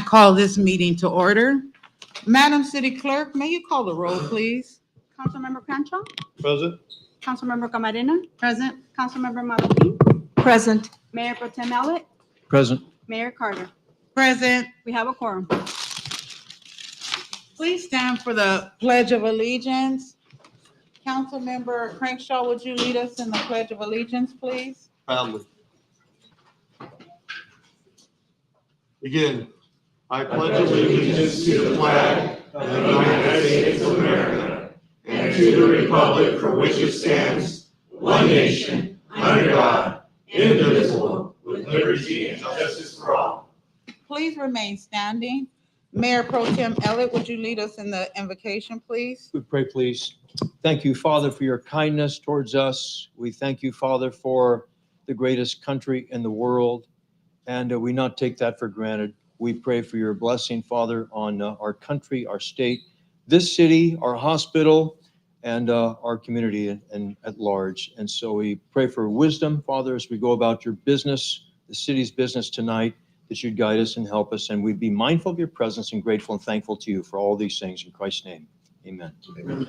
call this meeting to order. Madam City Clerk, may you call the roll, please? Councilmember Crenshaw, Present. Councilmember Camarena, Present. Councilmember Marroquin, Present. Mayor Pro Tem Mallett, Present. Mayor Carter. Present. We have a quorum. Please stand for the Pledge of Allegiance. Councilmember Crenshaw, would you lead us in the Pledge of Allegiance, please? Proudly. Begin. I pledge allegiance to the flag of the United States of America and to the republic for which it stands, one nation, under God, indivisible, with liberty and justice for all. Please remain standing. Mayor Pro Tem Elliott, would you lead us in the invocation, please? We pray, please. Thank you, Father, for your kindness towards us. We thank you, Father, for the greatest country in the world, and we not take that for granted. We pray for your blessing, Father, on our country, our state, this city, our hospital, and our community and at large. And so we pray for wisdom, Father, as we go about your business, the city's business tonight, that you'd guide us and help us, and we'd be mindful of your presence and grateful and thankful to you for all these things in Christ's name. Amen. Amen.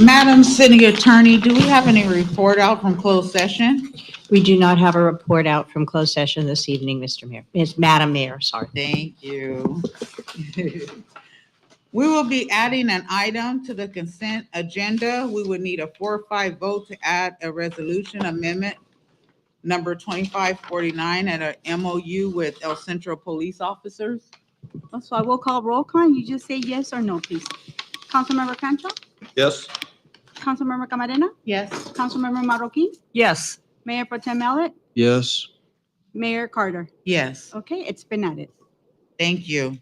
Madam City Attorney, do we have any report out from closed session? We do not have a report out from closed session this evening, Mr. Mayor. Madam Mayor, sorry. Thank you. We will be adding an item to the consent agenda. We would need a 4-5 vote to add a resolution amendment number 2549 at a MOU with El Centro police officers. So I will call roll call. You just say yes or no, please. Councilmember Crenshaw, Yes. Councilmember Camarena, Yes. Councilmember Marroquin, Yes. Mayor Pro Tem Mallett, Yes. Mayor Carter. Yes. Okay, it's been added. Thank you.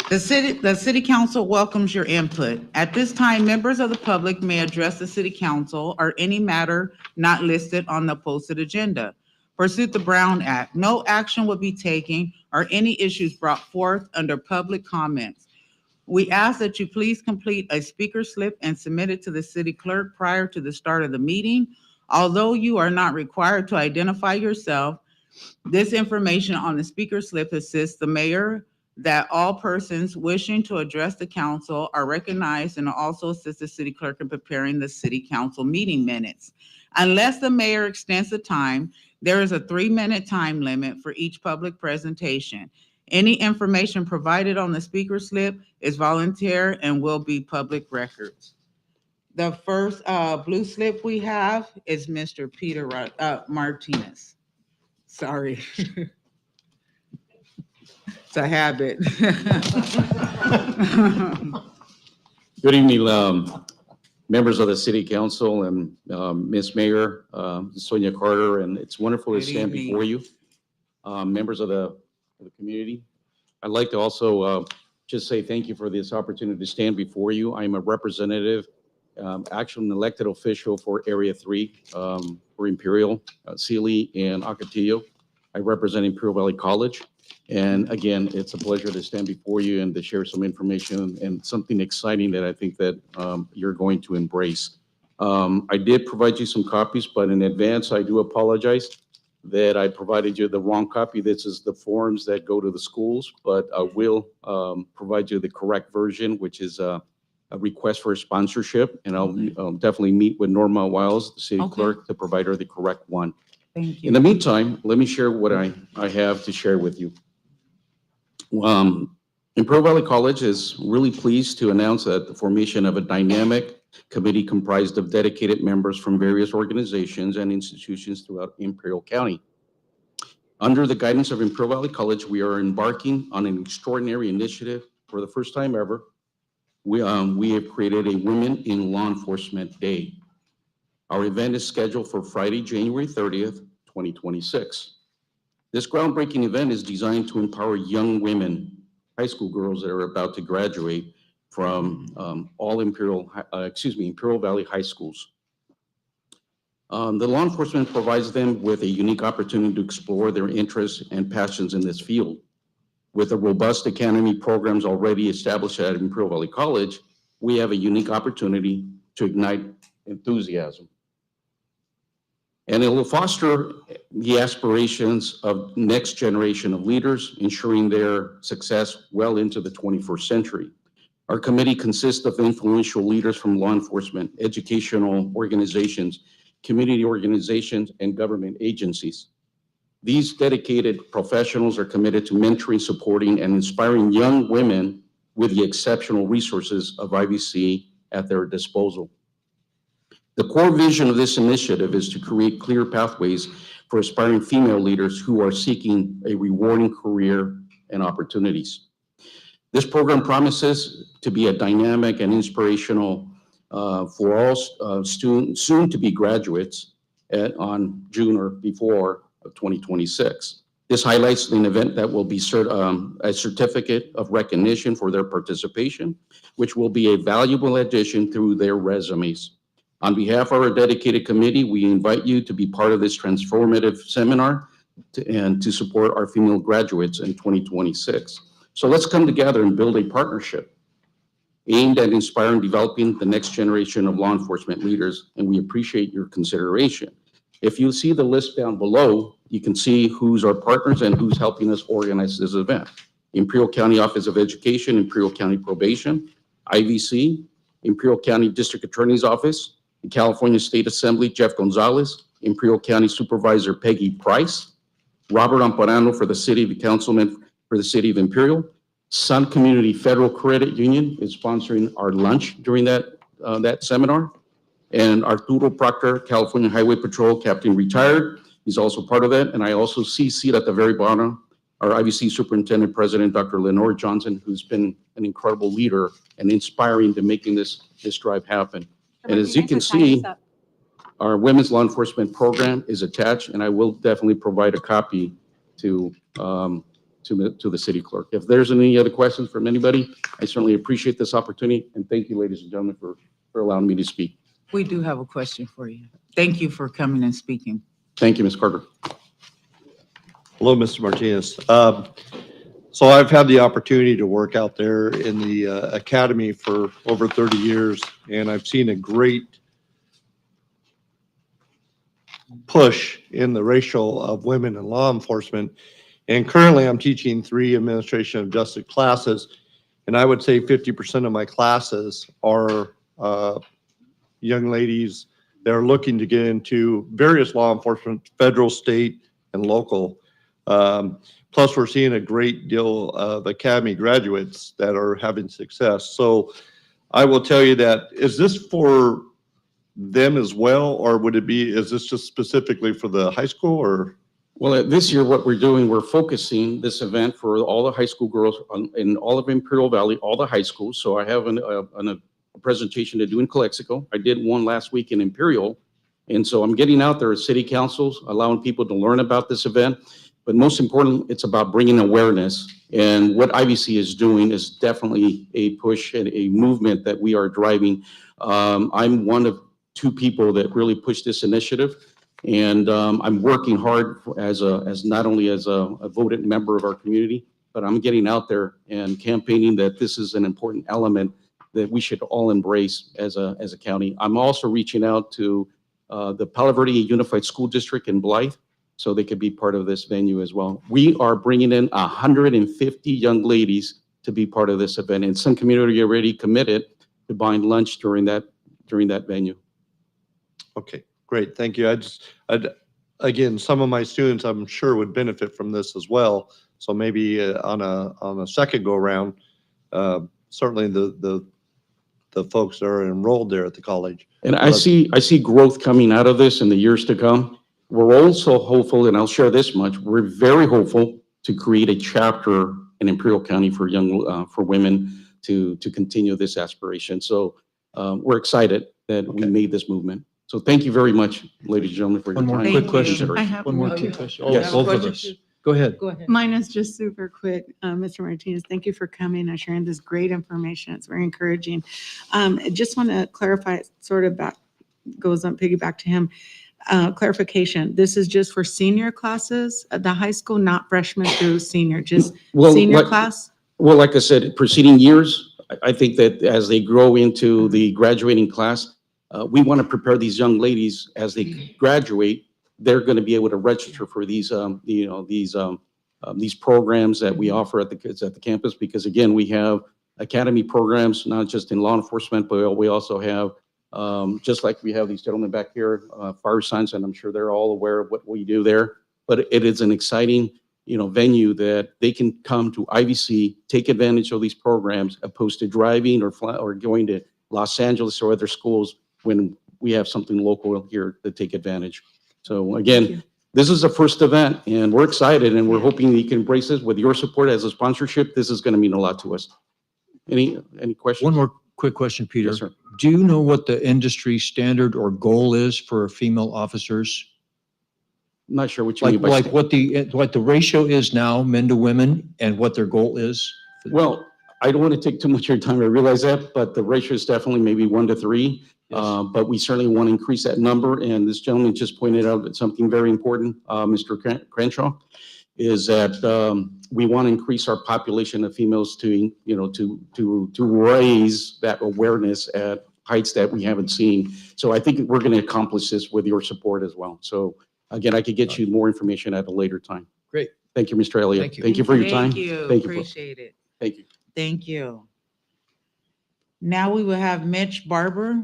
The city council welcomes your input. At this time, members of the public may address the city council or any matter not listed on the posted agenda. Pursuant the Brown Act, no action will be taken or any issues brought forth under public comments. We ask that you please complete a speaker slip and submit it to the city clerk prior to the start of the meeting. Although you are not required to identify yourself, this information on the speaker slip assists the mayor that all persons wishing to address the council are recognized and also assist the city clerk in preparing the city council meeting minutes. Unless the mayor extends the time, there is a 3-minute time limit for each public presentation. Any information provided on the speaker slip is volunteer and will be public records. The first blue slip we have is Mr. Peter Martinez. Sorry. It's a habit. Good evening, members of the City Council and Ms. Mayor Sonia Carter, and it's wonderful to Good stand evening. before you, members of the community. I'd like to also just say thank you for this opportunity to stand before you. I'm a representative, actually an elected official for Area 3 for Imperial, Sealy, and Ocotillo. I represent Imperial Valley College. And again, it's a pleasure to stand before you and to share some information and something exciting that I think that you're going to embrace. I did provide you some copies, but in advance, I do apologize that I provided you the wrong copy. This is the forms that go to the schools, but I will provide you the correct version, which is a request for a sponsorship. And I'll definitely meet with Norma Wiles, the city clerk, to provide her the correct one. Thank you. In the meantime, let me share what I have to share with you. Imperial Valley College is really pleased to announce that the formation of a dynamic committee comprised of dedicated members from various organizations and institutions throughout Imperial County. Under the guidance of Imperial Valley College, we are embarking on an extraordinary initiative. For the first time ever, we have created a Women in Law Enforcement Day. Our event is scheduled for Friday, January 30th, 2026. This groundbreaking event is designed to empower young women, high school girls that are about to graduate from all Imperial Valley high schools. The law enforcement provides them with a unique opportunity to explore their interests and passions in this field. With the robust academy programs already established at Imperial Valley College, we have a unique opportunity to ignite enthusiasm. And it will foster the aspirations of next generation of leaders, ensuring their success well into the 21st century. Our committee consists of influential leaders from law enforcement, educational organizations, community organizations, and government agencies. These dedicated professionals are committed to mentoring, supporting, and inspiring young women with the exceptional resources of IVC at their disposal. The core vision of this initiative is to create clear pathways for aspiring female leaders who are seeking a rewarding career and opportunities. This program promises to be a dynamic and inspirational for all soon-to-be graduates on June or before of 2026. This highlights an event that will be a certificate of recognition for their participation, which will be a valuable addition through their resumes. On behalf of our dedicated committee, we invite you to be part of this transformative seminar and to support our female graduates in 2026. So let's come together and build a partnership aimed at inspiring and developing the next generation of law enforcement leaders, and we appreciate your consideration. If you see the list down below, you can see who's our partners and who's helping us organize this event. Imperial County Office of Education, Imperial County Probation, IVC, Imperial County District Attorney's Office, the California State Assembly, Jeff Gonzalez, Imperial County Supervisor Peggy Price, Robert Amparano for the City Councilman for the City of Imperial. Sun Community Federal Credit Union is sponsoring our lunch during that seminar. And Arturo Proctor, California Highway Patrol Captain Retired, he's also part of that. And I also see seated at the very bottom our IVC Superintendent President, Dr. Lenore Johnson, who's been an incredible leader and inspiring to making this drive happen. And as you can see, our women's law enforcement program is attached, and I will definitely provide a copy to the city clerk. If there's any other questions from anybody, I certainly appreciate this opportunity, and thank you, ladies and gentlemen, for allowing me to speak. We do have a question for you. Thank you for coming and speaking. Thank you, Ms. Carter. Hello, Mr. Martinez. So I've had the opportunity to work out there in the academy for over 30 years, and I've seen a great push in the ratio of women in law enforcement. And currently I'm teaching 3 administration of justice classes, and I would say 50% of my classes are young ladies that are looking to get into various law enforcement, federal, state, and local. Plus, we're seeing a great deal of academy graduates that are having success. So I will tell you that, is this for them as well, or is this just specifically for the high school, or? Well, this year, what we're doing, we're focusing this event for all the high school girls in all of Imperial Valley, all the high schools. So I have a presentation to do in Calexico. I did one last week in Imperial. And so I'm getting out there at city councils, allowing people to learn about this event. But most important, it's about bringing awareness. And what IVC is doing is definitely a push and a movement that we are driving. I'm one of 2 people that really push this initiative. And I'm working hard as not only as a voted member of our community, but I'm getting out there and campaigning that this is an important element that we should all embrace as a county. I'm also reaching out to the Palo Verde Unified School District in Blythe, so they could be part of this venue as well. We are bringing in 150 young ladies to be part of this event, and some community already committed to buying lunch during that venue. Okay, great, thank you. Again, some of my students, I'm sure, would benefit from this as well. So maybe on a second go around, certainly the folks that are enrolled there at the college. And I see growth coming out of this in the years to come. We're also hopeful, and I'll share this much, we're very hopeful to create a chapter in Imperial County for women to continue this aspiration. So we're excited that we made this movement. So thank you very much, ladies and gentlemen, for your One more time. quick question. I have One more one. quick question. Yes. Both of us. Go ahead. Go ahead. Mine is just super quick. Mr. Martinez, thank you for coming and sharing this great information. It's very encouraging. I just want to clarify, it sort of goes on piggyback to him. Clarification, this is just for senior classes at the high school, not freshman through senior, just Well, senior like- class? Well, like I said, preceding years, I think that as they grow into the graduating class, we want to prepare these young ladies as they graduate. They're going to be able to register for these, these programs that we offer at the campus. Because again, we have academy programs, not just in law enforcement, but we also have, just like we have these gentlemen back here, fire science, and I'm sure they're all aware of what we do there. But it is an exciting, venue that they can come to IVC, take advantage of these programs, opposed to driving or going to Los Angeles or other schools when we have something local here to take advantage. So Thank again, you. this is the first event, and we're excited, and we're hoping that you can embrace this with your support as a sponsorship. This is going to mean a lot to us. Any questions? One more quick question, Peter. Yes, sir. Do you know what the industry standard or goal is for female officers? Not sure what you Like, mean by. like what the ratio is now, men to women, and what their goal is? Well, I don't want to take too much of your time, I realize that, but the ratio is definitely maybe 1 to 3. Yes. But we certainly want to increase that number, and this gentleman just pointed out that something very important, Mr. Crenshaw, is that we want to increase our population of females to raise that awareness at heights that we haven't seen. So I think we're going to accomplish this with your support as well. So again, I could get you more information at a later time. Great. Thank you, Mr. Elliott. Thank you. Thank you for your time. Thank you, Thank you. appreciate it. Thank you. Thank you. Now we will have Mitch Barber.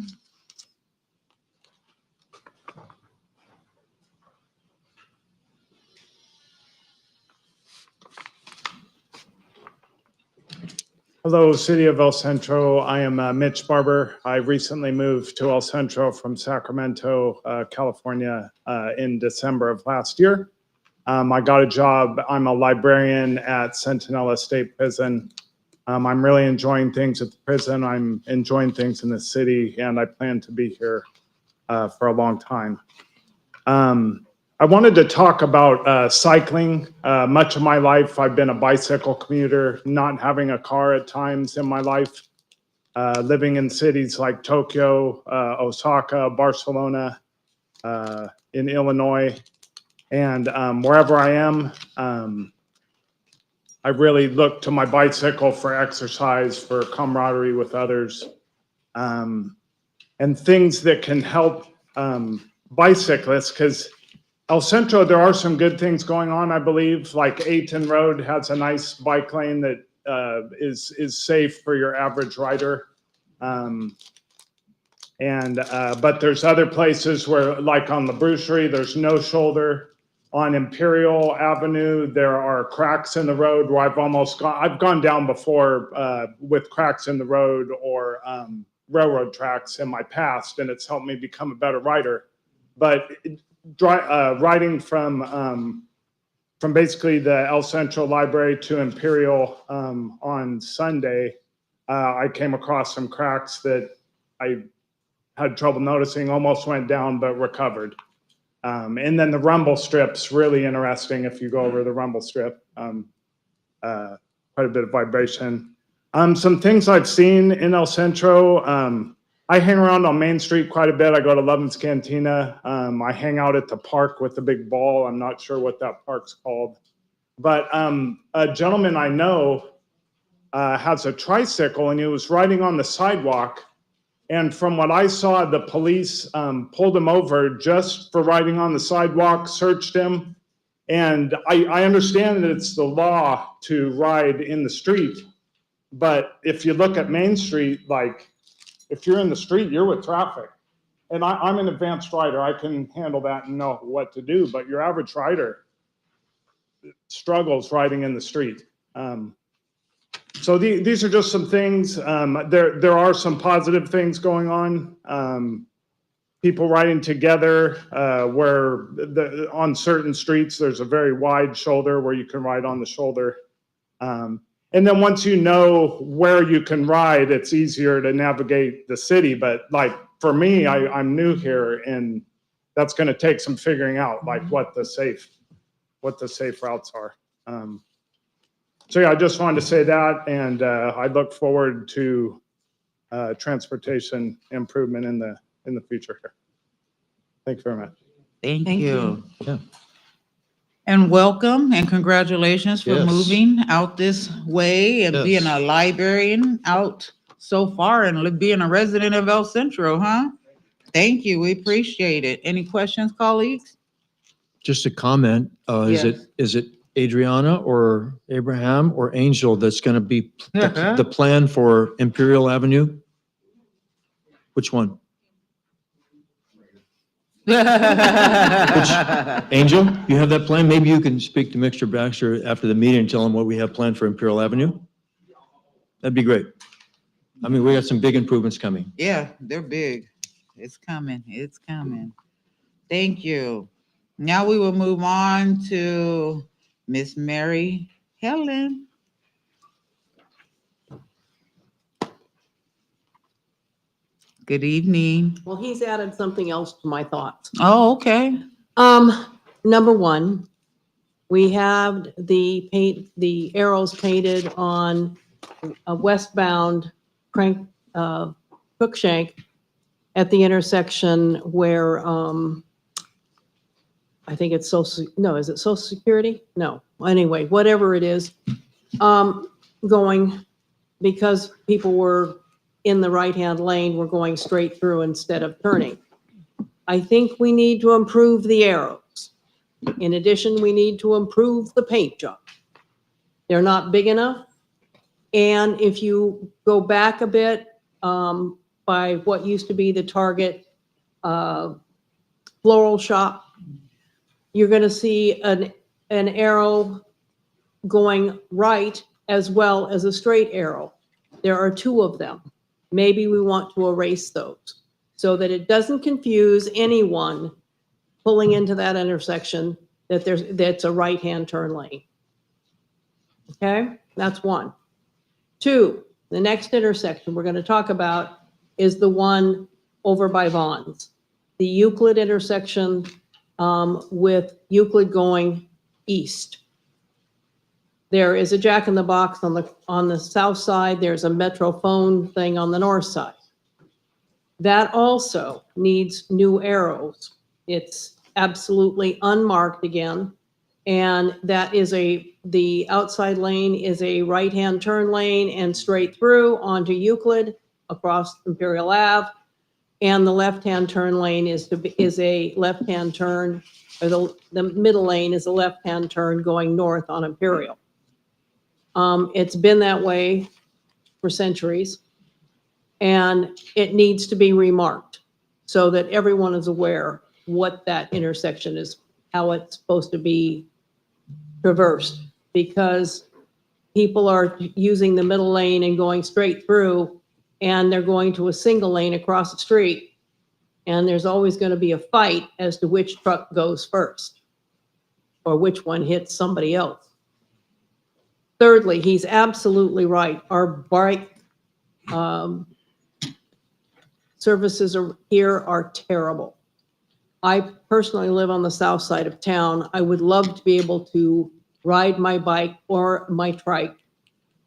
Hello, City of El Centro. I am Mitch Barber. I recently moved to El Centro from Sacramento, California, in December of last year. I got a job. I'm a librarian at Sentinel State Prison. I'm really enjoying things at the prison. I'm enjoying things in the city, and I plan to be here for a long time. I wanted to talk about cycling. Much of my life, I've been a bicycle commuter, not having a car at times in my life, living in cities like Tokyo, Osaka, Barcelona, in Illinois, and wherever I am, I really look to my bicycle for exercise, for camaraderie with others, and things that can help bicyclists, because El Centro, there are some good things going on, I believe. Like 810 Road has a nice bike lane that is safe for your average rider. But there's other places where, like on the Brucery, there's no shoulder. On Imperial Avenue, there are cracks in the road where I've gone down before with cracks in the road or railroad tracks in my past, and it's helped me become a better rider. But riding from basically the El Centro Library to Imperial on Sunday, I came across some cracks that I had trouble noticing, almost went down, but recovered. And then the rumble strip's really interesting if you go over the rumble strip. Quite a bit of vibration. Some things I've seen in El Centro, I hang around on Main Street quite a bit. I go to Lovin's Cantina. I hang out at the park with the big ball. I'm not sure what that park's called. But a gentleman I know has a tricycle, and he was riding on the sidewalk. And from what I saw, the police pulled him over just for riding on the sidewalk, searched him. And I understand that it's the law to ride in the street. But if you look at Main Street, like, if you're in the street, you're with traffic. And I'm an advanced rider. I can handle that and know what to do. But your average rider struggles riding in the street. So these are just some things. There are some positive things going on. People riding together where on certain streets, there's a very wide shoulder where you can ride on the shoulder. And then once you know where you can ride, it's easier to navigate the city. But like for me, I'm new here, and that's going to take some figuring out, like what the safe routes are. So yeah, I just wanted to say that, and I look forward to transportation improvement in the future here. Thank you very much. Thank Thank you. Yeah. And welcome and congratulations for Yes. moving out this way and being a Yes. librarian out so far and being a resident of El Centro, huh? Thank you. We appreciate it. Any questions, colleagues? Just a comment, Yes. is it Adriana or Abraham or Angel that's going to be the plan for Imperial Avenue? Which one? Angel, you have that plan? Maybe you can speak to Mr. Baxter after the meeting and tell him what we have planned for Imperial Avenue? That'd be great. I mean, we got some big improvements coming. Yeah, they're big. It's coming. It's coming. Thank you. Now we will move on to Miss Mary Helen. Good evening. Well, he's added something else to my thoughts. Oh, okay. Number one, we have the arrows painted on a westbound Cookshank at the intersection where, I think it's is it Social Security? No. Anyway, whatever it is, going, because people were in the right-hand lane, we're going straight through instead of turning. I think we need to improve the arrows. In addition, we need to improve the paint job. They're not big enough. And if you go back a bit, by what used to be the Target floral shop, you're going to see an arrow going right as well as a straight arrow. There are two of them. Maybe we want to erase those so that it doesn't confuse anyone pulling into that intersection that's a right-hand turn lane. Okay, that's one. Two, the next intersection we're going to talk about is the one over by Vaughn's, the Euclid intersection with Euclid going east. There is a Jack in the Box on the south side. There's a Metro phone thing on the north side. That also needs new arrows. It's absolutely unmarked again. And that is the outside lane is a right-hand turn lane and straight through onto Euclid across Imperial Ave. And the left-hand turn lane is a left-hand turn, or the middle lane is a left-hand turn going north on Imperial. It's been that way for centuries, and it needs to be remarked so that everyone is aware what that intersection is, how it's supposed to be traversed, because people are using the middle lane and going straight through, and they're going to a single lane across the street, and there's always going to be a fight as to which truck goes first or which one hits somebody else. Thirdly, he's absolutely right. Our bike services here are terrible. I personally live on the south side of town. I would love to be able to ride my bike or my trike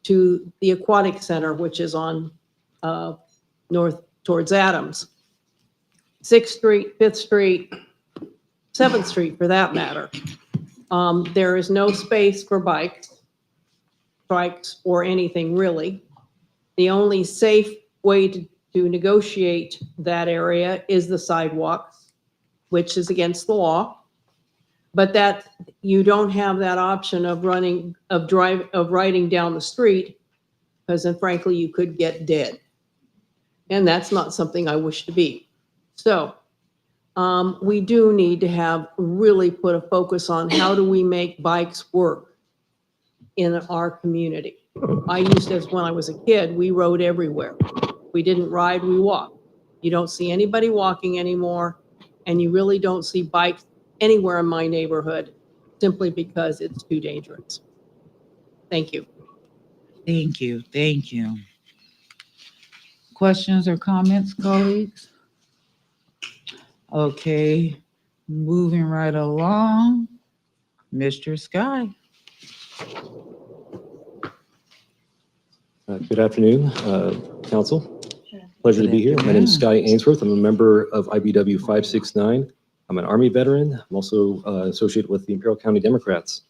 to the aquatic center, which is on north towards Adams. 6th Street, 5th Street, 7th Street for that matter. There is no space for bikes, trikes, or anything really. The only safe way to negotiate that area is the sidewalks, which is against the law. But that you don't have that option of riding down the street, because then frankly you could get dead. And that's not something I wish to be. So we do need to really put a focus on how do we make bikes work in our community. I used to, when I was a kid, we rode everywhere. We didn't ride, we walked. You don't see anybody walking anymore, and you really don't see bikes anywhere in my neighborhood simply because it's too dangerous. Thank you. Thank you. Thank you. Questions or comments, colleagues? Okay, moving right along. Mr. Sky. Good afternoon, Council. Pleasure to be here. My name is Sky Ainsworth. I'm a member of IBW 569. I'm an Army veteran. I'm also associated with the Imperial County Democrats.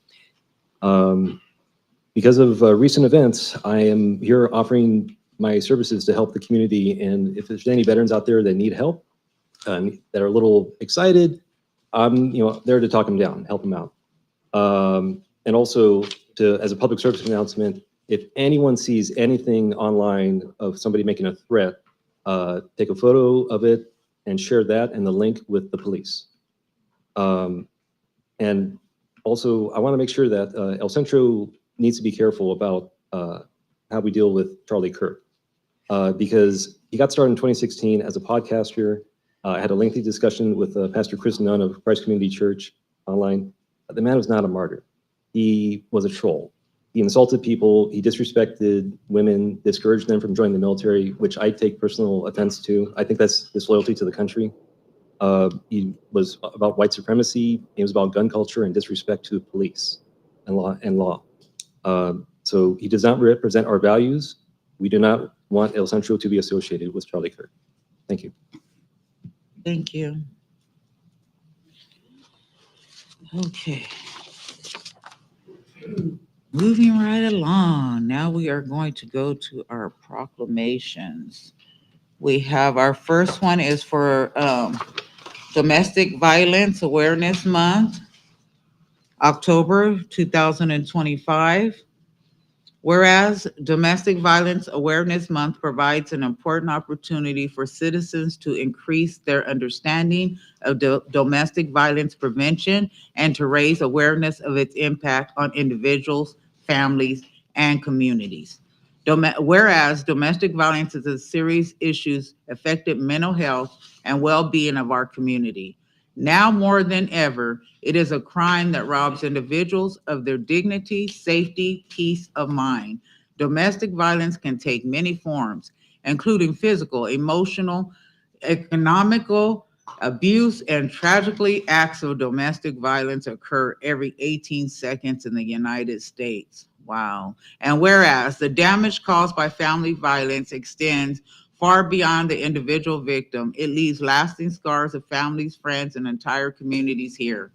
Because of recent events, I am here offering my services to help the community. And if there's any veterans out there that need help, that are a little excited, I'm there to talk them down, help them out. And also, as a public service announcement, if anyone sees anything online of somebody making a threat, take a photo of it and share that and the link with the police. And also, I want to make sure that El Centro needs to be careful about how we deal with Charlie Kirk, because he got started in 2016 as a podcaster. I had a lengthy discussion with Pastor Chris Nunn of Christ Community Church online. The man was not a martyr. He was a troll. He insulted people. He disrespected women, discouraged them from joining the military, which I take personal offense to. I think that's disloyalty to the country. He was about white supremacy. He was about gun culture and disrespect to the police and law. So he does not represent our values. We do not want El Centro to be associated with Charlie Kirk. Thank you. Thank you. Okay. Moving right along. Now we are going to go to our proclamations. We have our first one is for Domestic Violence Awareness Month, October 2025. Whereas Domestic Violence Awareness Month provides an important opportunity for citizens to increase their understanding of domestic violence prevention and to raise awareness of its impact on individuals, families, and communities. Whereas domestic violence is a serious issue affecting mental health and well-being of our community. Now more than ever, it is a crime that robs individuals of their dignity, safety, peace of mind. Domestic violence can take many forms, including physical, emotional, economical, abuse, and tragically, acts of domestic violence occur every 18 seconds in the United States. Wow. And whereas the damage caused by family violence extends far beyond the individual victim, it leaves lasting scars of families, friends, and entire communities here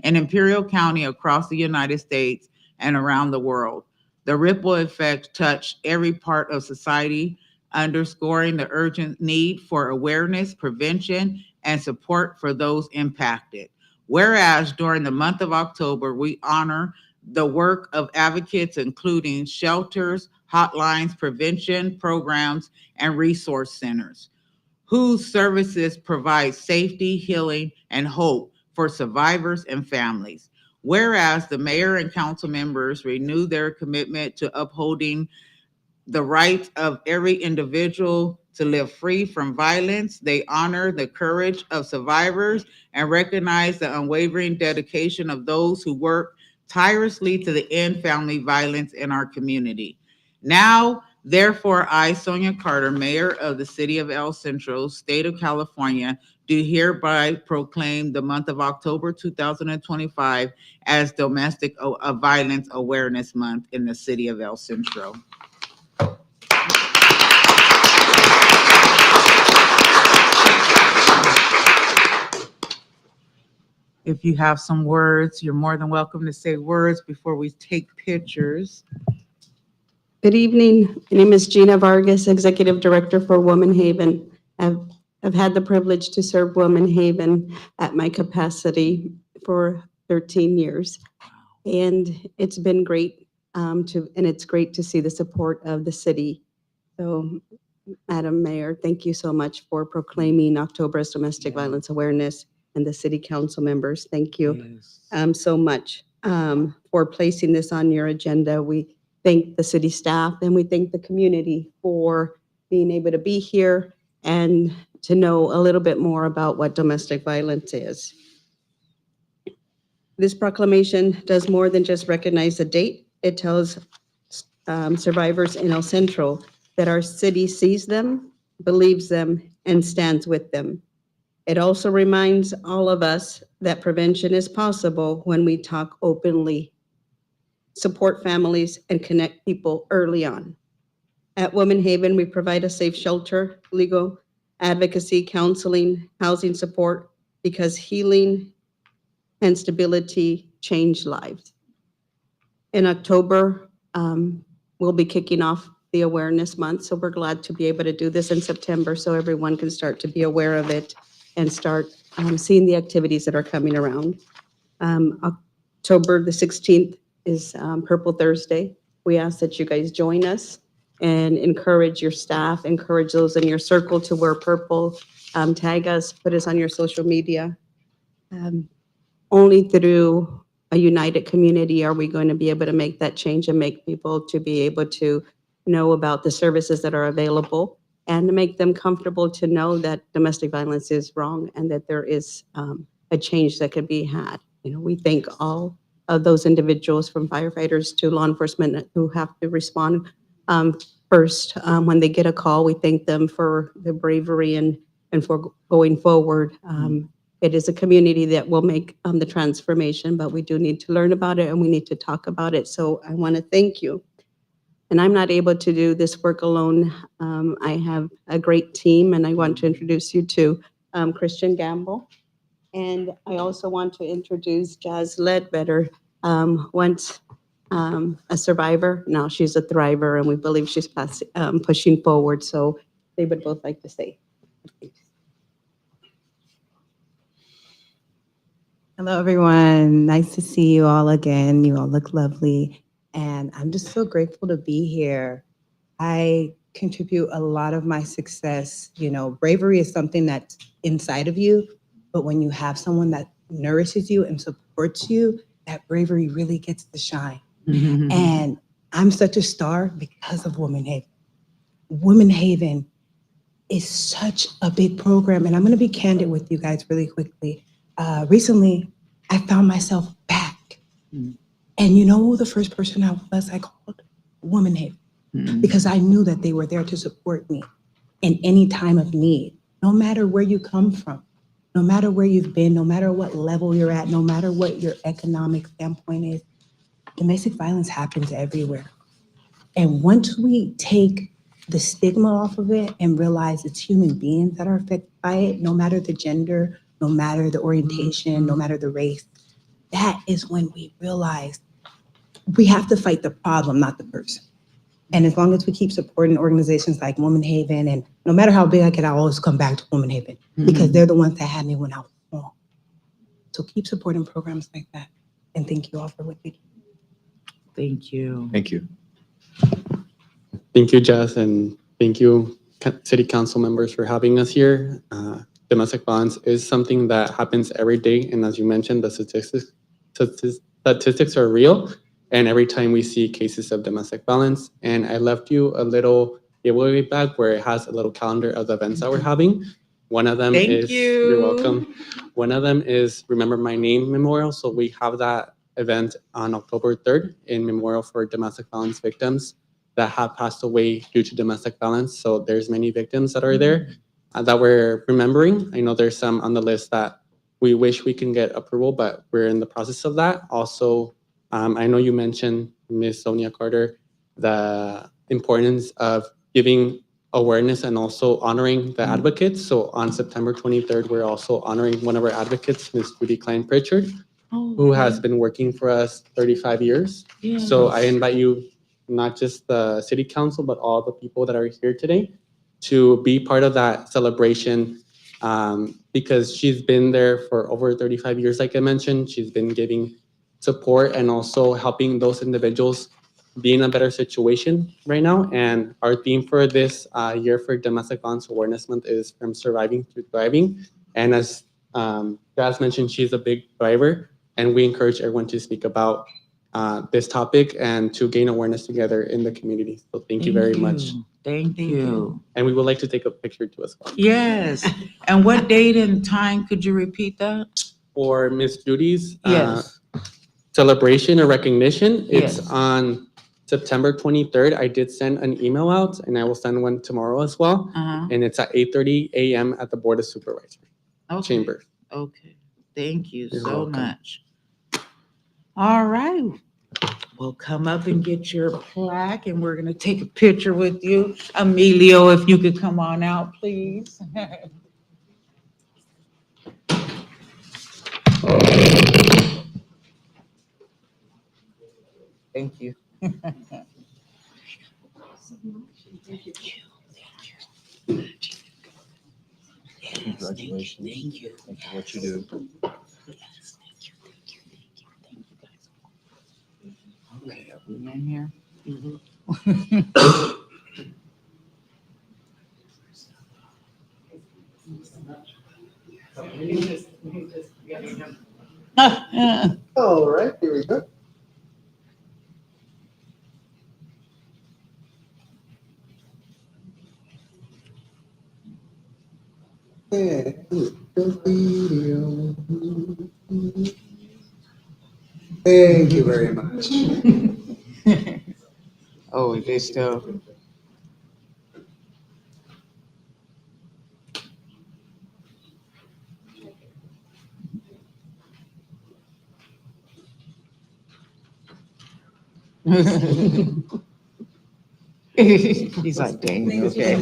in Imperial County, across the United States, and around the world. The ripple effect touched every part of society, underscoring the urgent need for awareness, prevention, and support for those impacted. Whereas during the month of October, we honor the work of advocates, including shelters, hotlines, prevention programs, and resource centers, whose services provide safety, healing, and hope for survivors and families. Whereas the mayor and council members renew their commitment to upholding the rights of every individual to live free from violence, they honor the courage of survivors and recognize the unwavering dedication of those who work tirelessly to end family violence in our community. Now, therefore, I, Sonia Carter, Mayor of the City of El Centro, State of California, do hereby proclaim the month of October 2025 as Domestic Violence Awareness Month in the City of El Centro. If you have some words, you're more than welcome to say words before we take pictures. Good evening. My name is Gina Vargas, Executive Director for Woman Haven. I've had the privilege to serve Woman Haven at my capacity for 13 years. And it's been great and it's great to see the support of the city. So, Madam Mayor, thank you so much for proclaiming October as Domestic Violence Awareness, and the city council members. Thank you so much for placing this on your agenda. We thank the city staff and we thank the community for being able to be here and to know a little bit more about what domestic violence is. This proclamation does more than just recognize the date. It tells survivors in El Centro that our city sees them, believes them, and stands with them. It also reminds all of us that prevention is possible when we talk openly, support families, and connect people early on. At Woman Haven, we provide a safe shelter, legal advocacy, counseling, housing support, because healing and stability change lives. In October, we'll be kicking off the Awareness Month, so we're glad to be able to do this in September so everyone can start to be aware of it and start seeing the activities that are coming around. October the 16th is Purple Thursday. We ask that you guys join us and encourage your staff, encourage those in your circle to wear purple, tag us, put us on your social media. Only through a united community are we going to be able to make that change and make people to be able to know about the services that are available and to make them comfortable to know that domestic violence is wrong and that there is a change that could be had. You know, we thank all of those individuals from firefighters to law enforcement who have to respond first when they get a call. We thank them for their bravery and for going forward. It is a community that will make the transformation, but we do need to learn about it and we need to talk about it. So I want to thank you. And I'm not able to do this work alone. I have a great team, and I want to introduce you to Christian Gamble. And I also want to introduce Jazz Ledbetter, once a survivor. Now she's a thriver, and we believe she's pushing forward. So they would both like to say. Hello, everyone. Nice to see you all again. You all look lovely. And I'm just so grateful to be here. I contribute a lot of my success. You know, bravery is something that's inside of you, but when you have someone that nourishes you and supports you, that bravery really gets to shine. And I'm such a star because of Women Haven. Women Haven is such a big program. And I'm going to be candid with you guys really quickly. Recently, I found myself back. And you know who the first person I called? Women Haven. Because I knew that they were there to support me in any time of need, no matter where you come from, no matter where you've been, no matter what level you're at, no matter what your economic standpoint is. Domestic violence happens everywhere. And once we take the stigma off of it and realize it's human beings that are affected by it, no matter the gender, no matter the orientation, no matter the race, that is when we realize we have to fight the problem, not the person. And as long as we keep supporting organizations like Women Haven, and no matter how big I get, I always come back to Women Haven because they're the ones that had me when I was small. So keep supporting programs like that. And thank you all for what you do. Thank you. Thank you. Thank you, Jess, and thank you, City Council members, for having us here. Domestic violence is something that happens every day, and as you mentioned, the statistics are real, and every time we see cases of domestic violence. And I left you a little giveaway bag where it has a little calendar of the events that we're having. One of them you're welcome. One of them is Remember My Name Memorial. So we have that event on October 3rd in memorial for domestic violence victims that have passed away due to domestic violence. So there's many victims that are there that we're remembering. I know there's some on the list that we wish we can get approval, but we're in the process of that. Also, I know you mentioned, Ms. Sonia Carter, the importance of giving awareness and also honoring the advocates. So on September 23rd, we're also honoring one of our advocates, Ms. Judy Klein-Pritchard, who has been working for us 35 years. So I invite you, not just the City Council, but all the people that are here today, to be part of that celebration, because she's been there for over 35 years, like I mentioned. She's been giving support and also helping those individuals be in a better situation right now. And our theme for this year for Domestic Violence Awareness Month is From Surviving to Thriving. And as Jazz mentioned, she's a big driver, and we encourage everyone to speak about this topic and to gain awareness together in the community. So thank you very much. Thank you. And we would like to take a picture too as well. Yes. And what date and time, could you repeat that? For Miss Judy's Yes. celebration or recognition, it's Yes. on September 23rd. I did send an email out, and I will send one tomorrow as well. And it's at 8:30 a.m. at the Board of Supervisors chamber. Okay. Thank you You're so welcome. much. All right. We'll come up and get your plaque, and we're going to take a picture with you. Emilio, if you could come on out, please. Thank you. Congratulations. Thank you. Thank you for what you do. Okay, are we in here? All right, here we go. Thank you very much. Oh, is they still? He's like, dang, okay.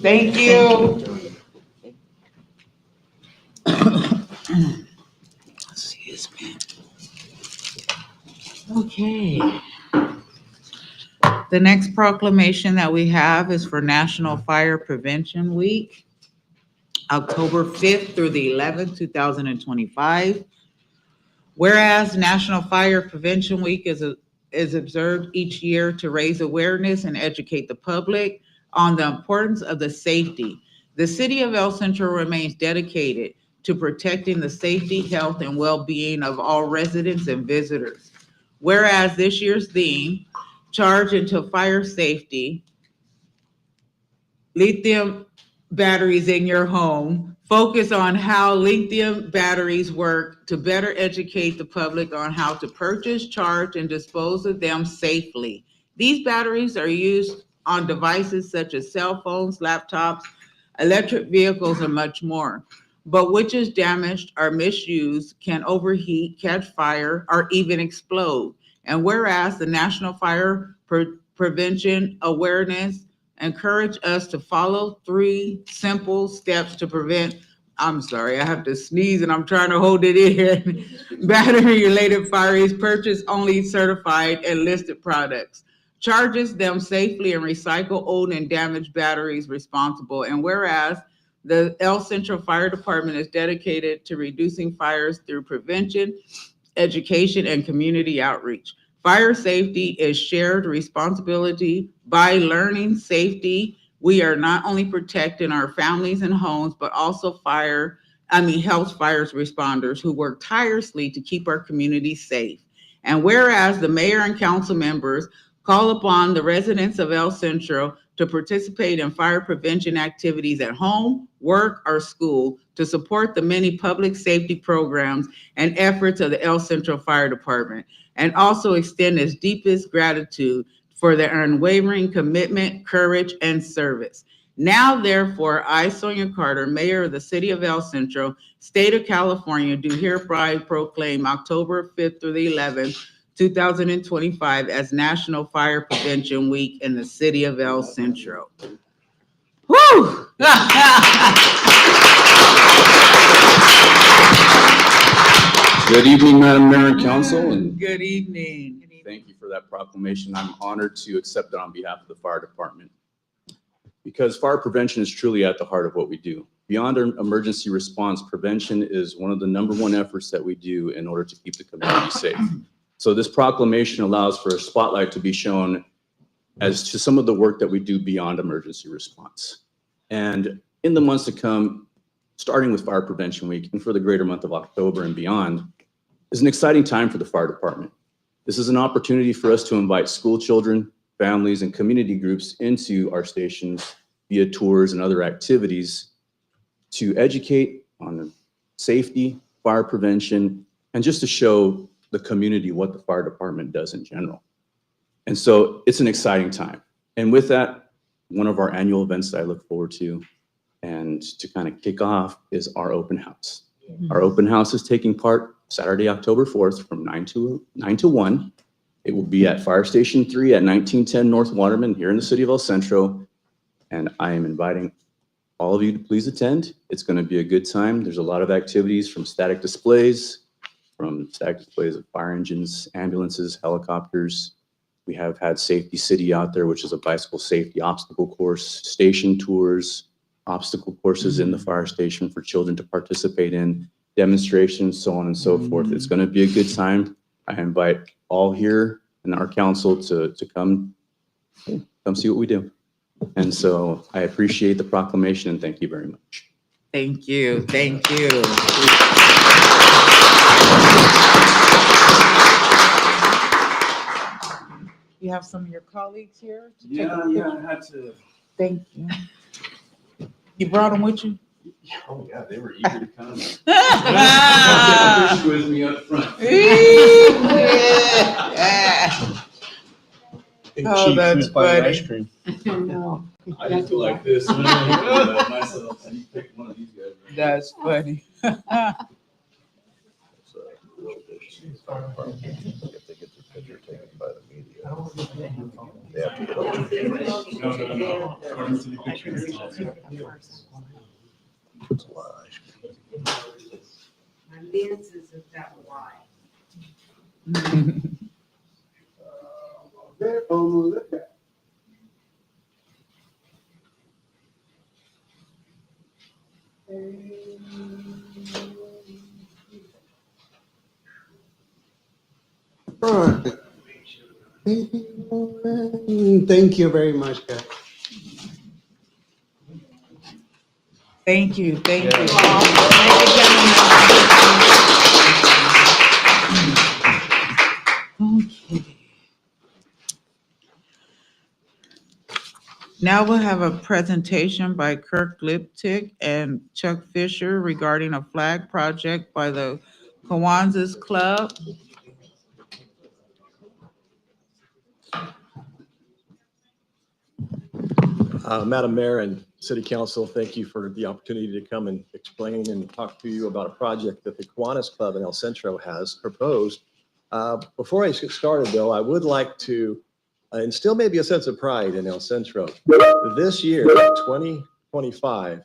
Thank you. Excuse me. Okay. The next proclamation that we have is for National Fire Prevention Week, October 5th through the 11th, 2025. Whereas National Fire Prevention Week is observed each year to raise awareness and educate the public on the importance of the safety. The city of El Centro remains dedicated to protecting the safety, health, and well-being of all residents and visitors. Whereas this year's theme, Charge into Fire Safety, lithium batteries in your home, focus on how lithium batteries work to better educate the public on how to purchase, charge, and dispose of them safely. These batteries are used on devices such as cell phones, laptops, electric vehicles, and much more. But which is damaged or misused can overheat, catch fire, or even explode. And whereas the National Fire Prevention Awareness encourage us to follow 3 simple steps to prevent, I'm sorry, I have to sneeze and I'm trying to hold it in. Battery-related fires, purchase only certified and listed products. Charges them safely and recycle old and damaged batteries responsible. And whereas the El Centro Fire Department is dedicated to reducing fires through prevention, education, and community outreach. Fire safety is shared responsibility. By learning safety, we are not only protecting our families and homes, but also health fires responders who work tirelessly to keep our communities safe. And whereas the mayor and council members call upon the residents of El Centro to participate in fire prevention activities at home, work, or school to support the many public safety programs and efforts of the El Centro Fire Department, and also extend its deepest gratitude for their unwavering commitment, courage, and service. Now, therefore, I, Sonia Carter, Mayor of the City of El Centro, State of California, do hereby proclaim October 5th through the 11th, 2025 as National Fire Prevention Week in the City of El Centro. Woo! Good evening, Madam Mayor and Council, and Good evening. thank you for that proclamation. I'm honored to accept it on behalf of the fire department, because fire prevention is truly at the heart of what we do. Beyond our emergency response, prevention is one of the #1 efforts that we do in order to keep the community safe. So this proclamation allows for a spotlight to be shown as to some of the work that we do beyond emergency response. And in the months to come, starting with Fire Prevention Week and for the greater month of October and beyond, is an exciting time for the fire department. This is an opportunity for us to invite school children, families, and community groups into our stations via tours and other activities to educate on safety, fire prevention, and just to show the community what the fire department does in general. And so it's an exciting time. And with that, one of our annual events that I look forward to and to kind of kick off is our open house. Our open house is taking part Saturday, October 4th from 9 to 1. It will be at Fire Station 3 at 1910 North Waterman here in the city of El Centro. And I am inviting all of you to please attend. It's going to be a good time. There's a lot of activities from static displays from static displays of fire engines, ambulances, helicopters. We have had Safety City out there, which is a bicycle safety obstacle course, station tours, obstacle courses in the fire station for children to participate in, demonstrations, so on and so forth. It's going to be a good time. I invite all here and our council to come see what we do. And so I appreciate the proclamation and thank you very much. Thank you. Thank you. You have some of your colleagues here? To take a picture? I had to. Thank you. You brought them with you? Oh, yeah, they were eager to come. Ah. Take a picture with me up front. Oh, that's funny. Cream. I just go like this. Myself, and you pick one of these guys. Right? That's funny. If they get their picture taken by the media, they have to get on. No. It's a lot of ice cream. My lenses have got wide. Thank you very much, guys. Thank you. Thank you. Yeah. Okay. Now we'll have a presentation by Kirk Liptick and Chuck Fisher regarding a flag project by the Kiwanis Club. Madam Mayor and City Council, thank you for the opportunity to come and explain and talk to you about a project that the Kiwanis Club in El Centro has proposed. Before I get started, though, I would like to instill maybe a sense of pride in El Centro. This year, 2025,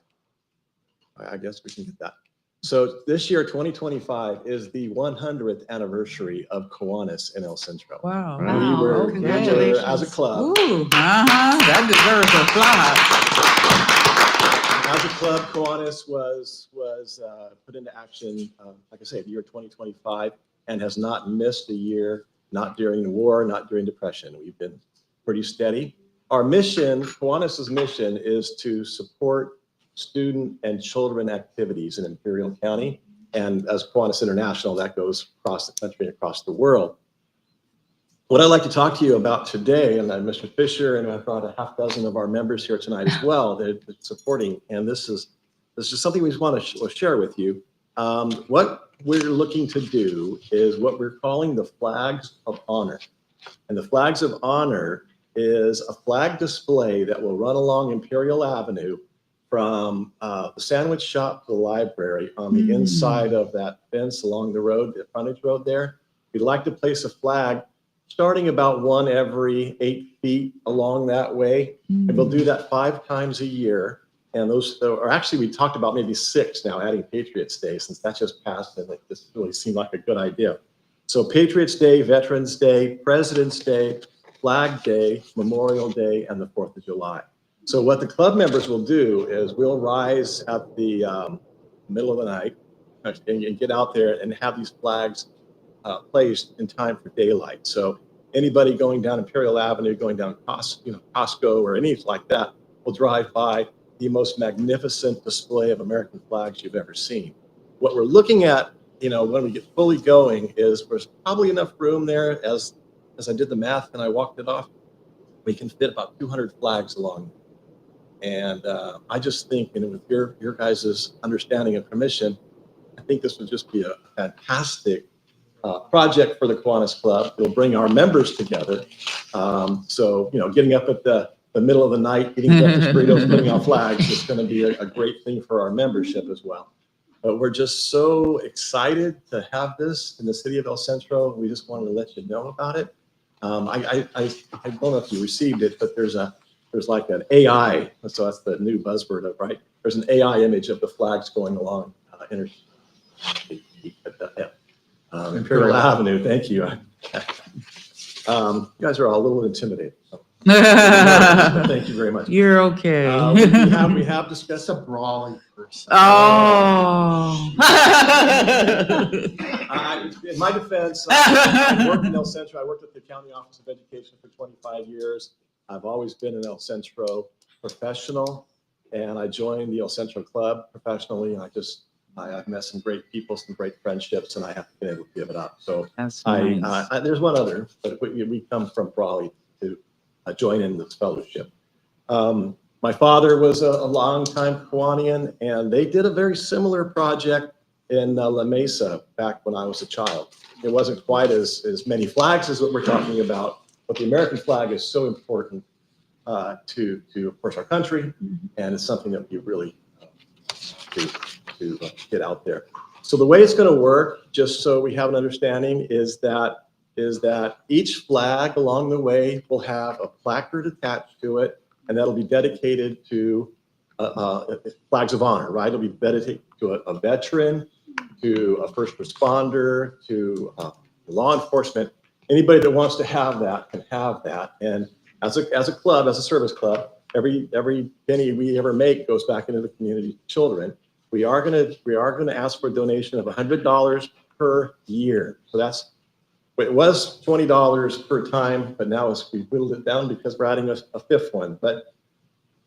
I guess we can get that. So this year, 2025, is the 100th anniversary of Kiwanis in El Centro. Wow. We were, Congratulations. as a club. Ooh, that deserves a applause. As a club, Kiwanis was put into action, like I say, the year 2025, and has not missed a year, not during the war, not during depression. We've been pretty steady. Our mission, Kiwanis's mission, is to support student and children activities in Imperial County. And as Kiwanis International, that goes across the country and across the world. What I'd like to talk to you about today, and Mr. Fisher, and I've brought a half dozen of our members here tonight as well, they're supporting, and this is something we just want to share with you. What we're looking to do is what we're calling the Flags of Honor. And the Flags of Honor is a flag display that will run along Imperial Avenue from the sandwich shop to the library on the inside of that fence along the road, the frontage road there. We'd like to place a flag starting about one every 8 feet along that way. And we'll do that 5 times a year. And those, or actually we talked about maybe 6 now, adding Patriots Day, since that just passed and this really seemed like a good idea. So Patriots Day, Veterans Day, President's Day, Flag Day, Memorial Day, and the 4th of July. So what the club members will do is we'll rise at the middle of the night and get out there and have these flags placed in time for daylight. So anybody going down Imperial Avenue, going down Costco or anything like that will drive by the most magnificent display of American flags you've ever seen. What we're looking at, when we get fully going, is there's probably enough room there. As I did the math and I walked it off, we can fit about 200 flags along. And I just think, with your guys' understanding and permission, I think this would just be a fantastic project for the Kiwanis Club. It'll bring our members together. So, getting up at the middle of the night, eating breakfast burritos, putting out flags is going to be a great thing for our membership as well. But we're just so excited to have this in the city of El Centro. We just wanted to let you know about it. I don't know if you received it, but there's like an AI, so that's the new buzzword of, right? There's an AI image of the flags going along Imperial Avenue, thank you. You guys are all a little intimidated. So. Thank you very much. You're okay. We have discussed a brawling person. Oh. In my defense, I worked in El Centro. I worked at the County Office of Education for 25 years. I've always been an El Centro professional, and I joined the El Centro Club professionally. And I've met some great people, some great friendships, and I haven't been able to give it up. So That's nice. there's one other, but we come from Raleigh to join in this fellowship. My father was a longtime Kiwanian, and they did a very similar project in La Mesa back when I was a child. It wasn't quite as many flags as what we're talking about, but the American flag is so important to of course, our country, and it's something that we really to get out there. So the way it's going to work, just so we have an understanding, is that each flag along the way will have a placard attached to it, and that'll be dedicated to flags of honor, right? It'll be dedicated to a veteran, to a first responder, to law enforcement. Anybody that wants to have that can have that. And as a club, as a service club, every penny we ever make goes back into the community children. We are gonna ask for a donation of $100 per year. So it was $20 per time, but now we whittled it down because we're adding a fifth one. But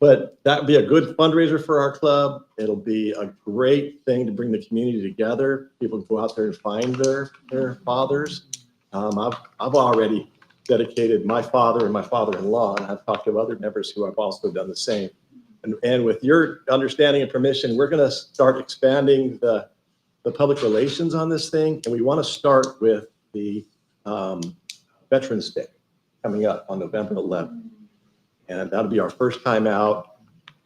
that would be a good fundraiser for our club. It'll be a great thing to bring the community together. People can go out there and find their fathers. I've already dedicated my father and my father-in-law, and I've talked to other members who have also done the same. And with your understanding and permission, we're going to start expanding the public relations on this thing, and we want to start with the Veterans Day coming up on November 11th. And that'll be our first time out.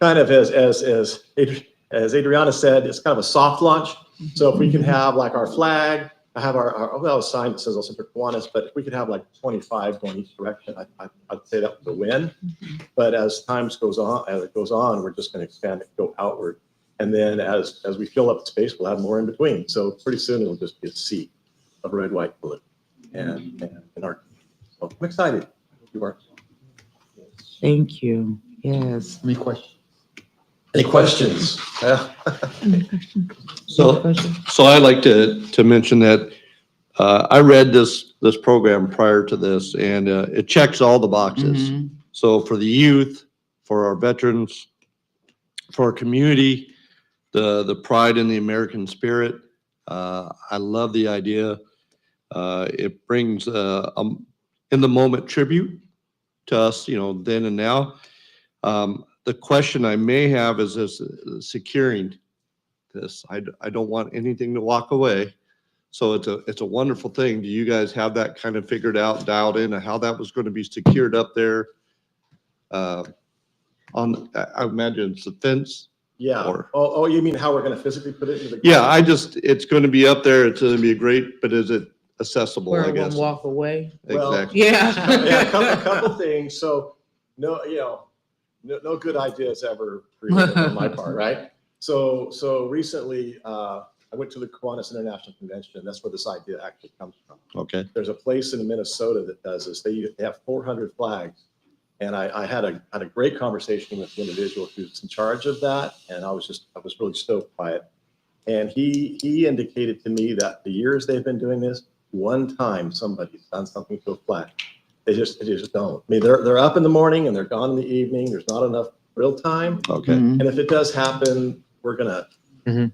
Kind of as Adriana said, it's kind of a soft launch. So if we can have like our flag, I have our sign that says El Centro Kiwanis, but if we could have like 25 going each direction, I'd say that was a win. But as it goes on, we're just going to expand it, go outward. And then as we fill up the space, we'll have more in between. So pretty soon it'll just be a sea of red, white, blue. And our, so I'm excited. You are. Thank you. Yes. Any questions? Any questions? So I like to mention that I read this program prior to this, and it checks all the boxes. Mhm. So for the youth, for our veterans, for our community, the pride in the American spirit. I love the idea. It brings in the moment tribute to us, then and now. The question I may have is this securing this. I don't want anything to walk away. So it's a wonderful thing. Do you guys have that kind of figured out, dialed in, and how that was going to be secured up there? I imagine it's a fence. Yeah. Or, you mean how we're going to physically put it into the? yeah, it's going to be up there. It's going to be great, but is it accessible? Where I it won't guess. walk away. Well, Exactly. Yeah. a couple things. So no good ideas ever created on my part, right? So recently, I went to the Kiwanis International Convention. That's where this idea actually comes from. Okay. There's a place in Minnesota that does this. They have 400 flags. And I had a great conversation with the individual who's in charge of that. And I was really stoked by it. And he indicated to me that the years they've been doing this, one time somebody's done something to a flag. They just don't. I mean, they're up in the morning and they're gone in the evening. There's not enough real time. Okay. And if it does happen, we're gonna, we'll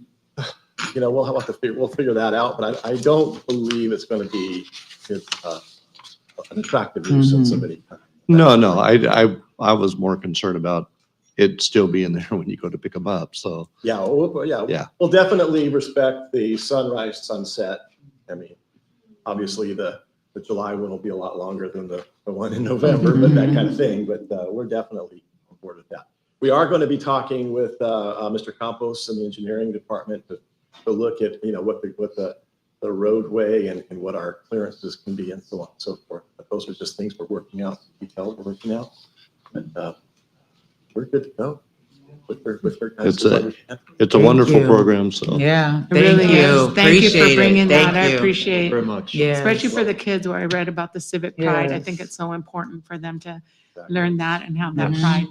figure that out. But I don't believe it's going to be an attractive nuisance of any kind. No, I was more concerned about it still being there when you go to pick them up. So Yeah. Yeah. We'll definitely respect the sunrise, sunset. I mean, obviously the July one will be a lot longer than the one in November, but that kind of thing. But we're definitely on board with that. We are going to be talking with Mr. Campos in the engineering department to look at what the roadway and what our clearances can be and so on and so forth. But those are just things we're working out, details we're working out. And we're good to go. with her. It's a Thank wonderful you. program, so. Yeah, It really thank you. is. Thank you for Appreciate bringing it. that. Thank I you. appreciate, Very much. Yes. especially for the kids where I read about the civic pride. I think Yes. it's so important for them to Exactly. learn that and have that Mhm. pride.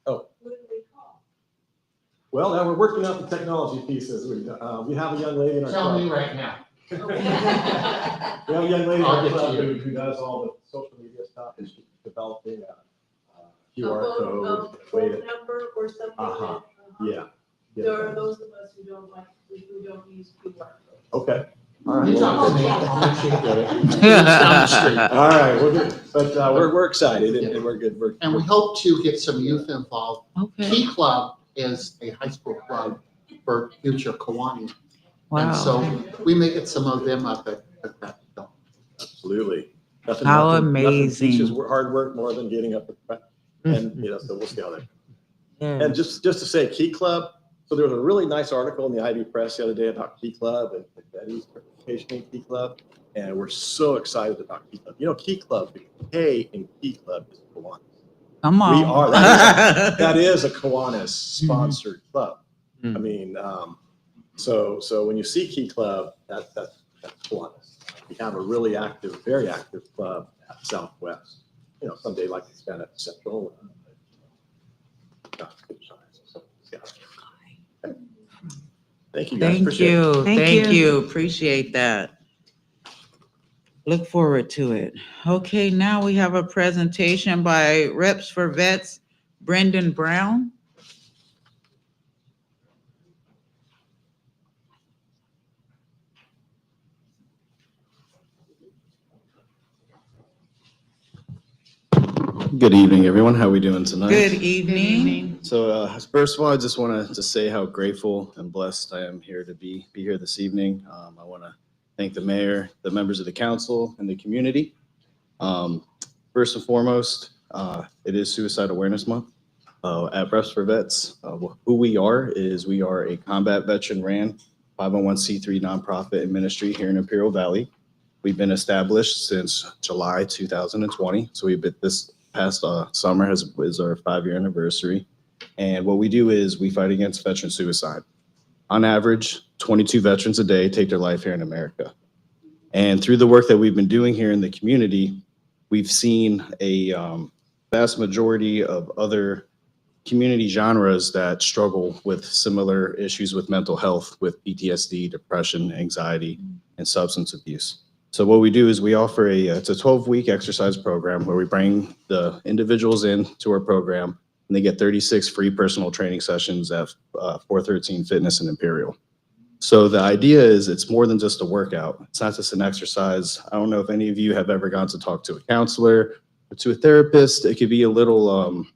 Oh. Well, now we're working out the technology pieces. We have a young lady in our club. Tell me right now. We have a young lady in I'll our get club to you. who does all the social media stuff, and she's developing a QR code. Way to, number or something. uh-huh, yeah. There are those of us who don't use QR. Okay. All right. You well, talk to me, I'll make sure you get it. It's down the street. All right, we're good, but we're excited and we're good. And we hope to get some youth involved. Okay. Key Club is a high school club for future Kiwanis. And Wow. so we may get some of them up at that. Absolutely. How Nothing amazing. teaches hard work more than getting up and, so we'll see how that. Yeah. And just to say, Key Club, so there was a really nice article in the Ivy Press the other day about Key Club and Betty's participation in Key Club, and we're so excited about Key Club. You know, Key Club, the K in Key Club is Kiwanis. Come on. We are, that is a Kiwanis sponsored club. Mhm. I mean, so when you see Key Club, that's Kiwanis. We have a really active, very active club at Southwest. You know, someday like to expand at Centro. Thank you, guys. Thank Appreciate it. you. Thank Thank you. you. Appreciate that. Look forward to it. Okay, now we have a presentation by Reps for Vets, Brendan Brown. Good evening, everyone. How are we doing tonight? Good evening. So, first of all, I just want to say how grateful and blessed I am here to be here this evening. I want to thank the mayor, the members of the council, and the community. First and foremost, it is Suicide Awareness Month. At Reps for Vets, who we are is we are a combat veteran-ran 501c3 nonprofit and ministry here in Imperial Valley. We've been established since July 2020, so we've been this past summer is our 5-year anniversary. And what we do is we fight against veteran suicide. On average, 22 veterans a day take their life here in America. And through the work that we've been doing here in the community, we've seen a vast majority of other community genres that struggle with similar issues with mental health, with PTSD, depression, anxiety, and substance abuse. So what we do is we offer it's a 12-week exercise program where we bring the individuals in to our program and they get 36 free personal training sessions at 413 Fitness in Imperial. So the idea is it's more than just a workout. It's not just an exercise. I don't know if any of you have ever gone to talk to a counselor or to a therapist. It could be a little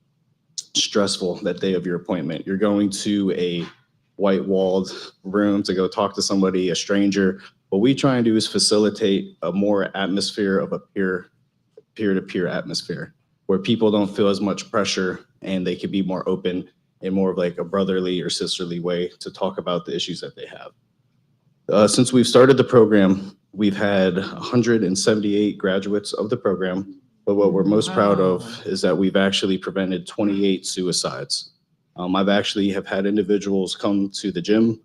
stressful that day of your appointment. You're going to a white-walled room to go talk to somebody, a stranger. What we try and do is facilitate a more atmosphere of a peer-to-peer atmosphere where people don't feel as much pressure and they can be more open in more of like a brotherly or sisterly way to talk about the issues that they have. Since we've started the program, we've had 178 graduates of the program, but what we're most proud of is that we've actually prevented 28 suicides. I've actually have had individuals come to the gym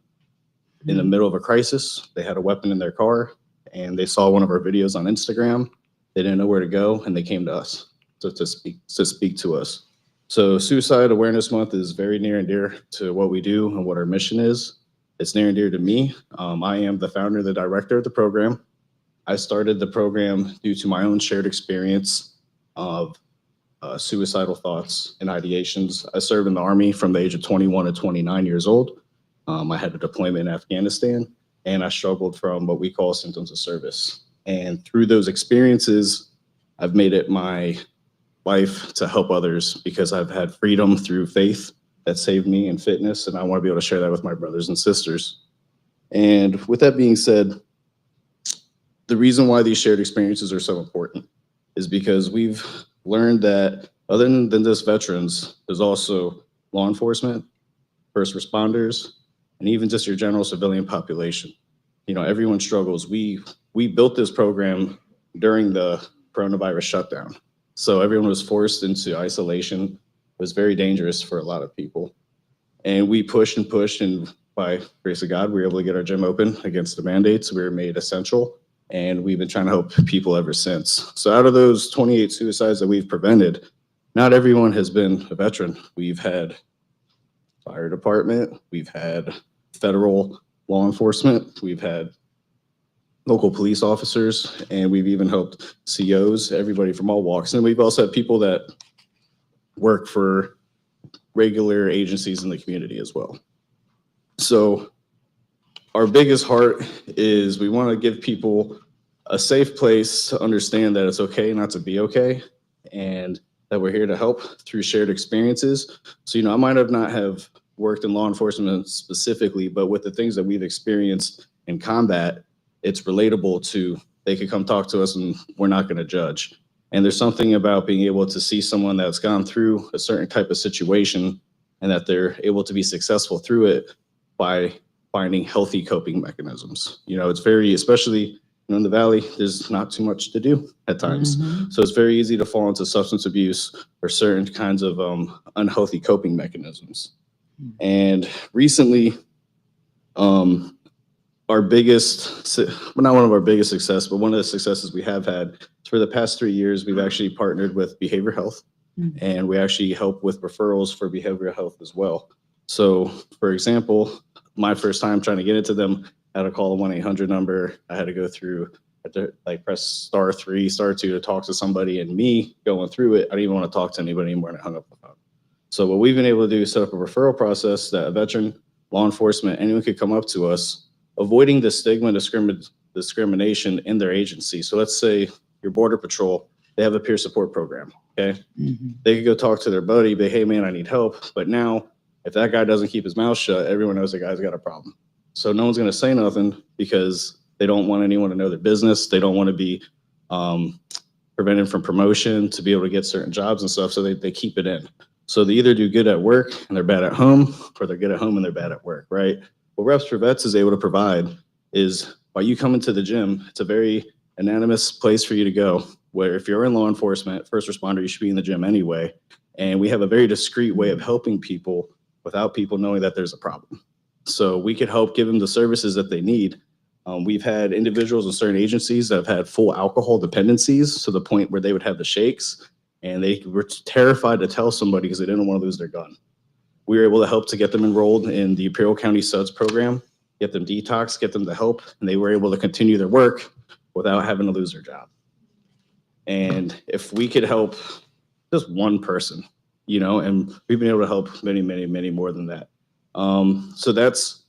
in the middle of a crisis. They had a weapon in their car and they saw one of our videos on Instagram. They didn't know where to go and they came to us to speak to us. So Suicide Awareness Month is very near and dear to what we do and what our mission is. It's near and dear to me. I am the founder and the director of the program. I started the program due to my own shared experience of suicidal thoughts and ideations. I served in the Army from the age of 21 to 29 years old. I had a deployment in Afghanistan, and I struggled from what we call symptoms of service. And through those experiences, I've made it my life to help others because I've had freedom through faith that saved me in fitness, and I want to be able to share that with my brothers and sisters. And with that being said, the reason why these shared experiences are so important is because we've learned that other than just veterans, there's also law enforcement, first responders, and even just your general civilian population. You know, everyone struggles. We built this program during the coronavirus shutdown. So everyone was forced into isolation was very dangerous for a lot of people. And we pushed and pushed, and by grace of God, we were able to get our gym open against the mandates. We were made essential, and we've been trying to help people ever since. So out of those 28 suicides that we've prevented, not everyone has been a veteran. We've had fire department, we've had federal law enforcement, we've had local police officers, and we've even helped COs, everybody from all walks. And we've also had people that work for regular agencies in the community as well. So our biggest heart is we want to give people a safe place to understand that it's okay not to be okay, and that we're here to help through shared experiences. So, I might have not have worked in law enforcement specifically, but with the things that we've experienced in combat, it's relatable to, they could come talk to us and we're not going to judge. And there's something about being able to see someone that's gone through a certain type of situation and that they're able to be successful through it by finding healthy coping mechanisms. It's very, especially in the Valley, there's not too much to do at times. So it's very easy to fall into substance abuse or certain kinds of unhealthy coping mechanisms. And recently, our biggest, not one of our biggest success, but one of the successes we have had is for the past 3 years, we've actually partnered with behavioral health, and we actually help with referrals for behavioral health as well. So, for example, my first time trying to get into them, I had to call a 1-800 number. I had to go through, press *3, *2 to talk to somebody, and me going through it, I didn't even want to talk to anybody anymore, and I hung up the phone. So what we've been able to do is set up a referral process that a veteran, law enforcement, anyone could come up to us, avoiding the stigma and discrimination in their agency. So let's say your Border Patrol, they have a peer support program, okay? They could go talk to their buddy, but hey man, I need help. But now, if that guy doesn't keep his mouth shut, everyone knows the guy's got a problem. So no one's gonna say nothing because they don't want anyone to know their business. They don't want to be prevented from promotion to be able to get certain jobs and stuff, so they keep it in. So they either do good at work and they're bad at home, or they're good at home and they're bad at work, right? What Reps for Vets is able to provide is, by you coming to the gym, it's a very anonymous place for you to go, where if you're in law enforcement, first responder, you should be in the gym anyway. And we have a very discreet way of helping people without people knowing that there's a problem. So we could help give them the services that they need. We've had individuals in certain agencies that have had full alcohol dependencies to the point where they would have the shakes, and they were terrified to tell somebody because they didn't want to lose their gun. We were able to help to get them enrolled in the Imperial County SUDS program, get them detox, get them the help, and they were able to continue their work without having to lose their job. And if we could help just one person, and we've been able to help many, many, many more than that. So that's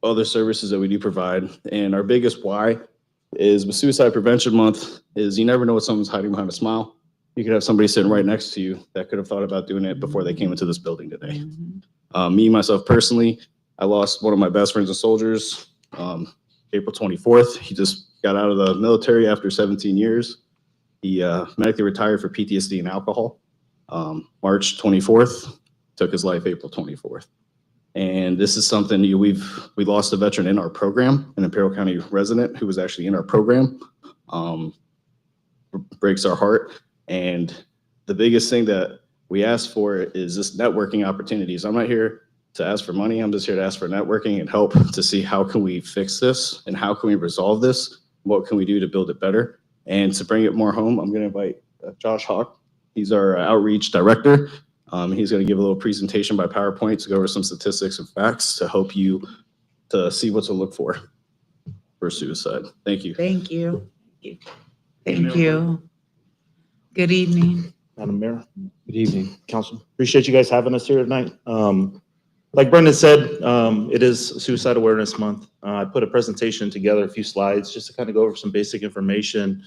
other services that we do provide. And our biggest why is with Suicide Prevention Month is you never know what someone's hiding behind a smile. You could have somebody sitting right next to you that could have thought about doing it before they came into this building today. Me, myself personally, I lost one of my best friends and soldiers April 24th. He just got out of the military after 17 years. He medically retired for PTSD and alcohol. March 24th, took his life April 24th. And this is something we lost a veteran in our program, an Imperial County resident who was actually in our program. Breaks our heart. And the biggest thing that we ask for is just networking opportunities. I'm not here to ask for money. I'm just here to ask for networking and help to see how can we fix this and how can we resolve this? What can we do to build it better? And to bring it more home, I'm going to invite Josh Hawk. He's our outreach director. He's going to give a little presentation by PowerPoint to go over some statistics and facts to help you to see what to look for suicide. Thank you. Thank you. Thank you. Good evening. Madam Mayor, Good evening. Council. Appreciate you guys having us here tonight. Like Brendan said, it is Suicide Awareness Month. I put a presentation together, a few slides, just to kind of go over some basic information,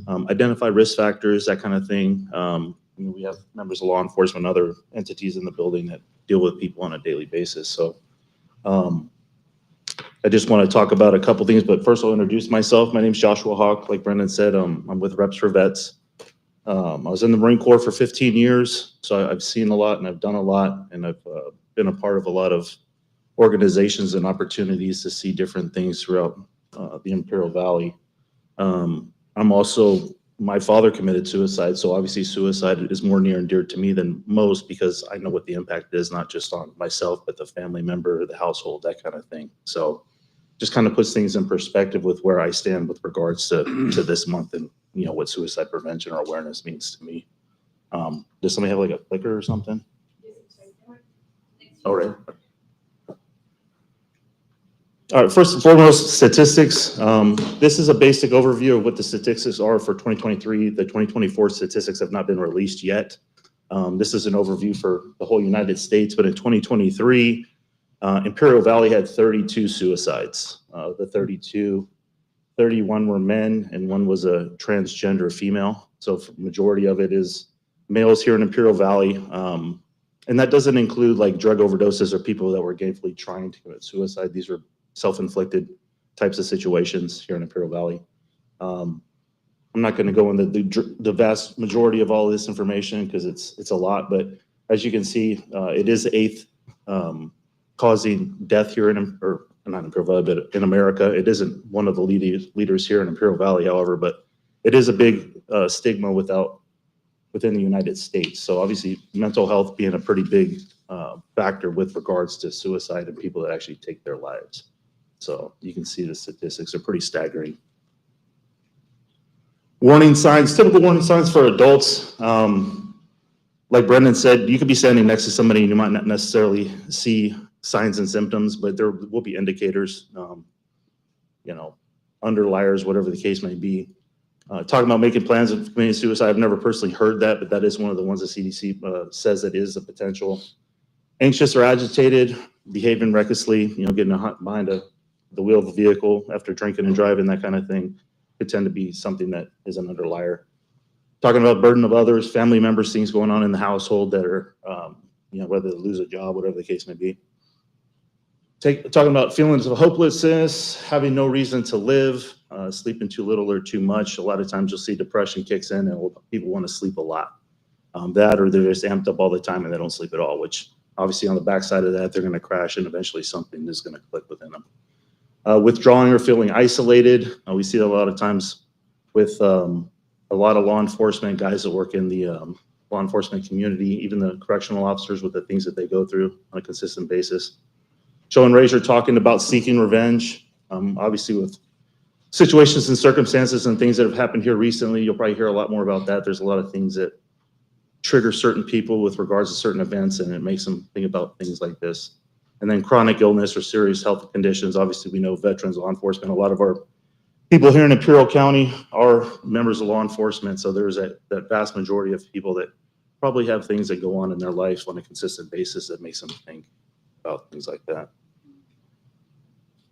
identify risk factors, that kind of thing. We have members of law enforcement and other entities in the building that deal with people on a daily basis. So I just want to talk about a couple things, but first I'll introduce myself. My name is Joshua Hawk. Like Brendan said, I'm with Reps for Vets. I was in the Marine Corps for 15 years, so I've seen a lot and I've done a lot, and I've been a part of a lot of organizations and opportunities to see different things throughout the Imperial Valley. I'm also my father committed suicide, so obviously suicide is more near and dear to me than most because I know what the impact is, not just on myself, but the family member, the household, that kind of thing. So just kind of puts things in perspective with where I stand with regards to this month and, you know, what suicide prevention or awareness means to me. Does somebody have like a clicker or something? All right. All right, first and foremost, statistics. This is a basic overview of what the statistics are for 2023. The 2024 statistics have not been released yet. This is an overview for the whole United States, but in 2023, Imperial Valley had 32 suicides. The 32, 31 were men and one was a transgender female. So majority of it is males here in Imperial Valley. And that doesn't include like drug overdoses or people that were gainfully trying to commit suicide. These are self-inflicted types of situations here in Imperial Valley. I'm not going to go into the vast majority of all of this information because it's a lot, but as you can see, it is the eighth causing death here or not in Imperial Valley, but in America. It isn't one of the leaders here in Imperial Valley, however, but it is a big stigma within the United States. So obviously mental health being a pretty big factor with regards to suicide and people that actually take their lives. So you can see the statistics are pretty staggering. Warning signs, typical warning signs for adults. Like Brendan said, you could be standing next to somebody and you might not necessarily see signs and symptoms, but there will be indicators, you know, underliers, whatever the case may be. Talking about making plans of committing suicide, I've never personally heard that, but that is one of the ones the CDC says that is a potential. Anxious or agitated, behaving recklessly, you know, getting behind the wheel of a vehicle after drinking and driving, that kind of thing, could tend to be something that is an underlier. Talking about burden of others, family members, things going on in the household that are, you know, whether they lose a job, whatever the case may be. Talking about feelings of hopelessness, having no reason to live, sleeping too little or too much. A lot of times you'll see depression kicks in and people want to sleep a lot. That or they're just amped up all the time and they don't sleep at all, which obviously on the backside of that, they're going to crash and eventually something is going to click within them. Withdrawing or feeling isolated. We see that a lot of times with a lot of law enforcement, guys that work in the law enforcement community, even the correctional officers with the things that they go through on a consistent basis. Joe and Razor talking about seeking revenge. Obviously with situations and circumstances and things that have happened here recently, you'll probably hear a lot more about that. There's a lot of things that trigger certain people with regards to certain events and it makes them think about things like this. And then chronic illness or serious health conditions. Obviously we know veterans, law enforcement, a lot of our people here in Imperial County are members of law enforcement. So there's that vast majority of people that probably have things that go on in their life on a consistent basis that makes them think about things like that.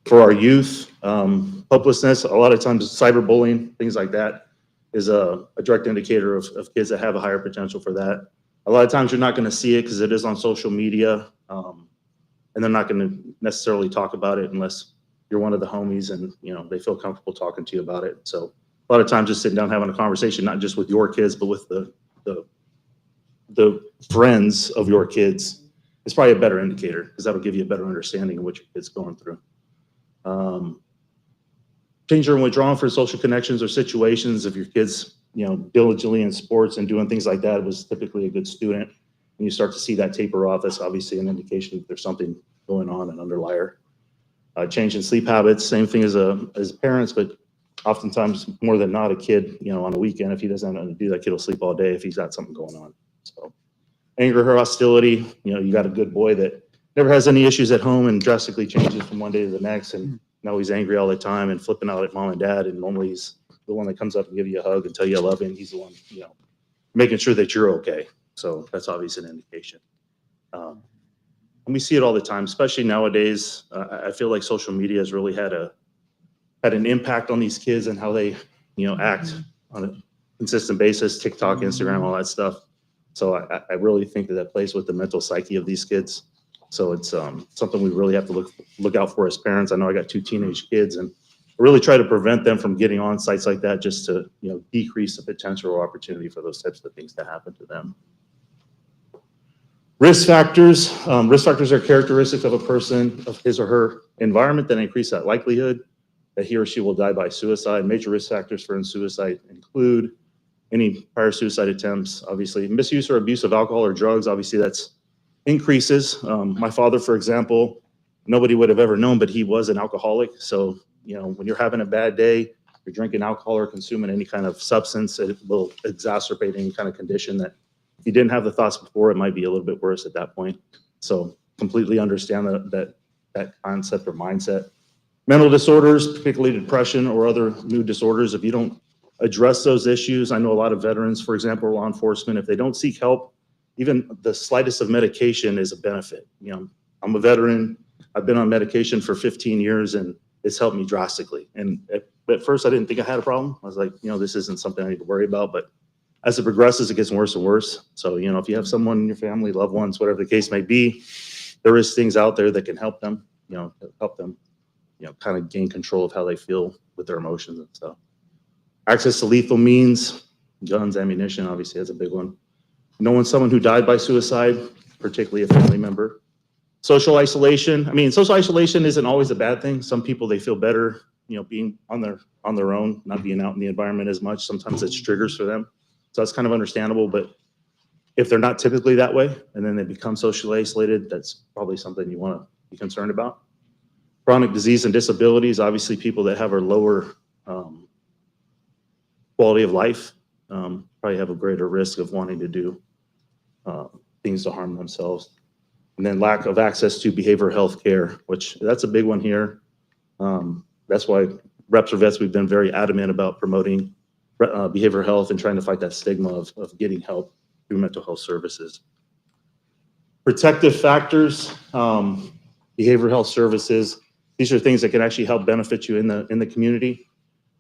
For our youth, hopelessness, a lot of times cyberbullying, things like that is a direct indicator of kids that have a higher potential for that. A lot of times you're not going to see it because it is on social media and they're not going to necessarily talk about it unless you're one of the homies and you know they feel comfortable talking to you about it. So a lot of times just sitting down having a conversation, not just with your kids, but with the friends of your kids is probably a better indicator because that'll give you a better understanding of what your kid's going through. Changing and withdrawing for social connections or situations. If your kid's, you know, diligently in sports and doing things like that, was typically a good student, and you start to see that taper off, that's obviously an indication that there's something going on, an underlier. Change in sleep habits, same thing as parents, but oftentimes more than not, a kid, you know, on a weekend, if he doesn't have nothing to do, that kid will sleep all day if he's got something going on. So anger or hostility, you know, you got a good boy that never has any issues at home and drastically changes from one day to the next. And now he's angry all the time and flipping out at mom and dad. And normally he's the one that comes up and give you a hug and tell you I love him. He's the one, you know, making sure that you're okay. So that's obviously an indication. And we see it all the time, especially nowadays. I feel like social media has really had an impact on these kids and how they, you know, act on a consistent basis, TikTok, Instagram, all that stuff. So I really think that plays with the mental psyche of these kids. So it's something we really have to look out for as parents. I know I got 2 teenage kids and I really try to prevent them from getting on sites like that just to, you know, decrease the potential or opportunity for those types of things to happen to them. Risk factors. Risk factors are characteristics of a person, of his or her environment that increase that likelihood that he or she will die by suicide. Major risk factors for suicide include any prior suicide attempts, obviously. Misuse or abuse of alcohol or drugs, obviously that's increases. My father, for example, nobody would have ever known, but he was an alcoholic. So, you know, when you're having a bad day, you're drinking alcohol or consuming any kind of substance, it will exacerbate any kind of condition that if you didn't have the thoughts before, it might be a little bit worse at that point. So completely understand that concept or mindset. Mental disorders, particularly depression or other mood disorders, if you don't address those issues, I know a lot of veterans, for example, law enforcement, if they don't seek help, even the slightest of medication is a benefit. You know, I'm a veteran. I've been on medication for 15 years and it's helped me drastically. And at first I didn't think I had a problem. I was like, you know, this isn't something I need to worry about. But as it progresses, it gets worse and worse. So, you know, if you have someone in your family, loved ones, whatever the case may be, there is things out there that can help them, you know, kind of gain control of how they feel with their emotions and stuff. Access to lethal means, guns, ammunition, obviously that's a big one. Knowing someone who died by suicide, particularly a family member. Social isolation. I mean, social isolation isn't always a bad thing. Some people, they feel better, you know, being on their own, not being out in the environment as much. Sometimes it's triggers for them. So that's kind of understandable. But if they're not typically that way and then they become socially isolated, that's probably something you want to be concerned about. Chronic disease and disabilities, obviously people that have a lower quality of life probably have a greater risk of wanting to do things to harm themselves. And then lack of access to behavioral health care, which that's a big one here. That's why Reps or Vets, we've been very adamant about promoting behavioral health and trying to fight that stigma of getting help through mental health services. Protective factors, behavioral health services. These are things that can actually help benefit you in the community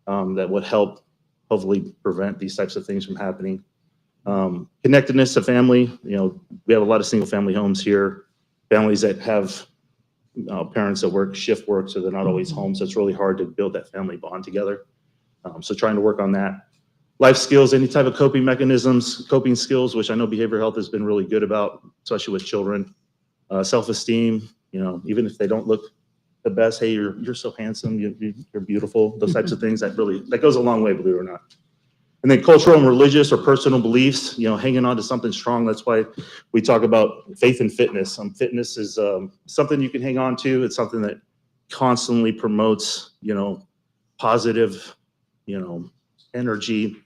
that would help hopefully prevent these types of things from happening. Connectedness to family, you know, we have a lot of single family homes here, families that have parents that work shift work, so they're not always home. So it's really hard to build that family bond together. So trying to work on that. Life skills, any type of coping mechanisms, coping skills, which I know behavioral health has been really good about, especially with children. Self-esteem, you know, even if they don't look the best, hey, you're so handsome, you're beautiful, those types of things that goes a long way, believe it or not. And then cultural and religious or personal beliefs, you know, hanging on to something strong. That's why we talk about faith and fitness. Fitness is something you can hang on to. It's something that constantly promotes, you know, positive, you know, energy,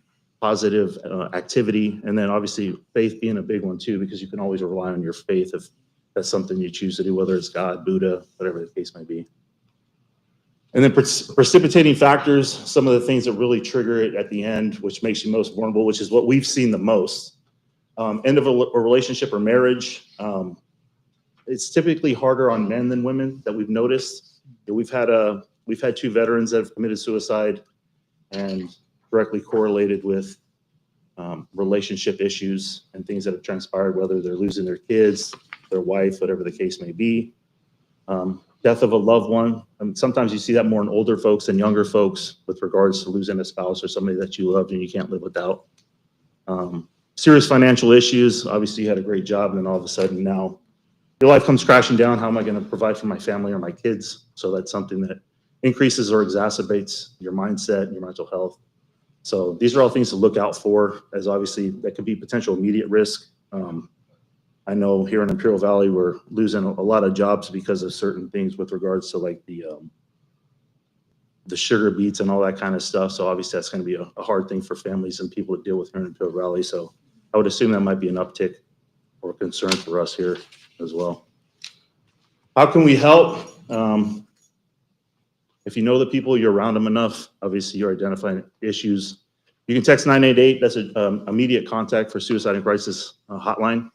positive activity. And then obviously faith being a big one too, because you can always rely on your faith if that's something you choose to do, whether it's God, Buddha, whatever the case may be. And then precipitating factors, some of the things that really trigger it at the end, which makes you most vulnerable, which is what we've seen the most. End of a relationship or marriage. It's typically harder on men than women that we've noticed. We've had 2 veterans that have committed suicide and directly correlated with relationship issues and things that have transpired, whether they're losing their kids, their wife, whatever the case may be. Death of a loved one. I mean, sometimes you see that more in older folks than younger folks with regards to losing a spouse or somebody that you loved and you can't live without. Serious financial issues. Obviously, you had a great job, and then all of a sudden now your life comes crashing down. How am I going to provide for my family or my kids? So that's something that increases or exacerbates your mindset and your mental health. So these are all things to look out for, as obviously that could be potential immediate risk. I know here in Imperial Valley, we're losing a lot of jobs because of certain things with regards to like the sugar beets and all that kind of stuff. So obviously that's going to be a hard thing for families and people to deal with here in Imperial Valley. So I would assume that might be an uptick or concern for us here as well. How can we help? If you know the people, you're around them enough, obviously you're identifying issues. You can text 988. That's an immediate contact for suicide and crisis hotline.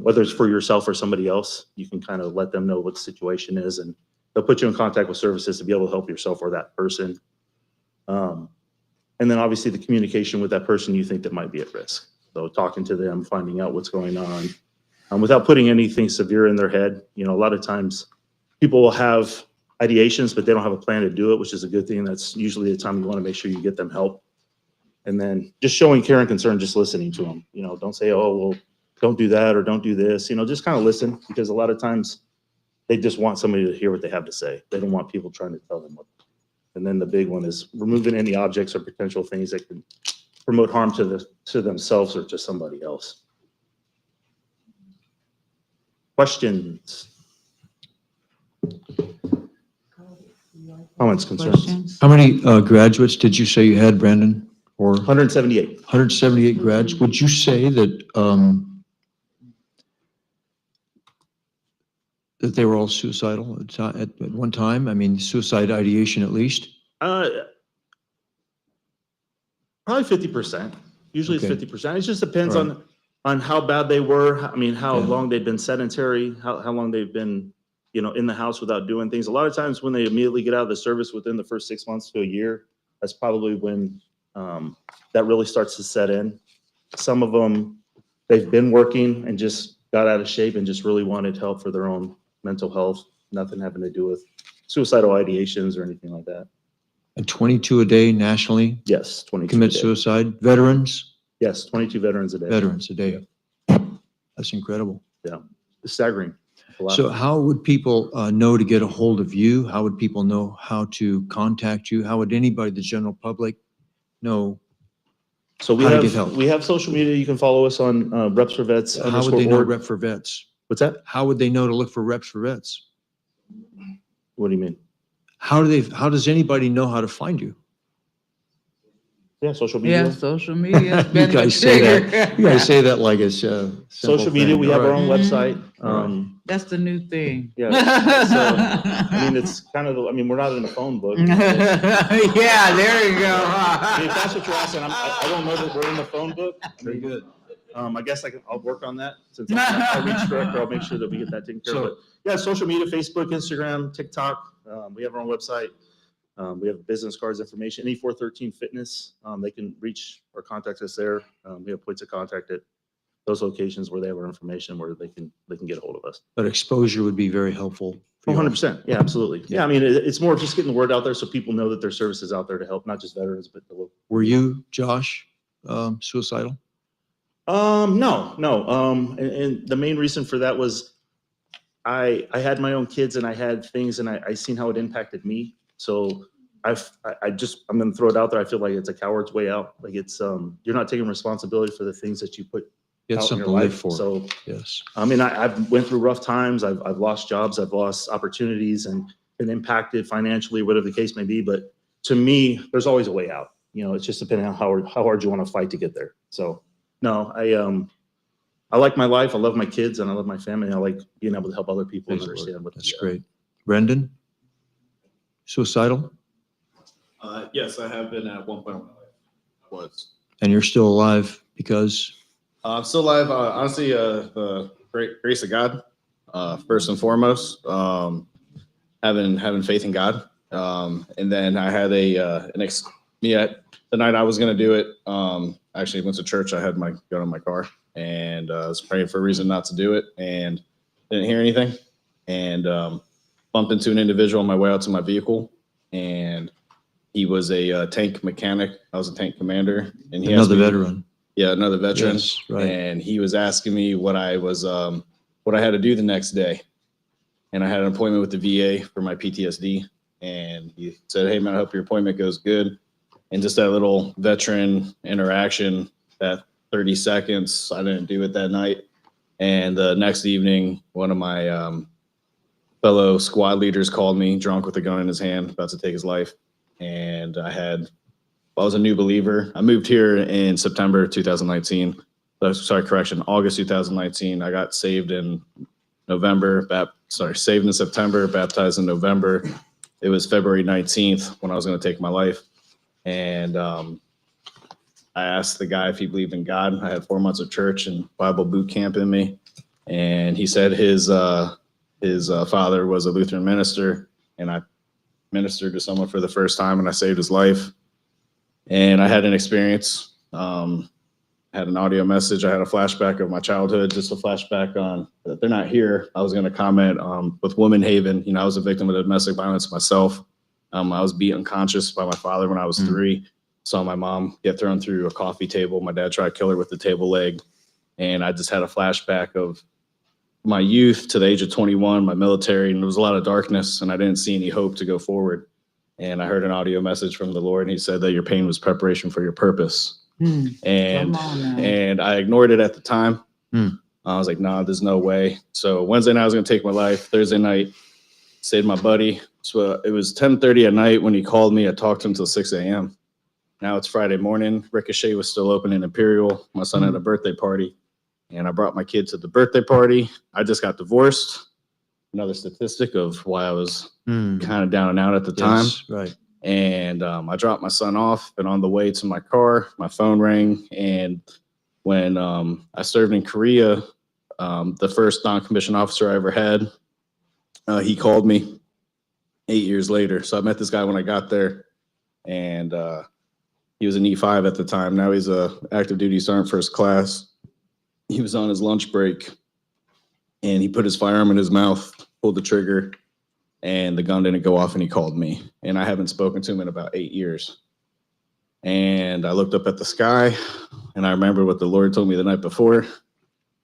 Whether it's for yourself or somebody else, you can kind of let them know what the situation is, and they'll put you in contact with services to be able to help yourself or that person. And then obviously the communication with that person you think that might be at risk. So talking to them, finding out what's going on, without putting anything severe in their head. You know, a lot of times people will have ideations, but they don't have a plan to do it, which is a good thing. That's usually the time you want to make sure you get them help. And then just showing care and concern, just listening to them. You know, don't say, oh, well, don't do that or don't do this. You know, just kind of listen, because a lot of times they just want somebody to hear what they have to say. They don't want people trying to tell them what. And then the big one is removing any objects or potential things that can promote harm to themselves or to somebody else. Questions? Comments, concerns? How many graduates did you say you had, Brandon? Or 178. 178 grads? Would you say that that they were all suicidal at one time? I mean, suicide ideation at least? Probably 50%. Usually Okay. it's 50%. It just depends Right. on how bad they were. I mean, how Yeah. long they've been sedentary, how long they've been, in the house without doing things. A lot of times when they immediately get out of the service within the first 6 months to a year, that's probably when that really starts to set in. Some of them, they've been working and just got out of shape and just really wanted help for their own mental health, nothing having to do with suicidal ideations or anything like that. And 22 a day nationally Yes, 22 commit a day. suicide? Veterans? Yes, 22 veterans a day. Veterans a day. That's incredible. Yeah, it's staggering. A lot. So how would people know to get a hold of you? How would people know how to contact you? How would anybody, the general public, know? So we how to get help? have social media. You can follow us on Reps for Vets How would they know _org. Rep for Vets? What's that? How would they know to look for Reps for Vets? What do you mean? How does anybody know how to find you? Yeah, social media. Yeah, social media. You guys say that. You guys say that like it's a simple Social media. thing. We have All our right. own website. That's the new thing. Yeah. So, I mean, it's kind of. I mean, we're not in a phone book. Yeah, there you go. I mean, if that's what you're asking, I don't know that we're in the phone book. Very good. I guess I'll work on that since I'm an outreach director. I'll make sure that we get that taken care of. But yeah, social media, Facebook, Instagram, TikTok. We have our own website. We have business cards information. Any 413 Fitness, they can reach or contact us there. We have points of contact at those locations where they have our information where they can get a hold of us. But exposure would be very helpful. for you all. 100%. Yeah, absolutely. Yeah, I mean, it's more of just getting the word out there so people know that their service is out there to help, not just veterans, but the local. Were you, Josh, suicidal? No. And the main reason for that was I had my own kids and I had things and I seen how it impacted me. So I'm going to throw it out there. I feel like it's a coward's way out. Like it's, you're not taking responsibility for the things that you put You had out in your something to live life. for. So, Yes. I mean, I've went through rough times. I've lost jobs. I've lost opportunities and been impacted financially, whatever the case may be. But to me, there's always a way out. It's just depending on how hard you want to fight to get there. So no, I like my life. I love my kids and I love my family. I like being able to help other people and Praise the Lord. understand what. That's great. Brendan? Suicidal? Yes, I have been at one point in my life. I was. And you're still alive because? I'm still alive. Honestly, the great grace of God, first and foremost, having faith in God. And then I had the night I was going to do it. Actually went to church. I had my gun in my car and I was praying for a reason not to do it and didn't hear anything. And bumped into an individual on my way out to my vehicle, and he was a tank mechanic. I was a tank commander, and he Another veteran. Yeah, another veteran. Yes, right. And he was asking me what I had to do the next day, and I had an appointment with the VA for my PTSD, and he said, "Hey man, I hope your appointment goes good." And just that little veteran interaction, that 30 seconds, I didn't do it that night. And the next evening, one of my fellow squad leaders called me drunk with a gun in his hand, about to take his life. And I was a new believer. I moved here in September 2019. August 2019. I got saved in saved in September, baptized in November. It was February 19th when I was going to take my life. And I asked the guy if he believed in God. I had 4 months of church and Bible boot camp in me. And he said his father was a Lutheran minister, and I ministered to someone for the first time and I saved his life. And I had an experience, had an audio message. I had a flashback of my childhood, just a flashback on, they're not here. I was going to comment with Woman Haven. I was a victim of domestic violence myself. I was beat unconscious by my father when I was 3. Saw my mom get thrown through a coffee table. My dad tried to kill her with the table leg. And I just had a flashback of my youth to the age of 21, my military, and there was a lot of darkness and I didn't see any hope to go forward. And I heard an audio message from the Lord, and he said that your pain was preparation for your purpose. And, Come on now. and I ignored it at the time. Hmm. I was like, nah, there's no way. So Wednesday night I was gonna take my life. Thursday night, stayed with my buddy. So it was 10:30 at night when he called me. I talked to him until 6 a.m. Now it's Friday morning. Ricochet was still open in Imperial. My son had a birthday party, and I brought my kid to the birthday party. I just got divorced. Another statistic of why I was kind of down and out at the time. Yes, right. And I dropped my son off, and on the way to my car, my phone rang. And when I served in Korea, the first non-commissioned officer I ever had, he called me 8 years later. So I met this guy when I got there, and he was an E5 at the time. Now he's a active duty sergeant first class. He was on his lunch break, and he put his firearm in his mouth, pulled the trigger, and the gun didn't go off, and he called me. And I haven't spoken to him in about 8 years. And I looked up at the sky, and I remember what the Lord told me the night before.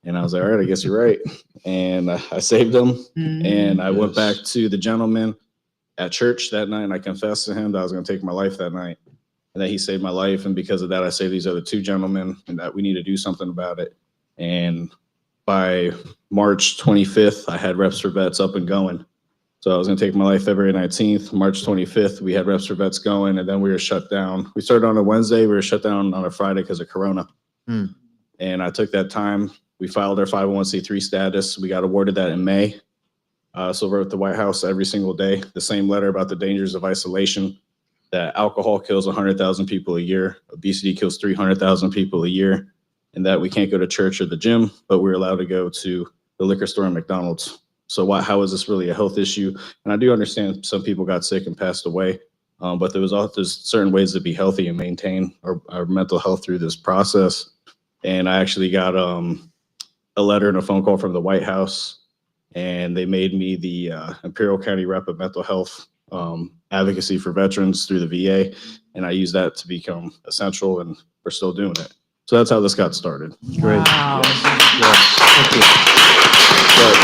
And I was like, all right, I guess you're right. And I saved him. And I went back to the gentleman at church that night, and I confessed to him that I was going to take my life that night, and that he saved my life. And because of that, I saved these other two gentlemen, and that we need to do something about it. And by March 25th, I had Reps for Vets up and going. So I was going to take my life February 19th. March 25th, we had Reps for Vets going, and then we were shut down. We started on a Wednesday. We were shut down on a Friday because of Corona. And I took that time. We filed our 501c3 status. We got awarded that in May. So we're at the White House every single day. The same letter about the dangers of isolation, that alcohol kills 100,000 people a year, obesity kills 300,000 people a year, and that we can't go to church or the gym, but we're allowed to go to the liquor store and McDonald's. So how is this really a health issue? And I do understand some people got sick and passed away, but there's certain ways to be healthy and maintain our mental health through this process. And I actually got a letter and a phone call from the White House, and they made me the Imperial County Rep of Mental Health Advocacy for Veterans through the VA, and I used that to become essential, and we're still doing it. So that's how this got started. Great. Wow. Thank you. But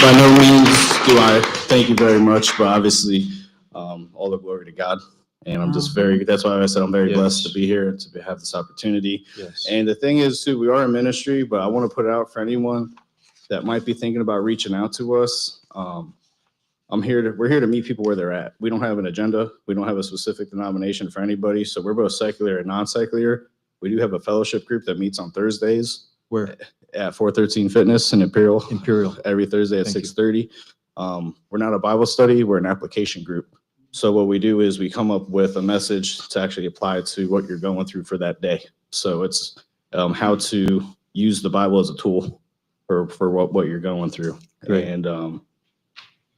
by no means do I thank you very much, but obviously all the glory to God. And I'm just that's why I said I'm very blessed to be here and to have this opportunity. Yes. And the thing is, too, we are a ministry, but I want to put it out for anyone that might be thinking about reaching out to us. We're here to meet people where they're at. We don't have an agenda. We don't have a specific denomination for anybody. So we're both secular and non-secular. We do have a fellowship group that meets on Thursdays. Where? At 413 Fitness in Imperial. Imperial. Every Thursday at 6:30. We're not a Bible study. We're an application group. So what we do is we come up with a message to actually apply to what you're going through for that day. So it's how to use the Bible as a tool for what you're going through. Great. And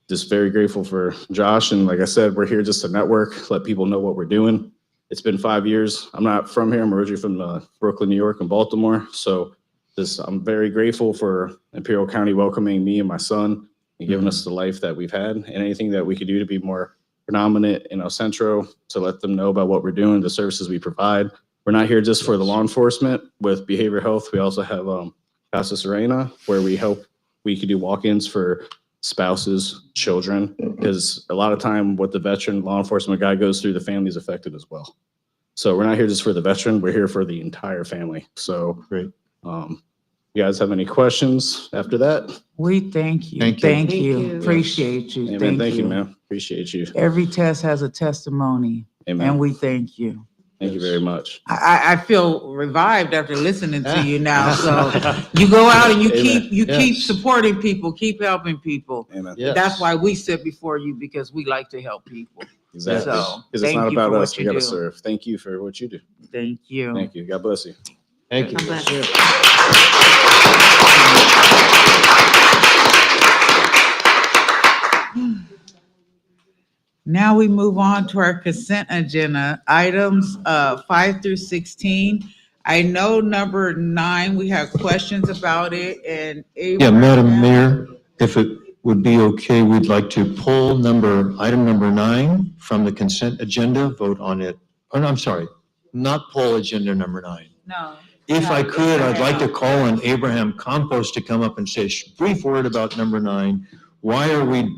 just very grateful for Josh. And like I said, we're here just to network, let people know what we're doing. It's been 5 years. I'm not from here. I'm originally from Brooklyn, New York, and Baltimore. So I'm very grateful for Imperial County welcoming me and my son and giving us the life that we've had, and anything that we could do to be more predominant in El Centro, to let them know about what we're doing, the services we provide. We're not here just for the law enforcement with behavioral health. We also have Casa Serena, where we could do walk-ins for spouses, children, because a lot of time what the veteran law enforcement guy goes through, the family is affected as well. So we're not here just for the veteran, we're here for the entire family. So great. You guys have any questions after that? We thank you. Thank you. Thank Thank you. you. Appreciate you. Amen. Thank you, man. Appreciate you. Every test has a testimony, Amen. and we thank you. Thank you very much. I feel revived after listening to you now. So you go out and you Amen. keep supporting people, keep helping people. Amen. Yes. That's why we sit before you, because we like to help people. Exactly. So, Because it's thank not you about for us. what We you got to do. serve. Thank you for what you do. Thank you. Thank you. God bless you. Thank you. God bless. Now we move on to our consent agenda, items 5 through 16. I know number 9, we have questions about it, and Yeah, Madam Mayor, if it would be okay, we'd like to pull item number 9 from the consent agenda, vote on it. Oh, no, I'm sorry, not pull agenda number 9. No. If I could, I'd like to call on Abraham Campos to come up and say a brief word about number 9. Why are we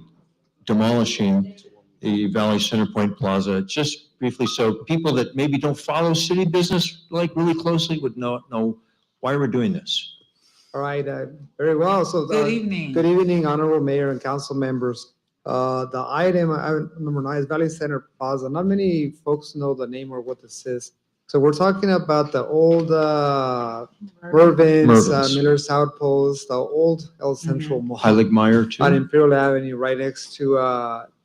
demolishing the Valley Centerpoint Plaza? Just briefly so people that maybe don't follow city business like really closely would know why we're doing this? All right, very well. So, Good evening. good evening, Honorable Mayor and council members. The item, number 9 is Valley Center Plaza. Not many folks know the name or what this is. So we're talking about the old Mervyn's, Mervyn's. Miller's Outpost, the old El Centro Mall. Heilig Meyer too? On Imperial Avenue, right next to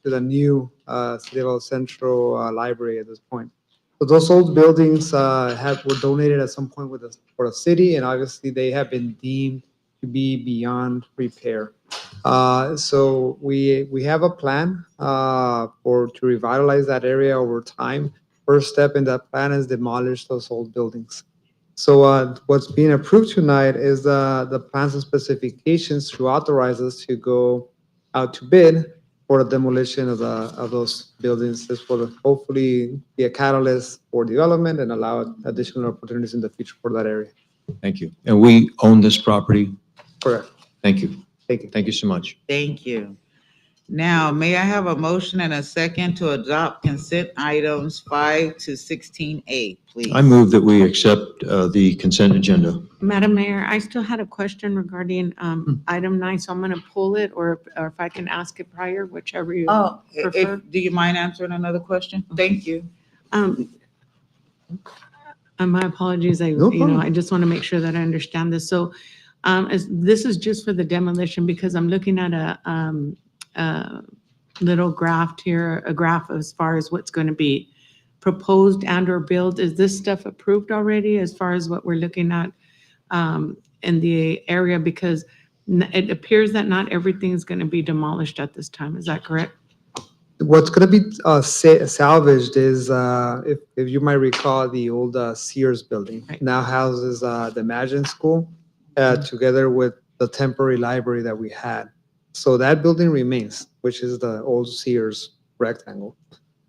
the new City of El Centro Library at this point. So those old buildings were donated at some point for the city, and obviously they have been deemed to be beyond repair. So we have a plan to revitalize that area over time. First step in that plan is demolish those old buildings. So what's being approved tonight is the plans and specifications to authorize us to go out to bid for the demolition of those buildings. This will hopefully be a catalyst for development and allow additional opportunities in the future for that area. Thank you. And we own this property? Correct. Thank you. Thank you. Thank you so much. Thank you. Now, may I have a motion and a second to adopt consent items 5 to 16A, please? I move that we accept the consent agenda. Madam Mayor, I still had a question regarding item 9, so I'm going to pull it, or if I can ask it prior, whichever you Oh, prefer. do you mind answering another question? Thank you. My apologies, No problem. I just want to make sure that I understand this. So this is just for the demolition, because I'm looking at a little graph here, a graph as far as what's going to be proposed and or built. Is this stuff approved already as far as what we're looking at in the area? Because it appears that not everything is going to be demolished at this time. Is that correct? What's going to be salvaged is, if you might recall, the old Sears building Right. now houses the Imagine School together with the temporary library that we had. So that building remains, which is the old Sears rectangle.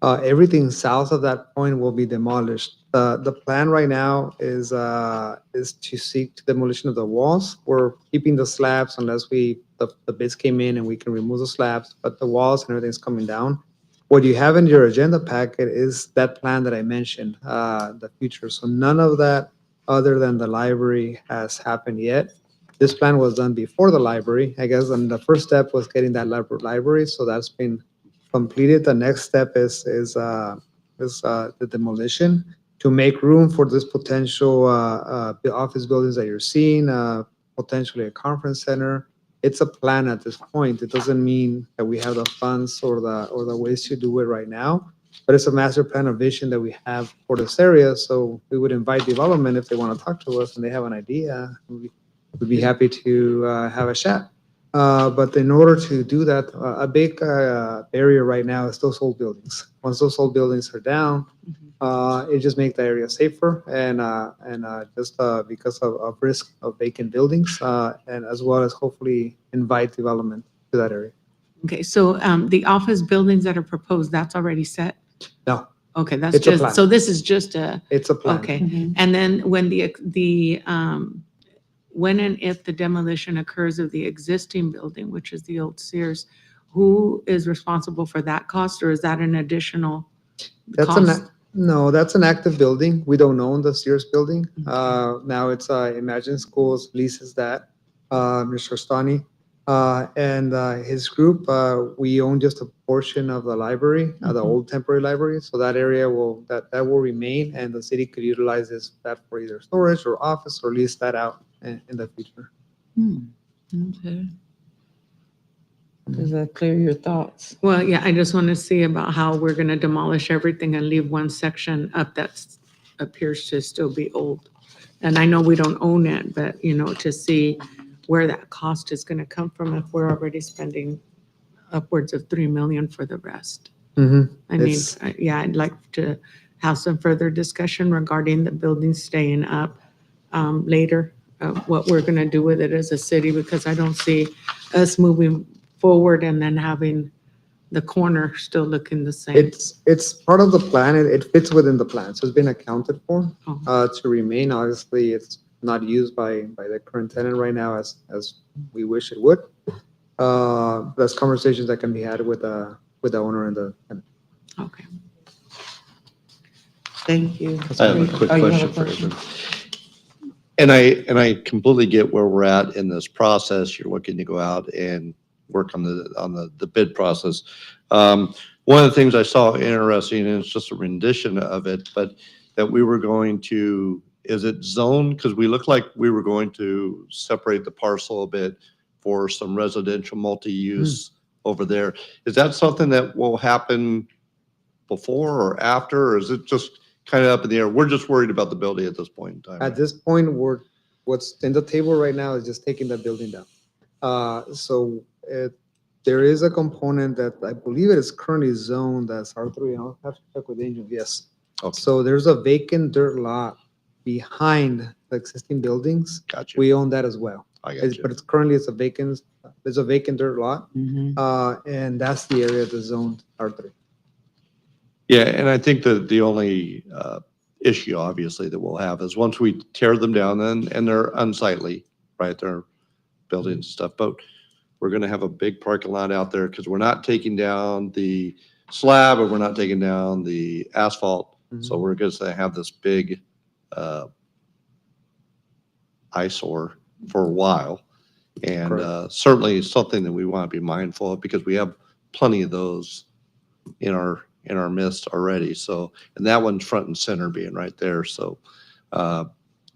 Everything south of that point will be demolished. The plan right now is to seek demolition of the walls. We're keeping the slabs unless the bids came in and we can remove the slabs, but the walls and everything's coming down. What you have in your agenda packet is that plan that I mentioned, the future. So none of that other than the library has happened yet. This plan was done before the library, I guess, and the first step was getting that library, so that's been completed. The next step is the demolition to make room for this potential office buildings that you're seeing, potentially a conference center. It's a plan at this point. It doesn't mean that we have the funds or the ways to do it right now, but it's a master plan of vision that we have for this area. So we would invite development if they want to talk to us and they have an idea. We'd be happy to have a chat. But in order to do that, a big barrier right now is those old buildings. Once those old buildings are down, it just makes the area safer and just because of risk of vacant buildings and as well as hopefully invite development to that area. Okay, so the office buildings that are proposed, that's already set? No. Okay, that's It's a plan. just, so this is just It's a plan. okay. And then when and if the demolition occurs of the existing building, which is the old Sears, who is responsible for that cost, or is that an additional cost? No, that's an active building. We don't own the Sears building. Now it's Imagine Schools leases that, Mr. Stani. And his group, we own just a portion of the library, the old temporary library. So that area will remain, and the city could utilize that for either storage or office or lease that out in the future. Okay. Does that clear your thoughts? Well, yeah, I just want to see about how we're going to demolish everything and leave one section up that appears to still be old. And I know we don't own it, but, to see where that cost is going to come from if we're already spending upwards of 3 million for the rest. I mean, yeah, I'd like to have some further discussion regarding the building staying up later, what we're going to do with it as a city, because I don't see us moving forward and then having the corner still looking the same. It's part of the plan. It fits within the plan, so it's been accounted for to remain. Obviously, it's not used by the current tenant right now as we wish it would. There's conversations that can be had with the owner and the tenant. Okay. Thank you. I have a quick Oh, you have question for Adrian. And I completely get where we're at in this process. You're looking to go out and work on the bid process. One of the things I saw interesting, and it's just a rendition of it, but that we were going to, is it zoned? Because we looked like we were going to separate the parcel a bit for some residential multi-use over there. Is that something that will happen before or after, or is it just kind of up in the air? We're just worried about the building at this point in time. At this point, what's in the table right now is just taking the building down. There is a component that I believe it is currently zoned as R3. I'll have to check with Angel. Yes. Okay. So there's a vacant dirt lot behind the existing buildings. Gotcha. We own that as well. I got you. But it's currently there's a vacant dirt lot, and that's the area that's zoned R3. Yeah, and I think that the only issue, obviously, that we'll have is once we tear them down, and they're unsightly, right? They're buildings and stuff, but we're going to have a big parking lot out there because we're not taking down the slab and we're not taking down the asphalt. So we're going to have this big eyesore for a while. And certainly something that we want to be mindful of because we have plenty of those in our midst already. So, and that one's front and center being right there. So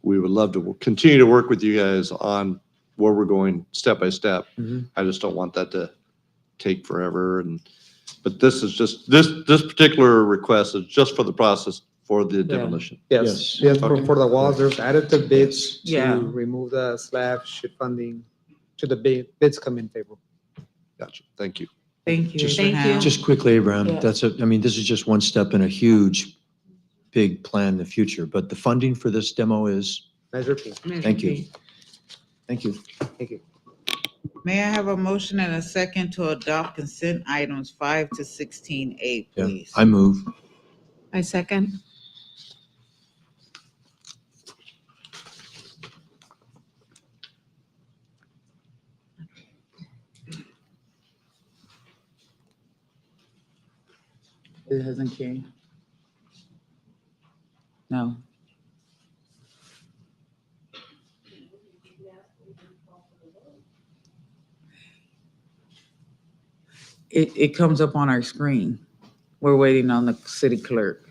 we would love to continue to work with you guys on where we're going step by step. I just don't want that to take forever. But this is just, this particular request is just for the process for the demolition. Yes, Okay. for the walls, there's additive bids Yeah. to remove the slab, should funding, should the bids come in favorable. Gotcha. Thank you. Thank you. Thank Abraham. you. Just quickly, Abraham, Yeah. I mean, this is just one step in a huge, big plan in the future, but the funding for this demo is, Measure P. thank you. Thank you. Thank you. May I have a motion and a second to adopt consent items 5 to 16A, Yeah, please? I move. I second. It hasn't carried. No. It comes up on our screen. We're waiting on the city clerk.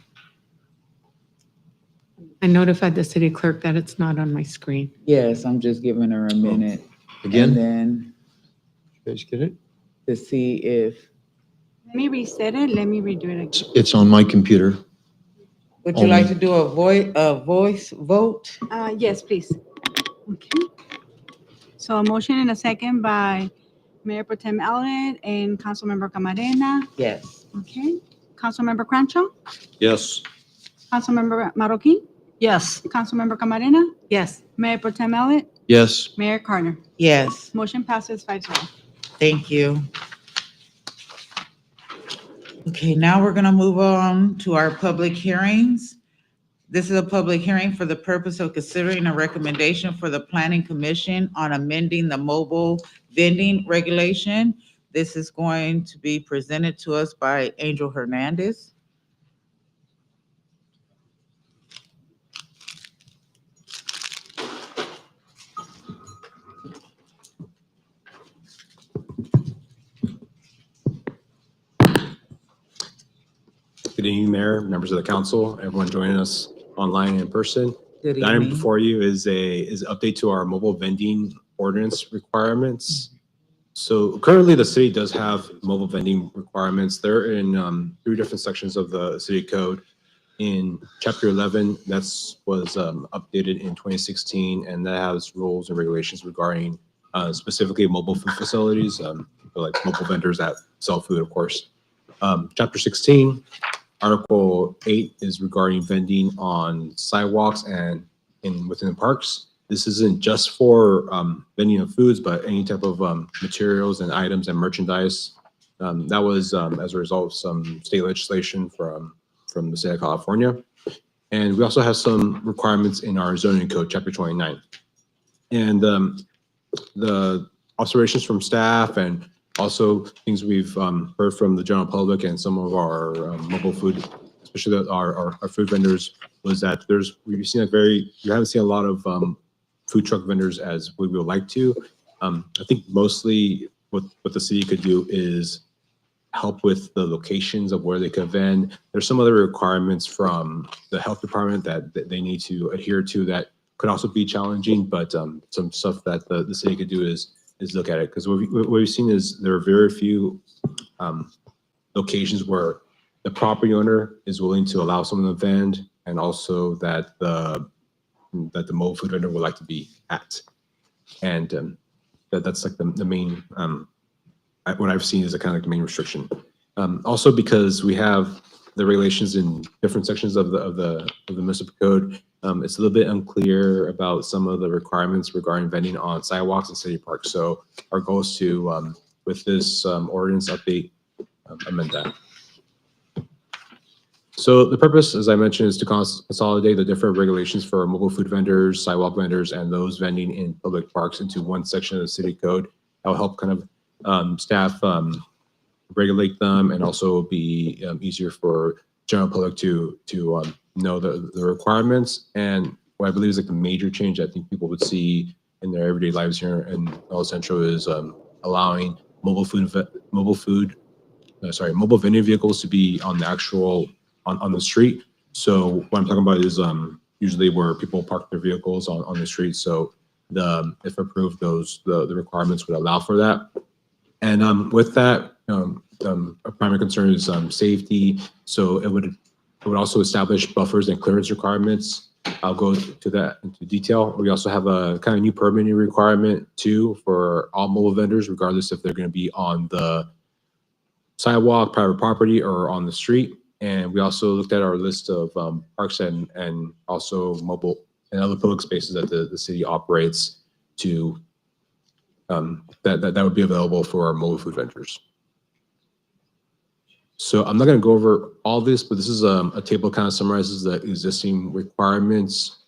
I notified the city clerk that it's not on my screen. Yes, I'm just giving her a minute. Again? And then You guys get it? to see if, Let me reset it. Let me redo it again. It's on my computer. would you like to do a voice vote? Yes, please. Okay. So a motion and a second by Mayor Pro Tem Elliott and Councilmember Camarena. Yes. Okay. Councilmember Crancho, Yes. Councilmember Marroquin, Yes. Councilmember Camarena, Yes. Mayor Pro Tem Elliott, Yes. Mayor Carter. Yes, Motion passes 5-0. thank you. Okay, now we're gonna move on to our public hearings. This is a public hearing for the purpose of considering a recommendation for the Planning Commission on amending the mobile vending regulation. This is going to be presented to us by Angel Hernandez. Good evening, Mayor, members of the council, everyone joining us online and in person. Good The item evening. before you is an update to our mobile vending ordinance requirements. So currently, the city does have mobile vending requirements. They're in 3 different sections of the city code. In Chapter 11, was updated in 2016, and that has rules and regulations regarding specifically mobile food facilities, so like mobile vendors that sell food, of course. Chapter 16, Article 8 is regarding vending on sidewalks and within the parks. This isn't just for vending of foods, but any type of materials and items and merchandise. That was as a result of some state legislation from the state of California. And we also have some requirements in our zoning code, Chapter 29. And the observations from staff and also things we've heard from the general public and some of our mobile food especially our food vendors, was that you haven't seen a lot of food truck vendors as we would like to. I think mostly what the city could do is help with the locations of where they could vend. There's some other requirements from the health department that they need to adhere to that could also be challenging, but some stuff that the city could do is look at it. Because what we've seen is there are very few locations where the property owner is willing to allow someone to vend, and also that the mobile food vendor would like to be at. And that's like the main, what I've seen is a kind of like the main restriction. Also because we have the regulations in different sections of the municipal code, it's a little bit unclear about some of the requirements regarding vending on sidewalks and city parks. So our goal is to, with this ordinance update, amend that. So the purpose, as I mentioned, is to consolidate the different regulations for mobile food vendors, sidewalk vendors, and those vending in public parks into one section of the city code. That will help kind of staff regulate them, and also be easier for general public to know the requirements. And what I believe is like the major change I think people would see in their everyday lives here in El Centro is allowing mobile vending vehicles to be on the actual on the street. So what I'm talking about is usually where people park their vehicles on the street. So if approved, the requirements would allow for that. And with that, a primary concern is safety. So it would also establish buffers and clearance requirements. I'll go to that into detail. We also have a kind of new permitting requirement too for all mobile vendors, regardless if they're going to be on the sidewalk, private property, or on the street. And we also looked at our list of parks and also mobile and other public spaces that the city operates to that would be available for our mobile food vendors. So I'm not going to go over all this, but this is a table kind of summarizes the existing requirements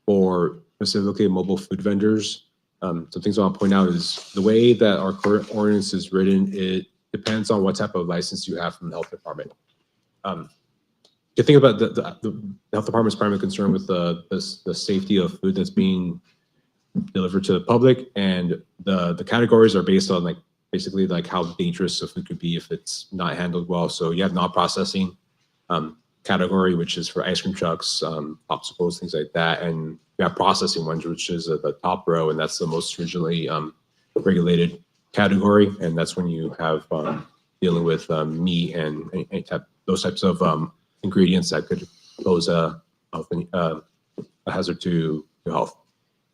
for specifically mobile food vendors. Some things I want to point out is the way that our current ordinance is written, it depends on what type of license you have from the health department. You think about the health department's primary concern with the safety of food that's being delivered to the public, and the categories are based on like basically like how dangerous the food could be if it's not handled well. So you have non-processing category, which is for ice cream trucks, popsicles, things like that, and you have processing ones, which is at the top row, and that's the most stringently regulated category, and that's when you have dealing with meat and those types of ingredients that could pose a hazard to health.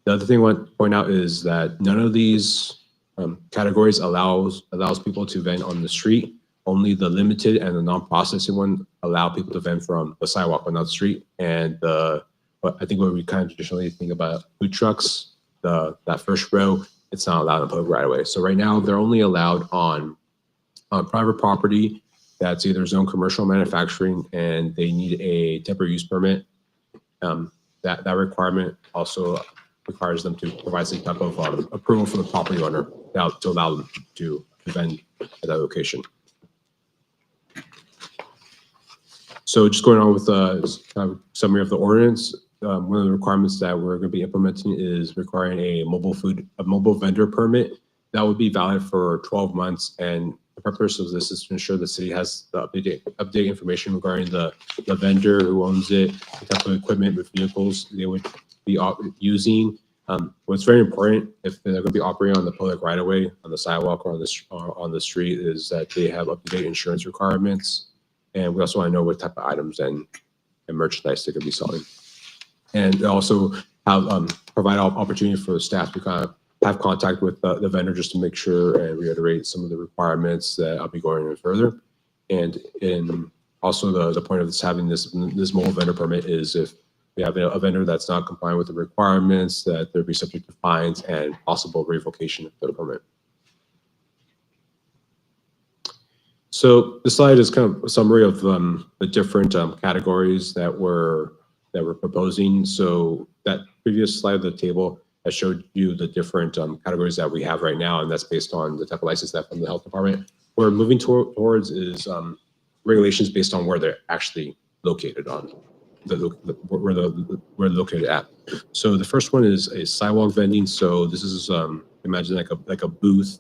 The other thing I want to point out is that none of these categories allows people to vend on the street. Only the limited and the non-processing one allow people to vend from the sidewalk but not the street. And I think what we kind of traditionally think about food trucks, that first row, it's not allowed in public right away. So right now they're only allowed on private property that's either zone commercial manufacturing and they need a temporary use permit. That requirement also requires them to provide some type of approval from the property owner to allow them to vend at that location. So just going on with a summary of the ordinance, one of the requirements that we're going to be implementing is requiring a mobile vendor permit that would be valid for 12 months. And the purpose of this is to ensure the city has the update information regarding the vendor, who owns it, the type of equipment with vehicles they would be using. What's very important if they're going to be operating on the public right of way, on the sidewalk, or on the street, is that they have up-to-date insurance requirements. And we also want to know what type of items and merchandise they could be selling. And also have provide opportunity for the staff to kind of have contact with the vendor just to make sure and reiterate some of the requirements that I'll be going in further. And also the point of this having this mobile vendor permit is if we have a vendor that's not complying with the requirements, that they'll be subject to fines and possible revocation of the permit. So this slide is kind of a summary of the different categories that we're proposing. So that previous slide of the table, I showed you the different categories that we have right now, and that's based on the type of license that from the health department. What we're moving towards is regulations based on where they're actually located on, where they're located at. So the first one is a sidewalk vending. So this is imagine like a booth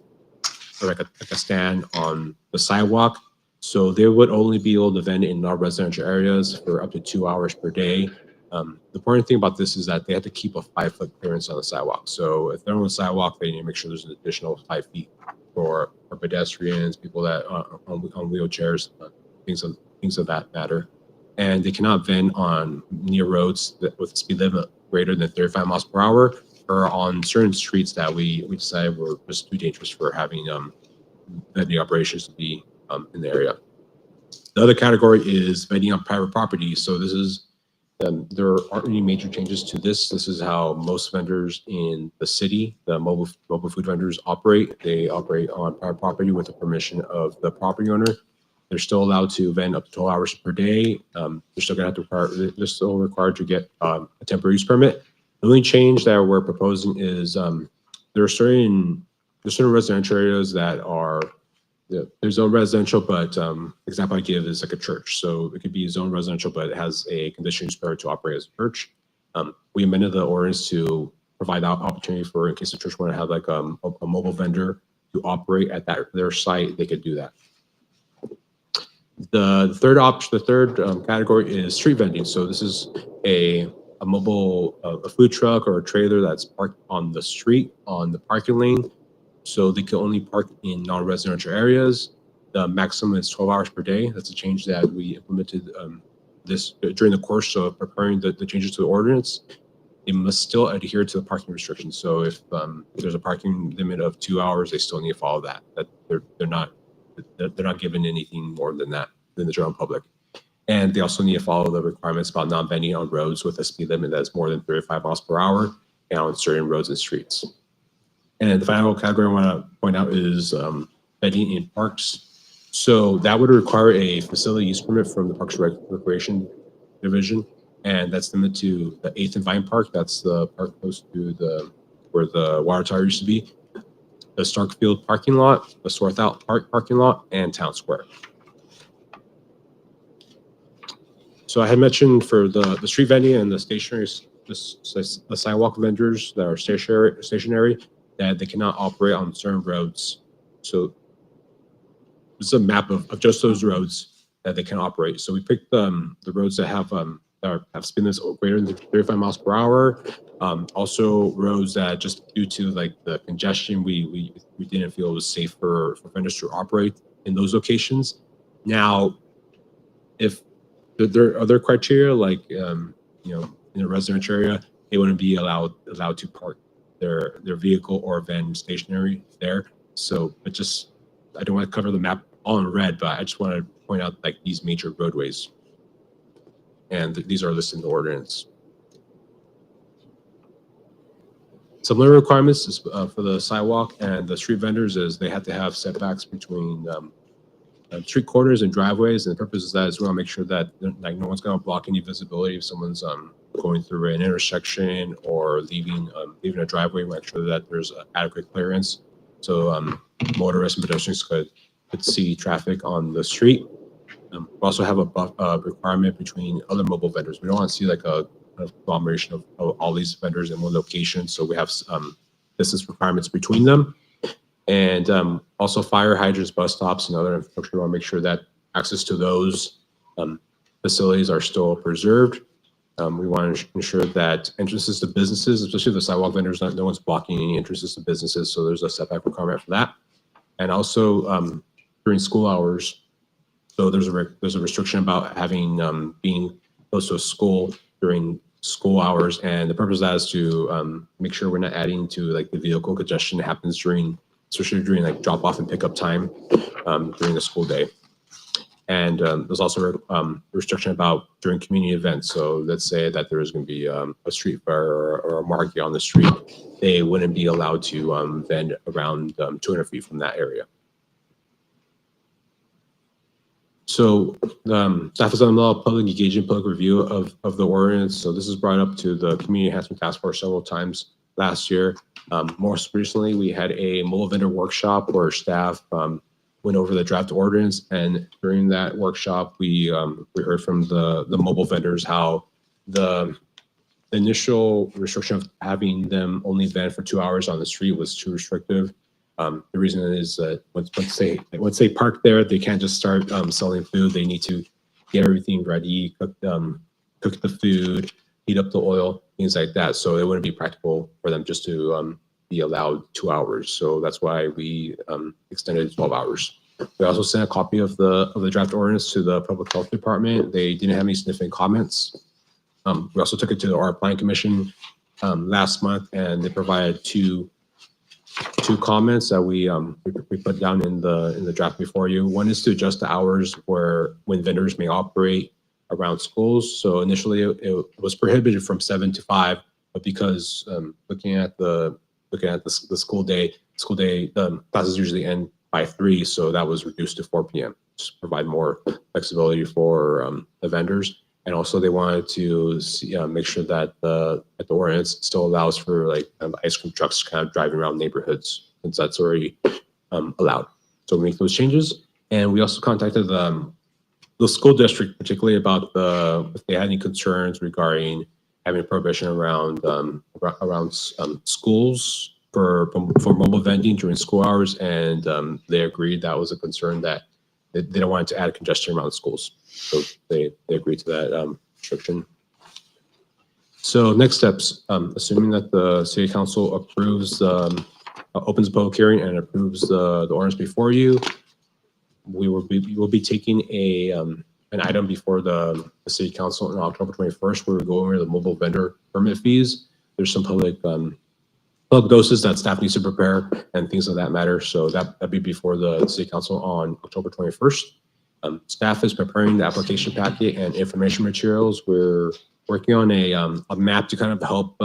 or like a stand on the sidewalk. So they would only be able to vend in non-residential areas for up to 2 hours per day. The important thing about this is that they have to keep a 5-foot clearance on the sidewalk. So if they're on the sidewalk, they need to make sure there's an additional 5 feet for pedestrians, people that are on wheelchairs, things of that matter. And they cannot vend on near roads with a speed limit greater than 35 miles per hour, or on certain streets that we decided were just too dangerous for having vending operations to be in the area. The other category is vending on private property. So this is there aren't any major changes to this. This is how most vendors in the city, the mobile food vendors, operate. They operate on private property with the permission of the property owner. They're still allowed to vend up to 12 hours per day. They're still required to get a temporary use permit. The only change that we're proposing is there are certain residential areas that are there's zone residential, but example I give is like a church. So it could be zone residential, but it has a conditional use permit to operate as a church. We amended the ordinance to provide that opportunity for, in case the church want to have like a mobile vendor to operate at their site, they could do that. The third category is street vending. So this is a mobile food truck or a trailer that's parked on the street on the parking lane. So they can only park in non-residential areas. The maximum is 12 hours per day. That's a change that we implemented this during the course of preparing the changes to the ordinance. They must still adhere to the parking restrictions. So if there's a parking limit of 2 hours, they still need to follow that. That they're not given anything more than that than the general public. And they also need to follow the requirements about non-vending on roads with a speed limit that's more than 35 miles per hour and on certain roads and streets. And the final category I want to point out is vending in parks. So that would require a facility use permit from the Parks and Recreation Division, and that's limited to the 8th and Vine Park. That's the park close to where the water tower used to be, the Starkfield parking lot, the Swarthout Park parking lot, and Town Square. So I had mentioned for the street vending and the stationary, the sidewalk vendors that are stationary, that they cannot operate on certain roads. So this is a map of just those roads that they can operate. So we picked the roads that have speed limits greater than 35 miles per hour. Also roads that just due to like the congestion, we didn't feel it was safe for vendors to operate in those locations. Now, if there are other criteria like in a residential area, they wouldn't be allowed to park their vehicle or vend stationary there. So I don't want to cover the map all in red, but I just want to point out like these major roadways. And these are listed in the ordinance. Similar requirements is, for the sidewalk and the street vendors is they have to have setbacks between street corners and driveways. And the purpose of that is we want to make sure that like no one's going to block any visibility if someone's going through an intersection or leaving a driveway. Make sure that there's adequate clearance so motorists and pedestrians could see traffic on the street. We also have a requirement between other mobile vendors. We don't want to see like a agglomeration of all these vendors in one location. So we have distance requirements between them. And also fire hydrants, bus stops, and other infrastructure. We want to make sure that access to those facilities are still preserved. We want to ensure that entrances to businesses, especially the sidewalk vendors, no one's blocking any entrances to businesses. So there's a setback requirement for that. And also during school hours, so there's a restriction about having being close to a school during school hours. And the purpose of that is to make sure we're not adding to like the vehicle congestion that happens especially during like drop off and pickup time during the school day. And there's also a restriction about during community events. So let's say that there is going to be a street fair or a market on the street, they wouldn't be allowed to vend around 200 feet from that area. So staff has done a lot of public engagement, public review of the ordinance. So this is brought up to the Community Enhancement Task Force several times last year. Most recently, we had a mobile vendor workshop where staff went over the draft ordinance, and during that workshop, we heard from the mobile vendors how the initial restriction of having them only vend for 2 hours on the street was too restrictive. The reason is that once they park there, they can't just start selling food. They need to get everything ready, cook the food, heat up the oil, things like that. So it wouldn't be practical for them just to be allowed 2 hours. So that's why we extended it 12 hours. We also sent a copy of the draft ordinance to the Public Health Department. They didn't have any significant comments. We also took it to our Planning Commission last month, and they provided two comments that we put down in the draft before you. One is to adjust the hours when vendors may operate around schools. So initially it was prohibited from 7 to 5, but because looking at the school day, the classes usually end by 3, so that was reduced to 4 p.m. to provide more flexibility for the vendors. And also they wanted to make sure that the ordinance still allows for like ice cream trucks kind of driving around neighborhoods, since that's already allowed. So we make those changes. And we also contacted the school district, particularly about if they had any concerns regarding having a prohibition around schools for mobile vending during school hours. And they agreed that was a concern, that they don't want it to add congestion around schools. So they agreed to that restriction. So next steps, assuming that the city council approves, opens a public hearing and approves the ordinance before you, we will be taking an item before the city council on October 21st, where we go over the mobile vendor permit fees. There's some public doses that staff needs to prepare and things of that matter. So that'd be before the city council on October 21st. Staff is preparing the application packet and information materials. We're working on a map to kind of help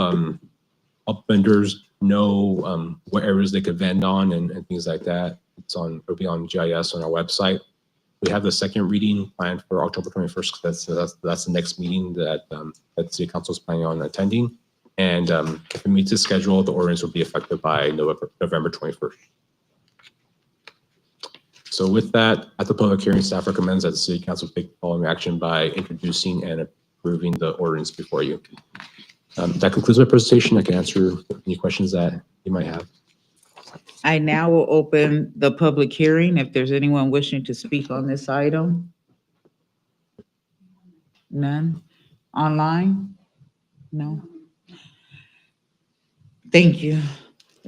vendors know what areas they could vend on and things like that. It'll be on GIS on our website. We have the second reading planned for October 21st. That's the next meeting that the city council is planning on attending. And if we meet the schedule, the ordinance will be effective by November 21st. So with that, at the public hearing, staff recommends that the city council take the following action by introducing and approving the ordinance before you. That concludes my presentation. I can answer any questions that you might have. I now will open the public hearing if there's anyone wishing to speak on this item. None? Online? No? Thank you.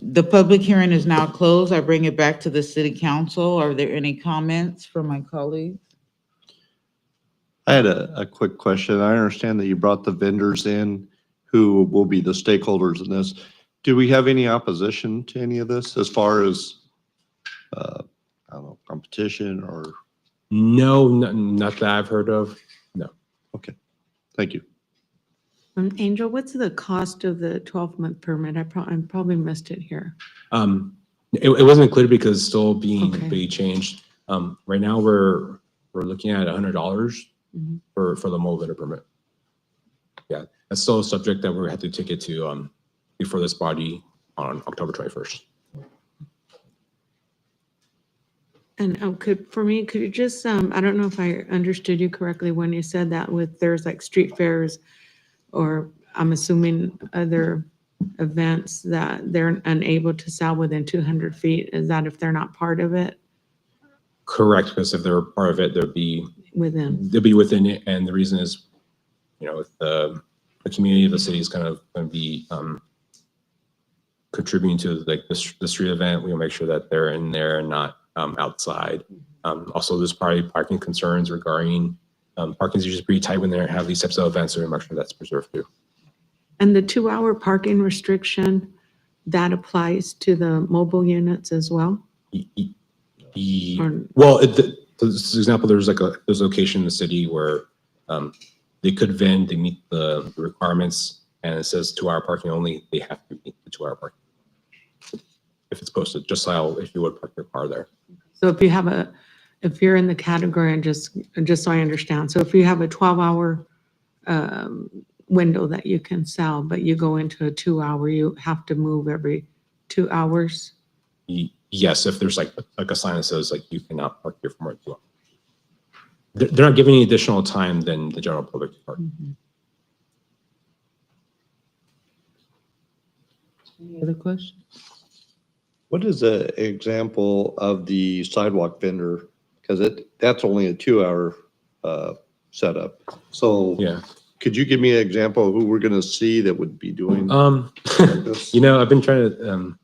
The public hearing is now closed. I bring it back to the city council. Are there any comments from my colleagues? I had a quick question. I understand that you brought the vendors in who will be the stakeholders in this. Do we have any opposition to any of this as far as, I don't know, competition or? No, not that I've heard of. No. Okay, thank you. Angel, what's the cost of the 12-month permit? I probably missed it here. It wasn't included because it's still being Okay. changed. Right now we're looking at $100 Mhm. for the mobile vendor permit. Yeah, that's still a subject that we have to take it to before this body on October 21st. And could you just, I don't know if I understood you correctly when you said that there's like street fairs, or I'm assuming other events that they're unable to sell within 200 feet. Is that if they're not part of it? Correct, because if they're part of it, they'll be within it. And the reason is, if the community of the city is kind of going to be contributing to like the street event, we'll make sure that they're in there and not outside. Also, there's probably parking concerns regarding parking is usually pretty tight when they have these types of events, so we make sure that's preserved too. And the 2-hour parking restriction, that applies to the mobile units as well? Well, this example, there's a location in the city where they could vend, they meet the requirements, and it says 2-hour parking only, they have to meet the 2-hour parking. If it's posted, just like if you would park your car there. So if you're in the category, and just so I understand, so if you have a 12-hour window that you can sell, but you go into a 2-hour, you have to move every 2 hours? yes, if there's like a sign that says like you cannot park here for more than 2 hours. They're not giving any additional time than the general public to park. Any other questions? What is an example of the sidewalk vendor? Because that's only a 2-hour setup. So Yeah. could you give me an example of who we're going to see that would be doing this? You know, I've been trying to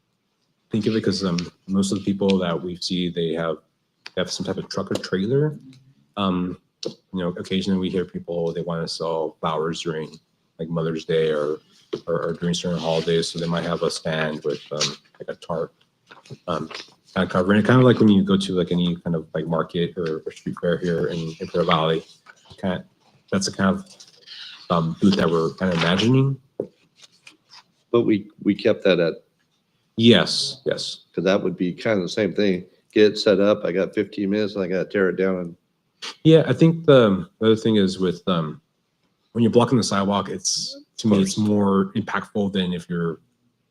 think of it because most of the people that we see, they have some type of truck or trailer. You know, occasionally we hear people, they want to sell flowers during like Mother's Day or during certain holidays. So they might have a stand with like a tarp kind of covering it. Kind of like when you go to like any kind of like market or street fair here in Imperial Valley. That's the kind of booth that we're kind of imagining. But we kept that at. Yes. Because that would be kind of the same thing. Get it set up. I got 15 minutes and I got to tear it down. Yeah, I think the other thing is with when you're blocking the sidewalk, to me it's more impactful than if you're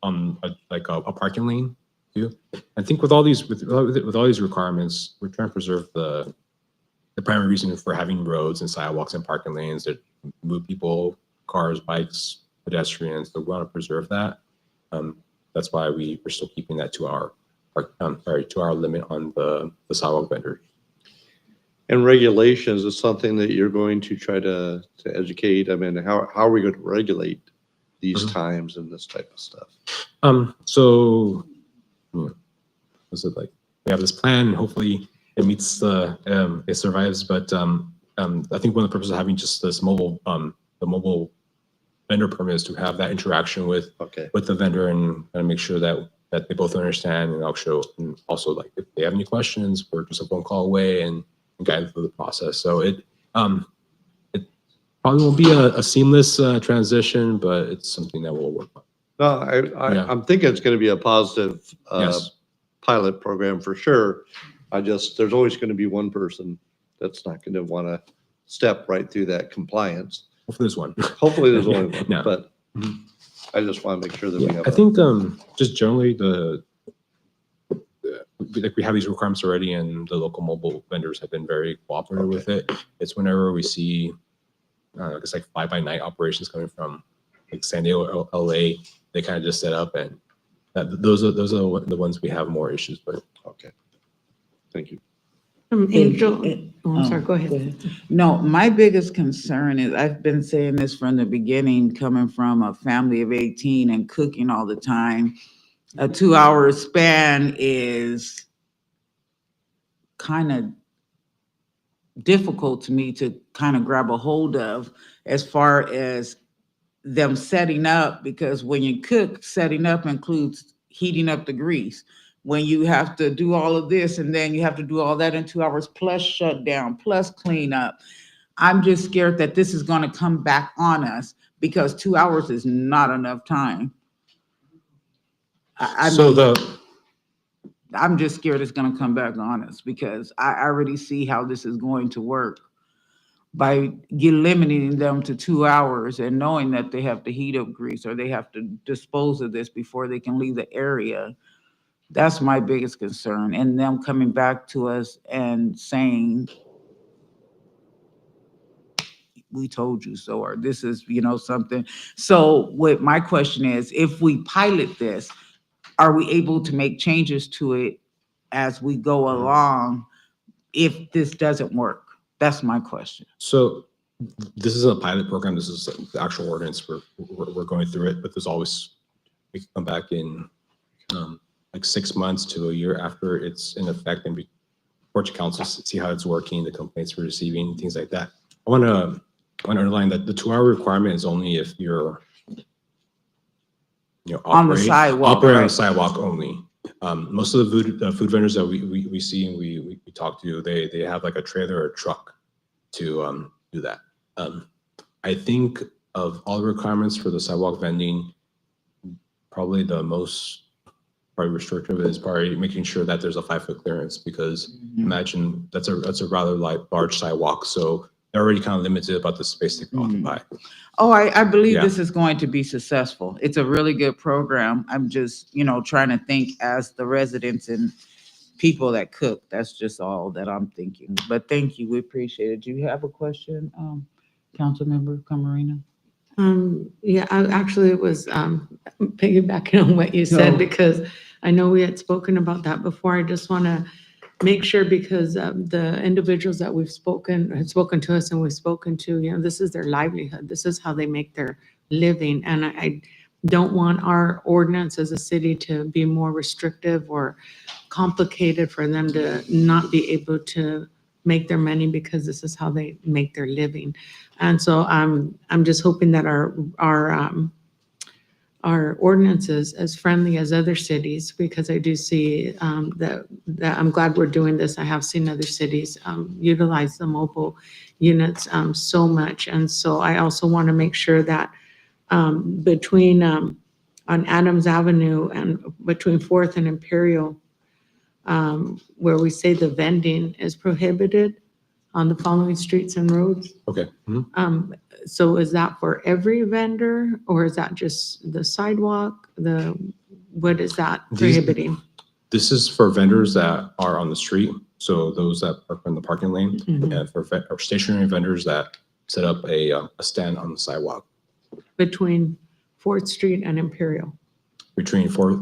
on a parking lane too. I think with all these requirements, we're trying to preserve the primary reason for having roads and sidewalks and parking lanes that move people, cars, bikes, pedestrians. So we want to preserve that. That's why we're still keeping that 2-hour limit on the sidewalk vendors. And regulations is something that you're going to try to educate. I mean, how are we going to regulate these times and this type of stuff? So, was it like we have this plan? Hopefully, it meets it survives. But I think one of the purposes of having just this mobile, the mobile vendor permit is to have that interaction with the vendor and make sure that they both understand. And also like if they have any questions, we're just a phone call away and guide them through the process. So it probably won't be a seamless transition, but it's something that we'll work on. No, I'm thinking it's going to be a positive pilot program for sure. There's always going to be one person that's not going to want to step right through that compliance. Hopefully there's one. Hopefully there's only one, No. but I just want to make sure that we have. I think just generally we have these requirements already, and the local mobile vendors have been very cooperative with it. It's whenever we see, it's like fly-by-night operations coming from like San Diego or LA, they kind of just set up, and those are the ones we have more issues with. Okay, thank you. Angel, I'm sorry, go ahead. No, my biggest concern is, I've been saying this from the beginning, coming from a family of 18 and cooking all the time. A 2-hour span is kind of difficult to me to kind of grab a hold of as far as them setting up, because when you cook, setting up includes heating up the grease. When you have to do all of this and then you have to do all that in 2 hours plus shutdown, plus clean up. I'm just scared that this is going to come back on us because 2 hours is not enough time. I'm just scared it's going to come back on us because I already see how this is going to work by limiting them to 2 hours and knowing that they have to heat up grease or they have to dispose of this before they can leave the area. That's my biggest concern. And them coming back to us and saying, we told you so, or this is, something. So what my question is, if we pilot this, are we able to make changes to it as we go along if this doesn't work? That's my question. So this is a pilot program. This is the actual ordinance. We're going through it, but there's always, we can come back in like 6 months to a year after it's in effect and report to council, see how it's working, the complaints we're receiving, things like that. I want to underline that the 2-hour requirement is only if you're on the sidewalk, operate on the sidewalk only. Most of the food vendors that we see and we talk to, they have like a trailer or a truck to do that. I think of all the requirements for the sidewalk vending, probably the most restrictive is probably making sure that there's a 5-foot clearance, because imagine that's a rather large sidewalk. So they're already kind of limited about the space they can occupy. Oh, I believe Yeah. this is going to be successful. It's a really good program. I'm just, trying to think as the residents and people that cook. That's just all that I'm thinking. But thank you. We appreciate it. Do you have a question, Councilmember Camarena? Yeah, actually, it was piggybacking on what you said, No. because I know we had spoken about that before. I just want to make sure, because the individuals that had spoken to us and we've spoken to, this is their livelihood. This is how they make their living. And I don't want our ordinance as a city to be more restrictive or complicated for them to not be able to make their money, because this is how they make their living. And so I'm just hoping that our ordinances as friendly as other cities, because I do see that I'm glad we're doing this. I have seen other cities utilize the mobile units so much. And so I also want to make sure that between on Adams Avenue and between 4th and Imperial, where we say the vending is prohibited on the following streets and roads. Okay. Mhm. So is that for every vendor, or is that just the sidewalk? What is that prohibiting? This is for vendors that are on the street, so those that park in the parking lane, Mhm. and for or stationary vendors that set up a stand on the sidewalk Between 4th Street and Imperial? between 4th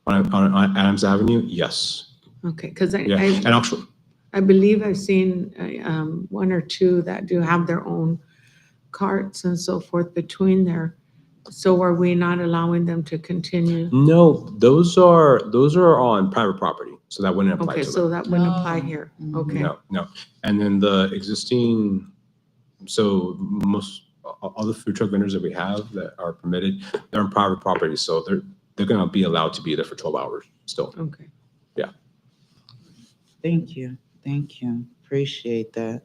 on Adams Avenue. Yes. Okay, because Yeah, and actually, I believe I've seen one or two that do have their own carts and so forth between there. So are we not allowing them to continue? no, those are on private property, so that wouldn't apply Okay, to so them. that wouldn't apply here. Okay. No. And then the existing, so most all the food truck vendors that we have that are permitted, they're on private property, so they're gonna be allowed to be there for 12 hours still. Okay. Yeah. Thank you. Appreciate that.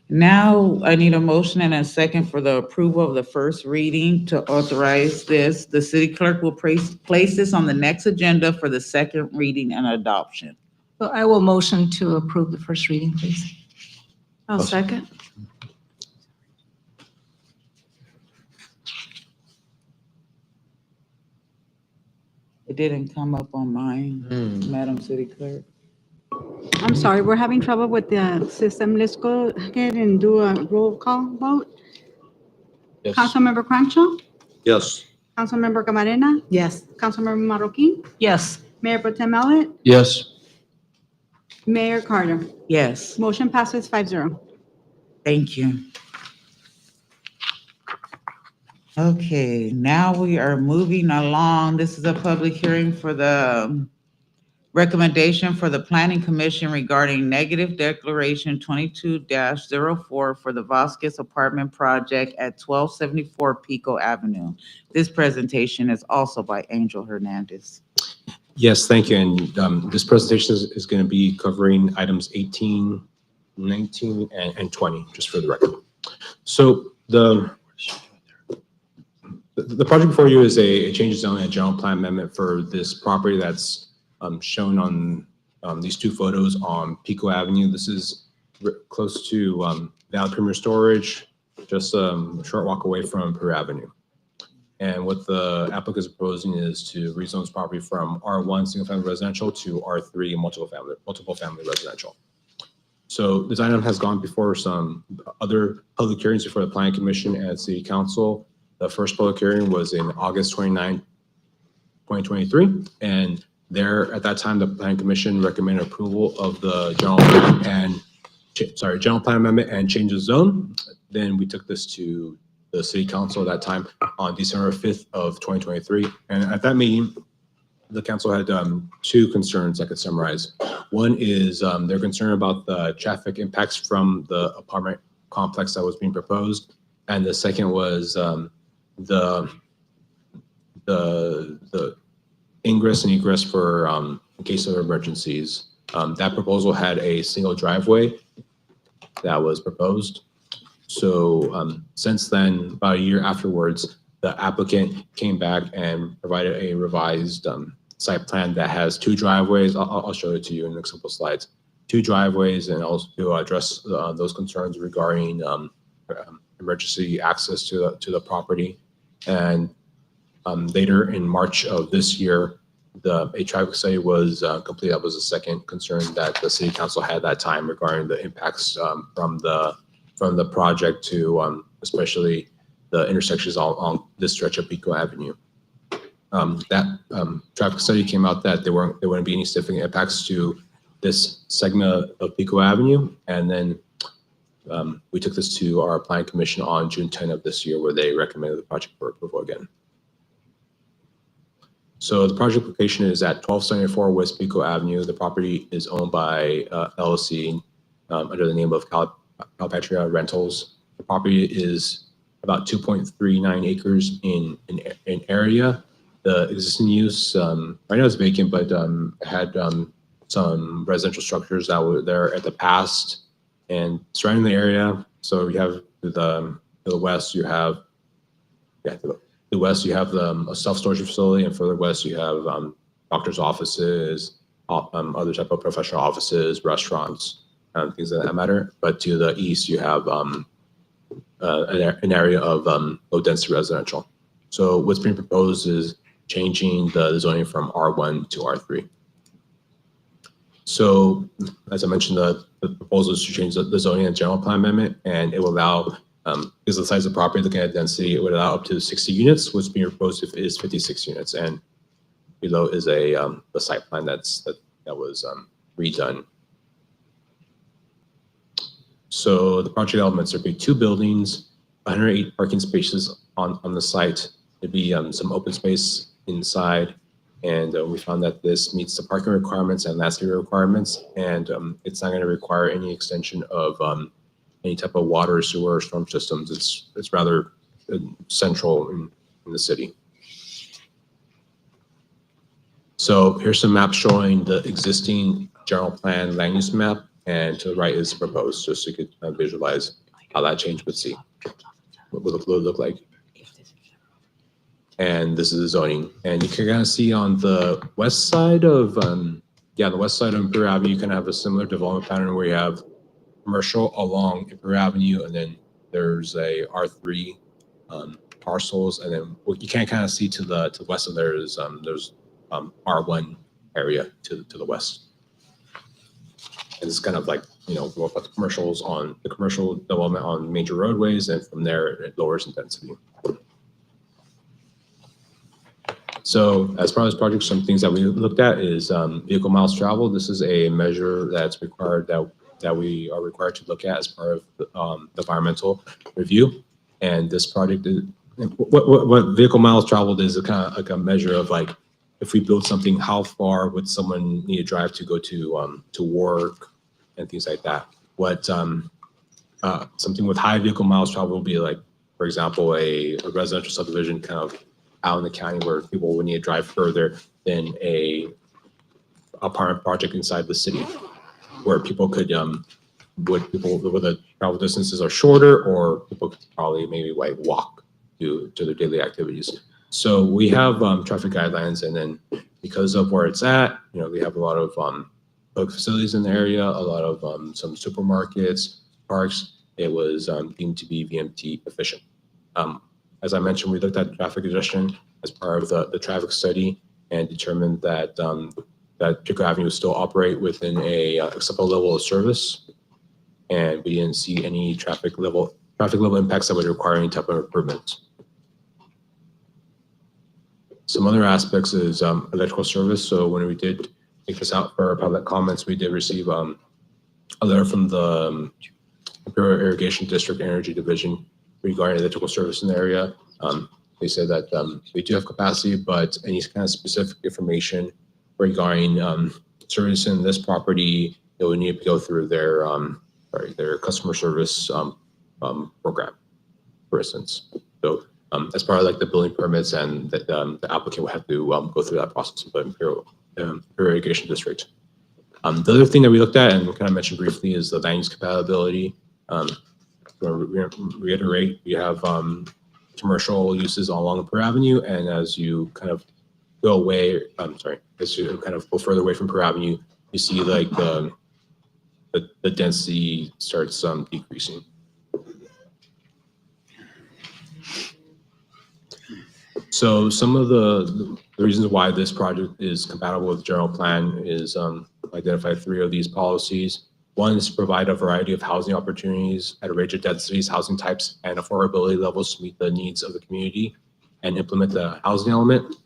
Now I need a motion and a second for the approval of the first reading to authorize this. The city clerk will place this on the next agenda for the second reading and adoption. So I will motion to approve the first reading, please. I'll second. It didn't come up on mine, Madam City Clerk. I'm sorry, we're having trouble with the system. Let's go ahead and do a roll call vote. Yes. Councilmember Crenshaw, Yes. Councilmember Camarena, Yes. Councilmember Marroquin, Yes. Mayor Pro Tem Mallet, Yes. Mayor Carter. Yes, Motion passes 5-0. thank you. Okay, now we are moving along. This is a public hearing for the recommendation for the Planning Commission regarding negative declaration 22-04 for the Vasquez Apartment Project at 1274 Pico Avenue. This presentation is also by Angel Hernandez. Yes, thank you. And this presentation is going to be covering items 18, 19, and 20, just for the record. So the project before you is a change of zone and general plan amendment for this property that's shown on these two photos on Pico Avenue. This is close to Valley Premier Storage, just a short walk away from Peru Avenue. And what the applicant is proposing is to rezone this property from R1 single family residential to R3 multiple family residential. So this item has gone before some other public hearings before the Planning Commission and City Council. The first public hearing was in August 29, 2023. And there, at that time, the Planning Commission recommended approval of the general plan amendment and change of zone. Then we took this to the City Council at that time on December 5th of 2023. And at that meeting, the council had two concerns I could summarize. One is they're concerned about the traffic impacts from the apartment complex that was being proposed. And the second was the ingress and egress for in case of emergencies. That proposal had a single driveway that was proposed. So since then, about a year afterwards, the applicant came back and provided a revised site plan that has two driveways. I'll show it to you in the next couple of slides. 2 driveways, and also to address those concerns regarding emergency access to the property. And later in March of this year, a traffic study was completed. That was the second concern that the city council had that time regarding the impacts from the project to especially the intersections along this stretch of Pico Avenue. That traffic study came out that there wouldn't be any significant impacts to this segment of Pico Avenue. And then we took this to our planning commission on June 10 of this year, where they recommended the project for approval again. So the project location is at 1274 West Pico Avenue. The property is owned by LLC under the name of Calpatria Rentals. The property is about 2.39 acres in area. The existing use right now is vacant, but had some residential structures that were there at the past and surrounding the area. So you have to the west, you have to the west, you have a self-storage facility, and further west, you have doctors' offices, other type of professional offices, restaurants, things of that matter. But to the east, you have an area of low-density residential. So what's being proposed is changing the zoning from R1 to R3. So as I mentioned, the proposal is to change the zoning and general plan amendment, and it will allow, because of the size of the property, looking at density, it would allow up to 60 units. What's being proposed is 56 units, and below is the site plan that was redone. So the project elements, there'd be 2 buildings, 108 parking spaces on the site. There'd be some open space inside, and we found that this meets the parking requirements and landscape requirements, and it's not going to require any extension of any type of water, sewer, or storm systems. It's rather central in the city. So here's some maps showing the existing general plan land use map, and to the right is proposed, just so you could visualize how that change would see, what would it look like. And this is the zoning. And you can kind of see on the west side of, the west side of Imperial Avenue, you can have a similar development pattern where you have commercial along Imperial Avenue, and then there's a R3 parcels, and then what you can kind of see to the west of there is there's R1 area to the west. And it's kind of like, we'll put the commercials on the commercial development on major roadways, and from there it lowers in density. So as part of this project, some things that we looked at is vehicle miles traveled. This is a measure that's required that we are required to look at as part of the environmental review. And this project is what vehicle miles traveled is a kind of like a measure of, like, if we build something, how far would someone need to drive to go to work and things like that. What something with high vehicle miles traveled will be like, for example, a residential subdivision kind of out in the county where people would need to drive further than a apartment project inside the city, where people could where the travel distances are shorter, or people could probably maybe like walk to their daily activities. So we have traffic guidelines, and then because of where it's at, we have a lot of public facilities in the area, a lot of some supermarkets, parks. It was deemed to be VMT efficient. As I mentioned, we looked at traffic congestion as part of the traffic study and determined that that Pico Avenue would still operate within a acceptable level of service, and we didn't see any traffic level impacts that would require any type of improvements. Some other aspects is electrical service. So when we did take this out for public comments, we did receive a letter from the Imperial Irrigation District Energy Division regarding electrical service in the area. They said that we do have capacity, but any kind of specific information regarding service in this property, it would need to go through their customer service program, for instance. So as part of like the building permits, and the applicant will have to go through that process with the Imperial Irrigation District. The other thing that we looked at and kind of mentioned briefly is the land use compatibility. Reiterate, we have commercial uses along Imperial Avenue, and as you kind of go away, as you kind of go further away from Imperial Avenue, you see like the the density starts decreasing. So some of the reasons why this project is compatible with the general plan is identify 3 of these policies. One is to provide a variety of housing opportunities at a range of densities, housing types, and affordability levels to meet the needs of the community and implement the housing element.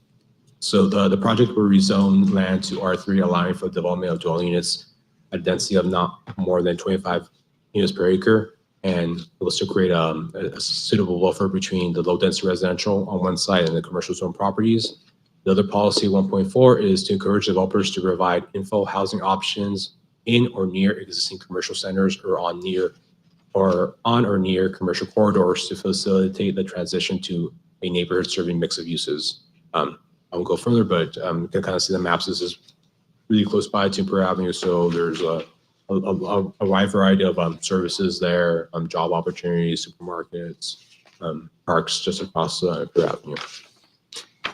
So the project will rezone land to R3, allowing for development of dwelling units at a density of not more than 25 units per acre. And it will still create a suitable buffer between the low density residential on one side and the commercial zone properties. The other policy 1.4 is to encourage developers to provide infill housing options in or near existing commercial centers or on or near commercial corridors to facilitate the transition to a neighborhood serving mix of uses. I won't go further, but you can kind of see the maps. This is really close by to Imperial Avenue, so there's a wide variety of services there, job opportunities, supermarkets, parks just across Imperial Avenue.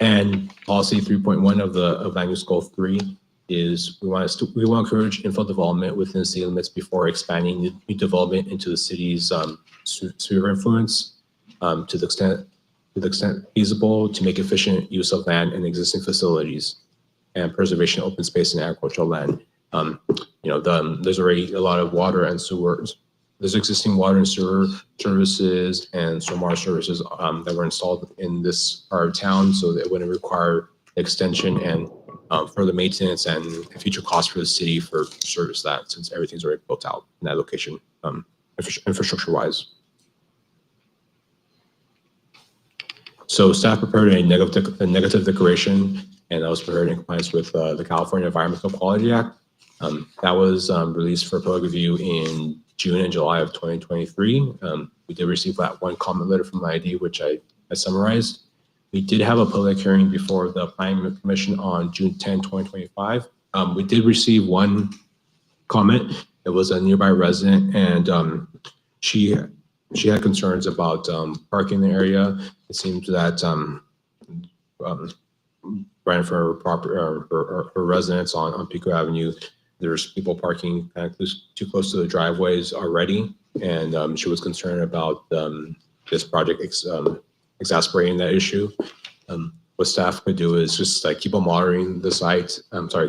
And policy 3.1 of the land use goal 3 is we want to encourage infill development within city limits before expanding new development into the city's sphere of influence to the extent feasible to make efficient use of land and existing facilities and preservation of open space and agricultural land. There's already a lot of water and sewers. There's existing water and sewer services and stormwater services that were installed in this part of town, so that it wouldn't require extension and further maintenance and future costs for the city for service that, since everything's already built out in that location, infrastructure-wise. So staff prepared a negative declaration, and that was prepared in compliance with the California Environmental Quality Act. That was released for public review in June and July of 2023. We did receive that one comment letter from the ID, which I summarized. We did have a public hearing before the Planning Commission on June 10, 2025. We did receive one comment. It was a nearby resident, and she had concerns about parking in the area. It seems that right in front of her residence on Pico Avenue, there's people parking kind of too close to the driveways already, and she was concerned about this project exacerbating that issue. What staff could do is just keep on monitoring the site.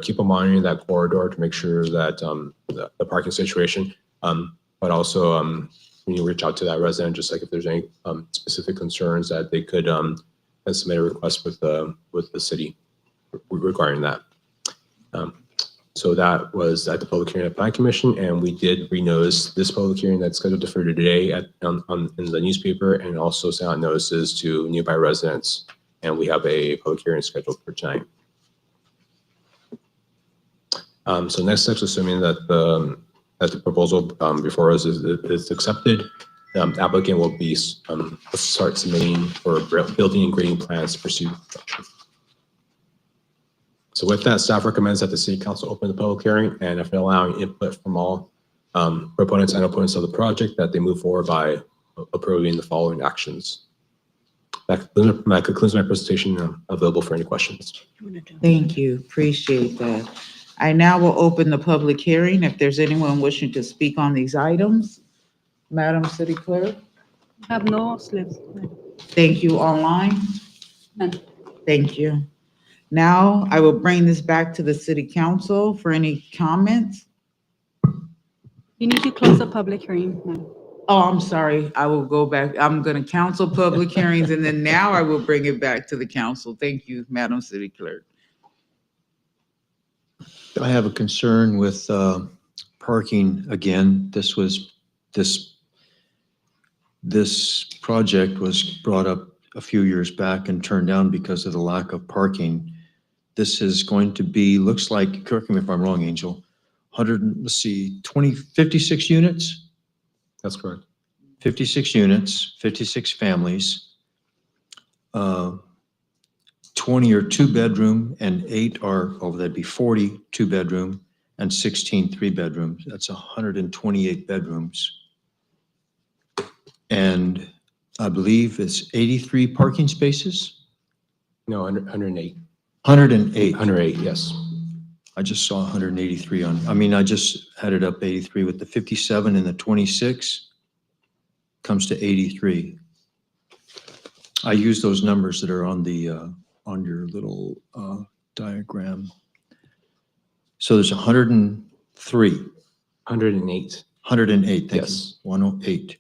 Keep on monitoring that corridor to make sure that the parking situation, but also when you reach out to that resident, just if there's any specific concerns, that they could submit a request with the city regarding that. So that was at the public hearing at Planning Commission, and we did renotice this public hearing that's scheduled for today in the newspaper, and also sent out notices to nearby residents. And we have a public hearing scheduled for tonight. So next steps, assuming that the proposal before us is accepted, the applicant will be start submitting for building and grading plans to pursue construction. So with that, staff recommends that the City Council open the public hearing, and if allowing input from all proponents and opponents of the project, that they move forward by approving the following actions. That concludes my presentation. I'm available for any questions. Thank you. Appreciate that. I now will open the public hearing. If there's anyone wishing to speak on these items, Madam City Clerk. Have no slips. Thank you. Online? None. Thank you. Now I will bring this back to the City Council for any comments. You need to close the public hearing, ma'am. Oh, I'm sorry. I will go back. I'm going to counsel public hearings, and then now I will bring it back to the council. Thank you, Madam City Clerk. I have a concern with parking again. This project was brought up a few years back and turned down because of the lack of parking. This is going to be, looks like, correct me if I'm wrong, Angel, 56 units? That's correct. 56 units, 56 families, 20 are 2-bedroom, and 8 are, that'd be 40 2-bedroom and 16 3-bedrooms. That's 128 bedrooms. And I believe it's 83 parking spaces? No, 108. 108. 108, yes. I just saw 183 I just added up 83 with the 57 and the 26 comes to 83. I use those numbers that are on the, on your little diagram. So there's 103, 108. 108, thank you. Yes. 108.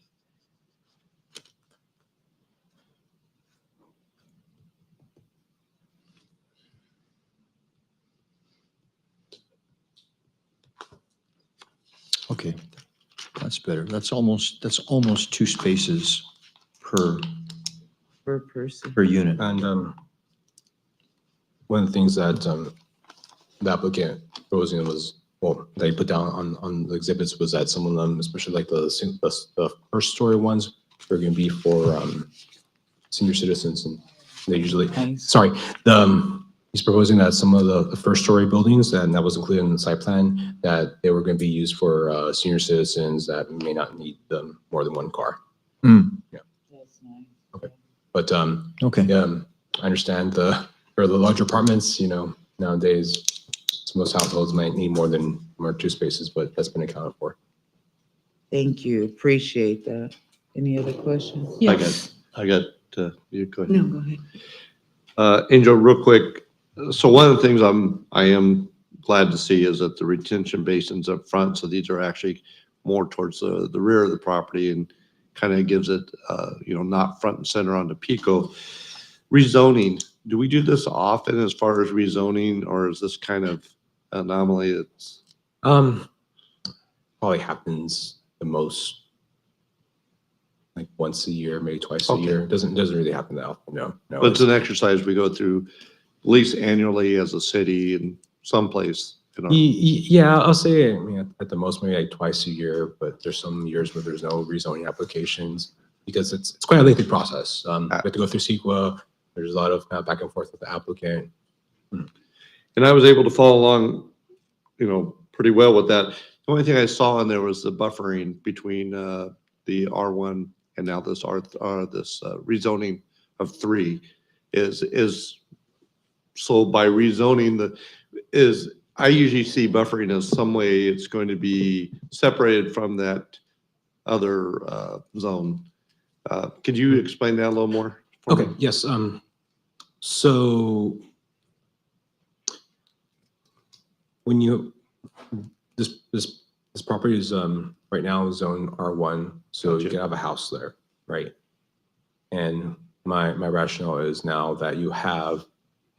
Okay, that's better. That's almost 2 spaces per person. per unit. And one of the things that the applicant proposing was, well, they put down on the exhibits was that some of them, especially like the first story ones, are going to be for senior citizens, and they usually, sorry, he's proposing that some of the first story buildings, and that was included in the site plan, that they were going to be used for senior citizens that may not need more than one car. Yeah. Okay. But okay. I understand for the larger apartments, nowadays most households might need more than 1 or 2 spaces, but that's been accounted for. Thank you. Appreciate that. Any other questions? Yes. I got, you go ahead. No, go ahead. Angel, real quick. So one of the things I am glad to see is that the retention basins up front, so these are actually more towards the rear of the property and kind of gives it, not front and center on the Pico. Rezoning, do we do this often as far as rezoning, or is this kind of anomaly? It's probably happens the most like once a year, maybe twice a Okay. year. It doesn't really happen that often. No. But it's an exercise we go through at least annually as a city and someplace. Yeah, I'll say, at the most, maybe like twice a year, but there's some years where there's no rezoning applications because it's quite a lengthy process. We have to go through CEQA. There's a lot of back and forth with the applicant. And I was able to follow along, pretty well with that. The only thing I saw in there was the buffering between the R1 and now this rezoning of 3 is so by rezoning I usually see buffering as some way it's going to be separated from that other zone. Could you explain that a little more? Okay, yes. So when this property is right now zone R1, so you can have a house there, right? And my rationale is now that you have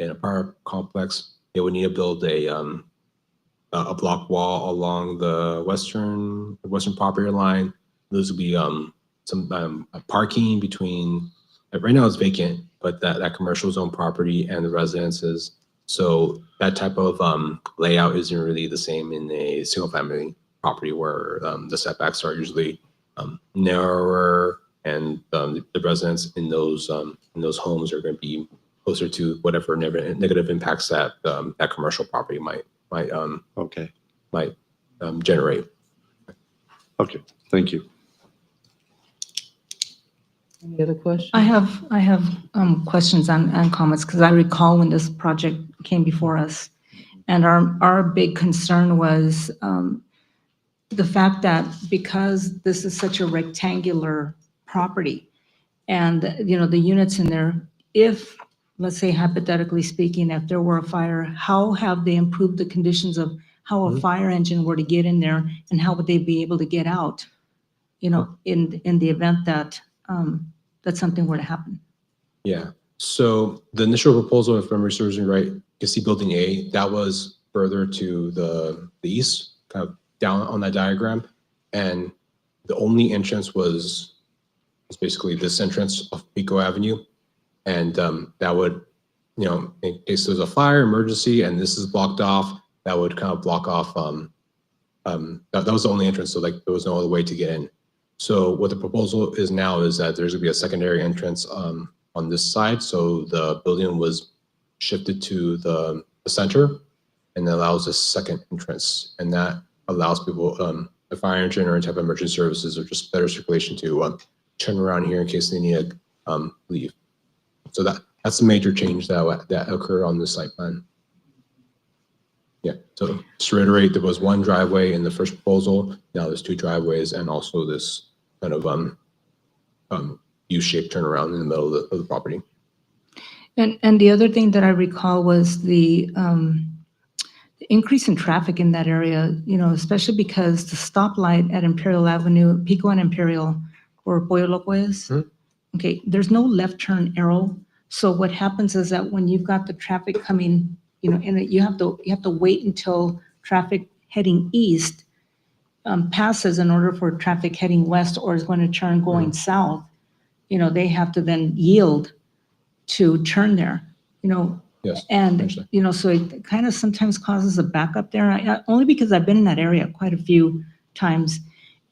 an apartment complex, they would need to build a block wall along the western property line. Those would be some parking between. Right now it's vacant, but that commercial zone property and the residences. So that type of layout isn't really the same in a single family property where the setbacks are usually narrower, and the residents in those homes are going to be closer to whatever negative impacts that that commercial property might generate. Okay, thank you. Any other questions? I have questions and comments because I recall when this project came before us, and our big concern was the fact that because this is such a rectangular property, and the units in there, if, let's say hypothetically speaking, if there were a fire, how have they improved the conditions of how a fire engine were to get in there, and how would they be able to get out, in the event that that something were to happen? Yeah. So the initial proposal, if memory serves me right, you can see building A, that was further to the east, kind of down on that diagram. And the only entrance was basically this entrance of Pico Avenue. And that would, in case there's a fire emergency and this is blocked off, that would kind of block off, that was the only entrance. So like there was no other way to get in. So what the proposal is now is that there's gonna be a secondary entrance on this side. So the building was shifted to the center, and that allows a second entrance. And that allows people, the fire engine or any type of emergency services or just better circulation to turn around here in case they need to leave. So that's the major change that occurred on this site plan. Yeah, so just to reiterate, there was one driveway in the first proposal, now there's two driveways and also this kind of U-shaped turnaround in the middle of the property. And the other thing that I recall was the increase in traffic in that area, especially because the stoplight at Imperial Avenue, Pico and Imperial, where Pollo Loco is, okay, there's no left turn arrow. So what happens is that when you've got the traffic coming, and you have to wait until traffic heading east passes in order for traffic heading west or is going to turn going south, they have to then yield to turn there, Yes, and, actually. so it kind of sometimes causes a backup there, only because I've been in that area quite a few times.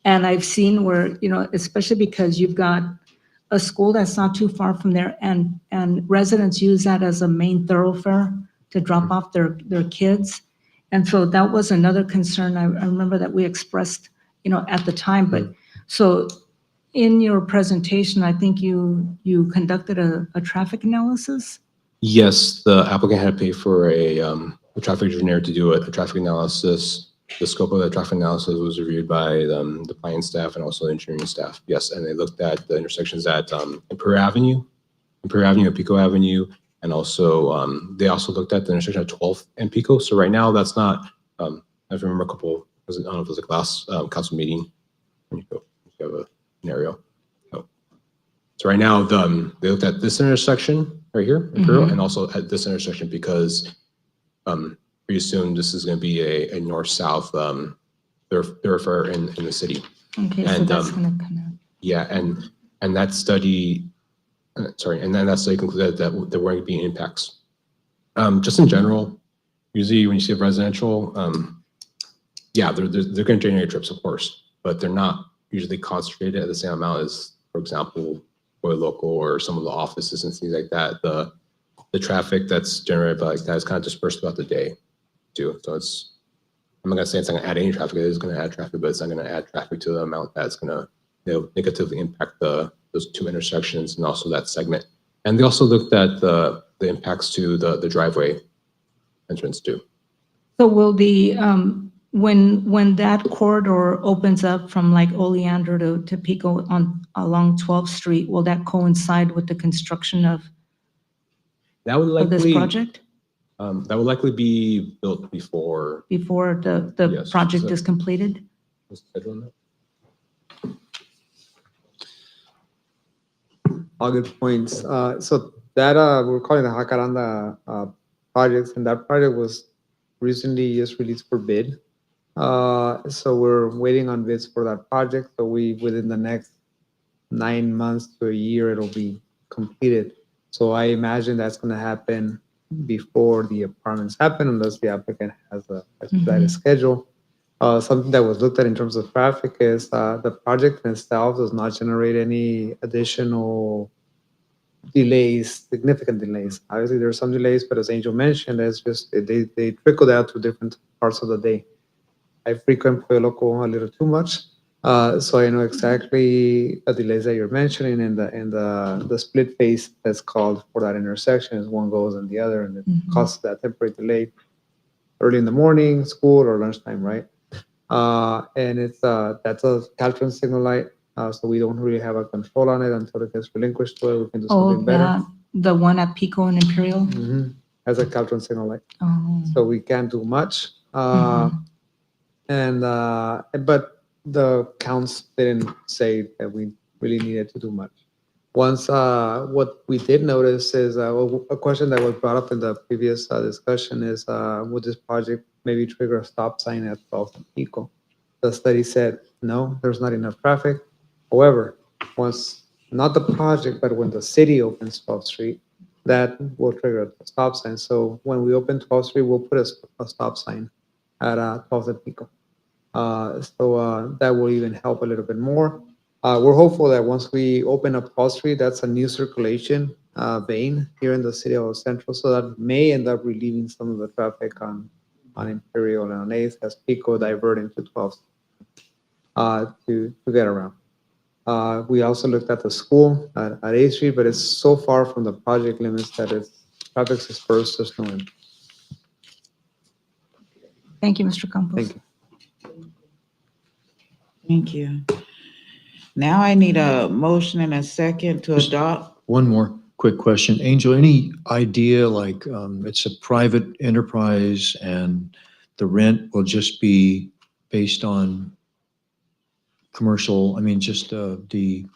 And I've seen where, especially because you've got a school that's not too far from there and residents use that as a main thoroughfare to drop off their kids. And so that was another concern I remember that we expressed, at the time. But so in your presentation, I think you conducted a traffic analysis. Yes, the applicant had to pay for a traffic engineer to do a traffic analysis. The scope of the traffic analysis was reviewed by the planning staff and also the engineering staff. Yes, and they looked at the intersections at Imperial Avenue and Pico Avenue, and also they also looked at the intersection at 12th and Pico. So right now, that's not. I remember I don't know if it was a last council meeting. When you have a scenario. So right now, they looked at this intersection right here, Imperial, and also at this intersection because pretty soon this is going to be a north-south thoroughfare in the city. Okay, so And that's going to connect. yeah, and that study, and then that study concluded that there weren't going to be impacts. Just in general, usually when you see a residential, yeah, they're going to generate trips, of course, but they're not usually concentrated at the same amount as, for example, local or some of the offices and things like that. The traffic that's generated by like that is kind of dispersed throughout the day too. So I'm not gonna say it's not gonna add any traffic. It is gonna add traffic, but it's not gonna add traffic to the amount that's gonna negatively impact those two intersections and also that segment. And they also looked at the impacts to the driveway entrance too. So will the, when that corridor opens up from like Oleander to Pico along 12th Street, will that coincide with the construction of That would this likely, project? that would likely be built before. Before the Yes, project so- is completed? What's the schedule on that? All good points. So that we're calling the Jacaranda projects, and that project was recently just released for bid. So we're waiting on bids for that project. So within the next 9 months to a year, it'll be completed. So I imagine that's going to happen before the apartments happen, unless the applicant has a expedited schedule. Something that was looked at in terms of traffic is the project itself does not generate any additional delays, significant delays. Obviously, there are some delays, but as Angel mentioned, it's just they trickle down to different parts of the day. I frequent Pollo Loco a little too much, so I know exactly the delays that you're mentioning, and the split phase that's called for that intersection is one goes and the other, and it causes that temporary delay early in the morning, school or lunchtime, right? And it's that's a Caltrans signal light, so we don't really have a control on it until it gets relinquished to it. We can do Oh, something better. the one at Pico and Imperial? Has a Caltrans signal light, Oh. so we can't do much. And but the counts didn't say that we really needed to do much. Once what we did notice is a question that was brought up in the previous discussion is would this project maybe trigger a stop sign at 12th and Pico? The study said no, there's not enough traffic. However, once not the project, but when the city opens 12th Street, that will trigger a stop sign. So when we open 12th Street, we'll put a stop sign at 12th and Pico. So that will even help a little bit more. We're hopeful that once we open up 12th Street, that's a new circulation vein here in the city of Centro, so that may end up relieving some of the traffic on Imperial and on 8th as Pico divert into 12th to get around. We also looked at the school at 8th Street, but it's so far from the project limits that it's traffic's dispersed, there's no impact. Thank you, Mr. Campos. Thank you. Thank you. Now I need a motion and a second to adopt. One more quick question. Angel, any idea, like, it's a private enterprise and the rent will just be based on commercial, I mean, just the,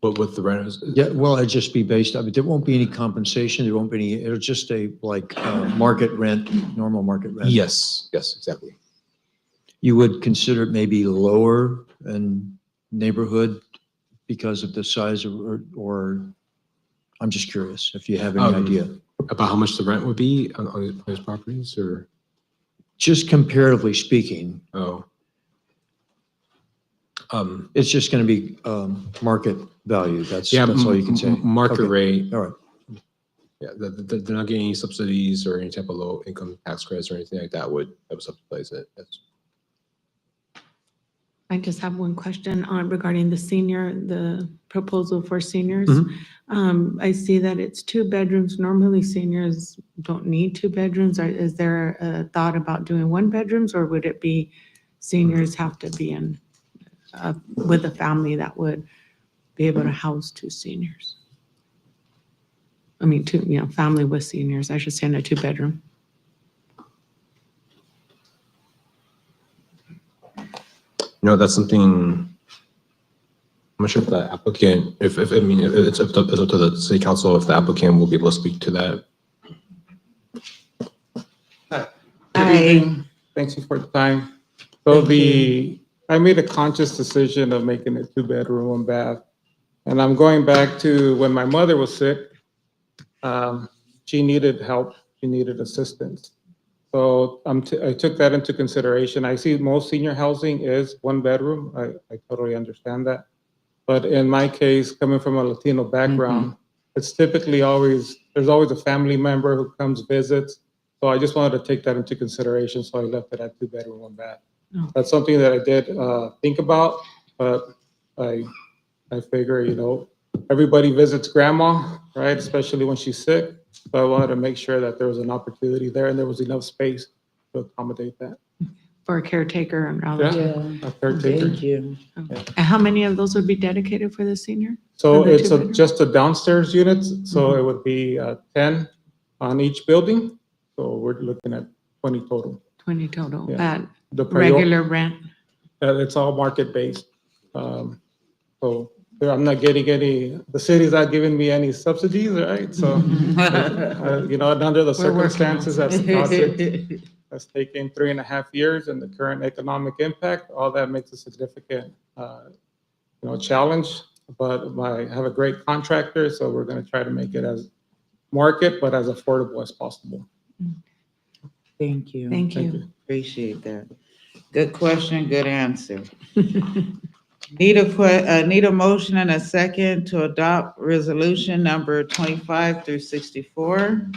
But with the renters, yeah, well, it'd just be based, I mean, there won't be any compensation, there won't be any, it'll just a, like, market rent, normal market rent. yes, exactly. You would consider it maybe lower in neighborhood because of the size of, or I'm just curious if you have any idea. About how much the rent would be on these properties, or? Just comparatively speaking, Oh. it's just going to be market value. That's Yeah, all you can say. Market Okay. rate. All right. Yeah, they're not getting any subsidies or any type of low income tax credits or anything like that would subsidize it. Yes. I just have one question on regarding the proposal for seniors. I see that it's 2 bedrooms. Normally seniors don't need 2 bedrooms. Is there a thought about doing 1 bedrooms, or would it be seniors have to be in with a family that would be able to house 2 seniors? I mean, 2, family with seniors, I should say, in a 2-bedroom. That's something, I'm not sure if the applicant, if I mean, if it's up to the city council, if the applicant will be able to speak to that. Thank you for the time. So I made a conscious decision of making it 2-bedroom, 1 bath. And I'm going back to when my mother was sick. She needed help, she needed assistance. So I took that into consideration. I see most senior housing is 1 bedroom. I totally understand that. But in my case, coming from a Latino background, it's typically there's always a family member who comes visits. So I just wanted to take that into consideration. So I left it at 2-bedroom, 1 bath. Oh. That's something that I did think about, but I figure, everybody visits grandma, right? Especially when she's sick. So I wanted to make sure that there was an opportunity there and there was enough space to accommodate that. For a caretaker and relative. A caretaker. Thank you. And how many of those would be dedicated for the senior? So Of the it's 2-bedroom? just a downstairs units, so it would be 10 on each building. So we're looking at 20 total. 20 total Yeah. at The prior- regular rent. It's all market-based. So I'm not getting the city's not giving me any subsidies, right? So, under the We're working on circumstances, that's the project that's taken 3.5 years and the current economic impact, all that makes a significant, challenge. But I have a great contractor, so we're going to try to make it as market, but as affordable as possible. Thank you. Thank you. Appreciate that. Good question, good answer. Need a motion and a second to adopt resolution number 25 through 64.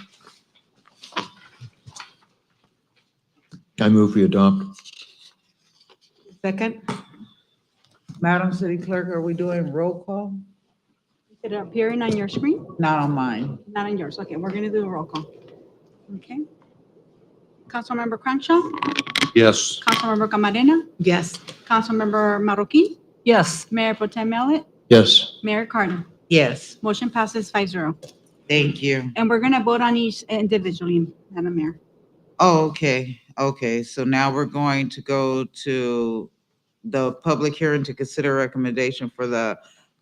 I move we adopt. Second? Madam City Clerk, are we doing roll call? Is it appearing on your screen? Not on mine. Not on yours. Okay, we're gonna do a roll call. Okay. Councilmember Crenshaw, Yes. Councilmember Camarena, Yes. Councilmember Marroquin, Yes. Mayor Pro Tem Mellett, Yes. Mayor Carter. Yes, Motion passes 5-0. thank you. And we're gonna vote on each individually, Madam Mayor. Oh, okay, so now we're going to go to the public hearing to consider recommendation for the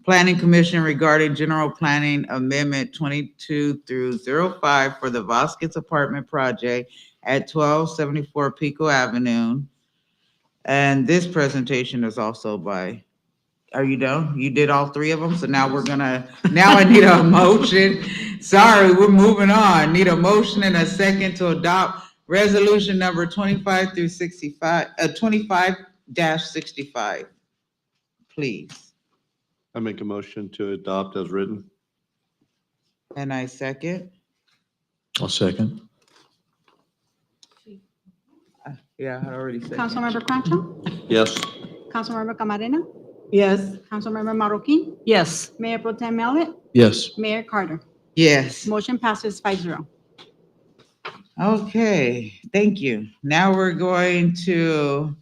Planning Commission regarding General Planning Amendment 22 through 05 for the Vasquez Apartment Project at 1274 Pico Avenue. And this presentation is also by, are you done? You did all 3 of them? So now I need a motion. Sorry, we're moving on. Need a motion and a second to adopt resolution number 25 through 65, 25-65. Please. I make a motion to adopt as written. And I second. I'll second. Yeah, I already said. Councilmember Crenshaw, Yes. Councilmember Camarena, Yes. Councilmember Marroquin, Yes. Mayor Pro Tem Mellett, Yes. Mayor Carter. Yes. Motion passes 5-0. Okay, thank you. Now we're going to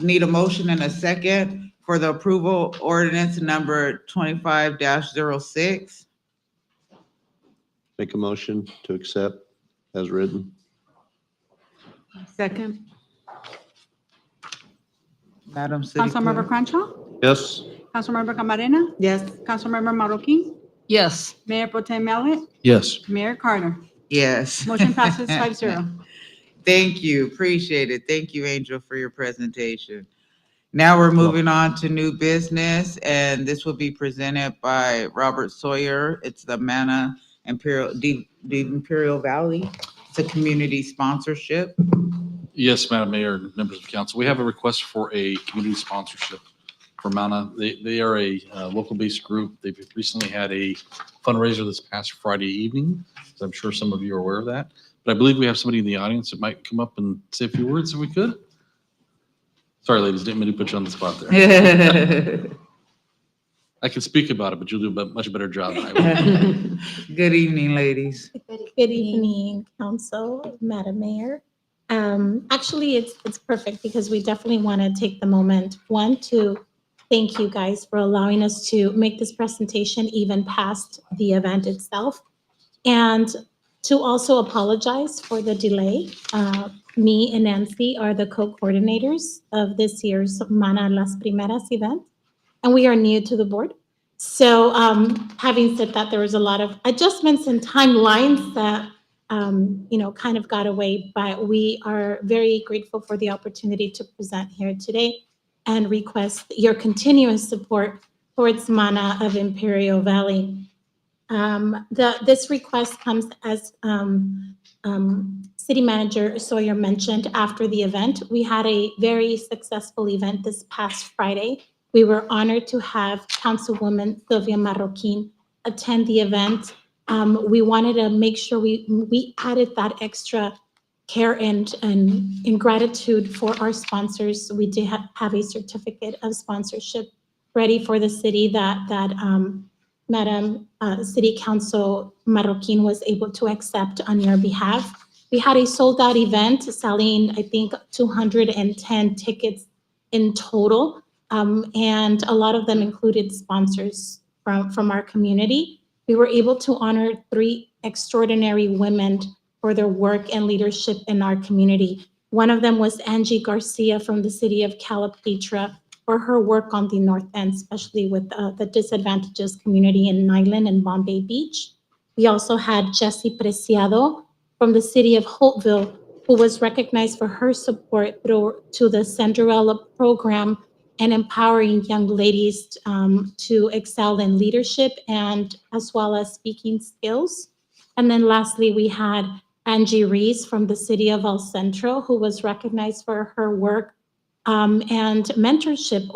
need a motion and a second for the approval ordinance number 25-06. Make a motion to accept as written. Second? Madam City Councilmember Clerk. Crenshaw, Yes. Councilmember Camarena, Yes. Councilmember Marroquin, Yes. Mayor Pro Tem Mallet, Yes. Mayor Carter. Yes. Motion passes 5-0. Thank you, appreciate it. Thank you, Angel, for your presentation. Now we're moving on to new business, and this will be presented by Robert Sawyer. It's the Mana Imperial, the Imperial Valley. It's a community sponsorship. Yes, Madam Mayor and members of council, we have a request for a community sponsorship for Mana. They are a local-based group. They've recently had a fundraiser this past Friday evening. So I'm sure some of you are aware of that. But I believe we have somebody in the audience that might come up and say a few words if we could. Sorry, ladies, didn't mean to put you on the spot there. I can speak about it, but you'll do a much better job than I will. Good evening, ladies. Good evening, Council, Madam Mayor. Actually, it's perfect because we definitely want to take the moment, one, to thank you guys for allowing us to make this presentation even past the event itself, and to also apologize for the delay. Me and Nancy are the co-coordinators of this year's Mana Las Primeras event, and we are new to the board. So having said that, there was a lot of adjustments and timelines that kind of got away, but we are very grateful for the opportunity to present here today and request your continuous support towards Mana of Imperial Valley. This request comes as City Manager Sawyer mentioned after the event. We had a very successful event this past Friday. We were honored to have Councilwoman Sylvia Marroquin attend the event. We wanted to make sure we added that extra care and in gratitude for our sponsors. We did have a certificate of sponsorship ready for the city that Madam City Council Marroquin was able to accept on your behalf. We had a sold-out event selling, I think, 210 tickets in total, and a lot of them included sponsors from our community. We were able to honor 3 extraordinary women for their work and leadership in our community. One of them was Angie Garcia from the city of Calapetra for her work on the North End, especially with the disadvantaged community in Nyland and Bombay Beach. We also had Jessie Preciado from the city of Holtville, who was recognized for her support to the Cinderella program and empowering young ladies to excel in leadership and as well as speaking skills. And then lastly, we had Angie Reese from the city of El Centro, who was recognized for her work and mentorship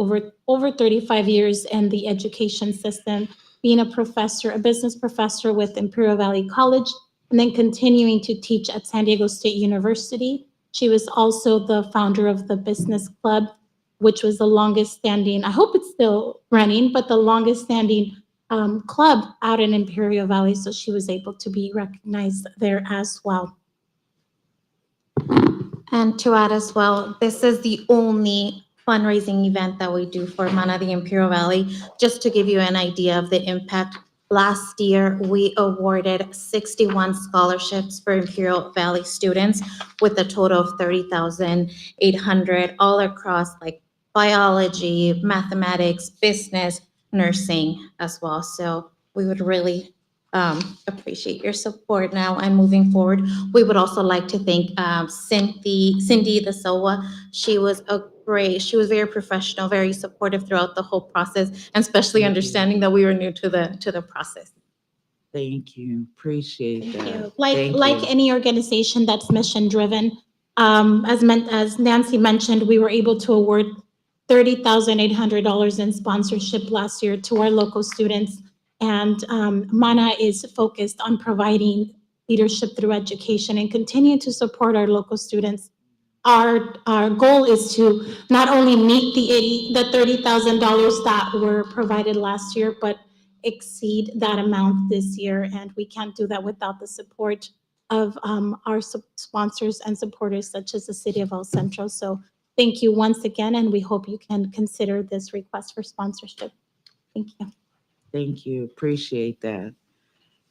over 35 years in the education system, being a professor, a business professor with Imperial Valley College, and then continuing to teach at San Diego State University. She was also the founder of the Business Club, which was the longest standing, I hope it's still running, but the longest standing club out in Imperial Valley. So she was able to be recognized there as well. And to add as well, this is the only fundraising event that we do for Mana the Imperial Valley. Just to give you an idea of the impact, last year we awarded 61 scholarships for Imperial Valley students with a total of 30,800 all across like biology, mathematics, business, nursing as well. So we would really appreciate your support now and moving forward. We would also like to thank Cindy the Sowa. She was very professional, very supportive throughout the whole process, and especially understanding that we were new to the process. Thank you, appreciate that. Thank you. Like any organization that's mission driven, as Nancy mentioned, we were able to award $30,800 in sponsorship last year to our local students. And Mana is focused on providing leadership through education and continue to support our local students. Our goal is to not only meet the $30,000 that were provided last year, but exceed that amount this year. And we can't do that without the support our sponsors and supporters, such as the City of El Centro. So thank you once again, and we hope you can consider this request for sponsorship. Thank you. Thank you. Appreciate that.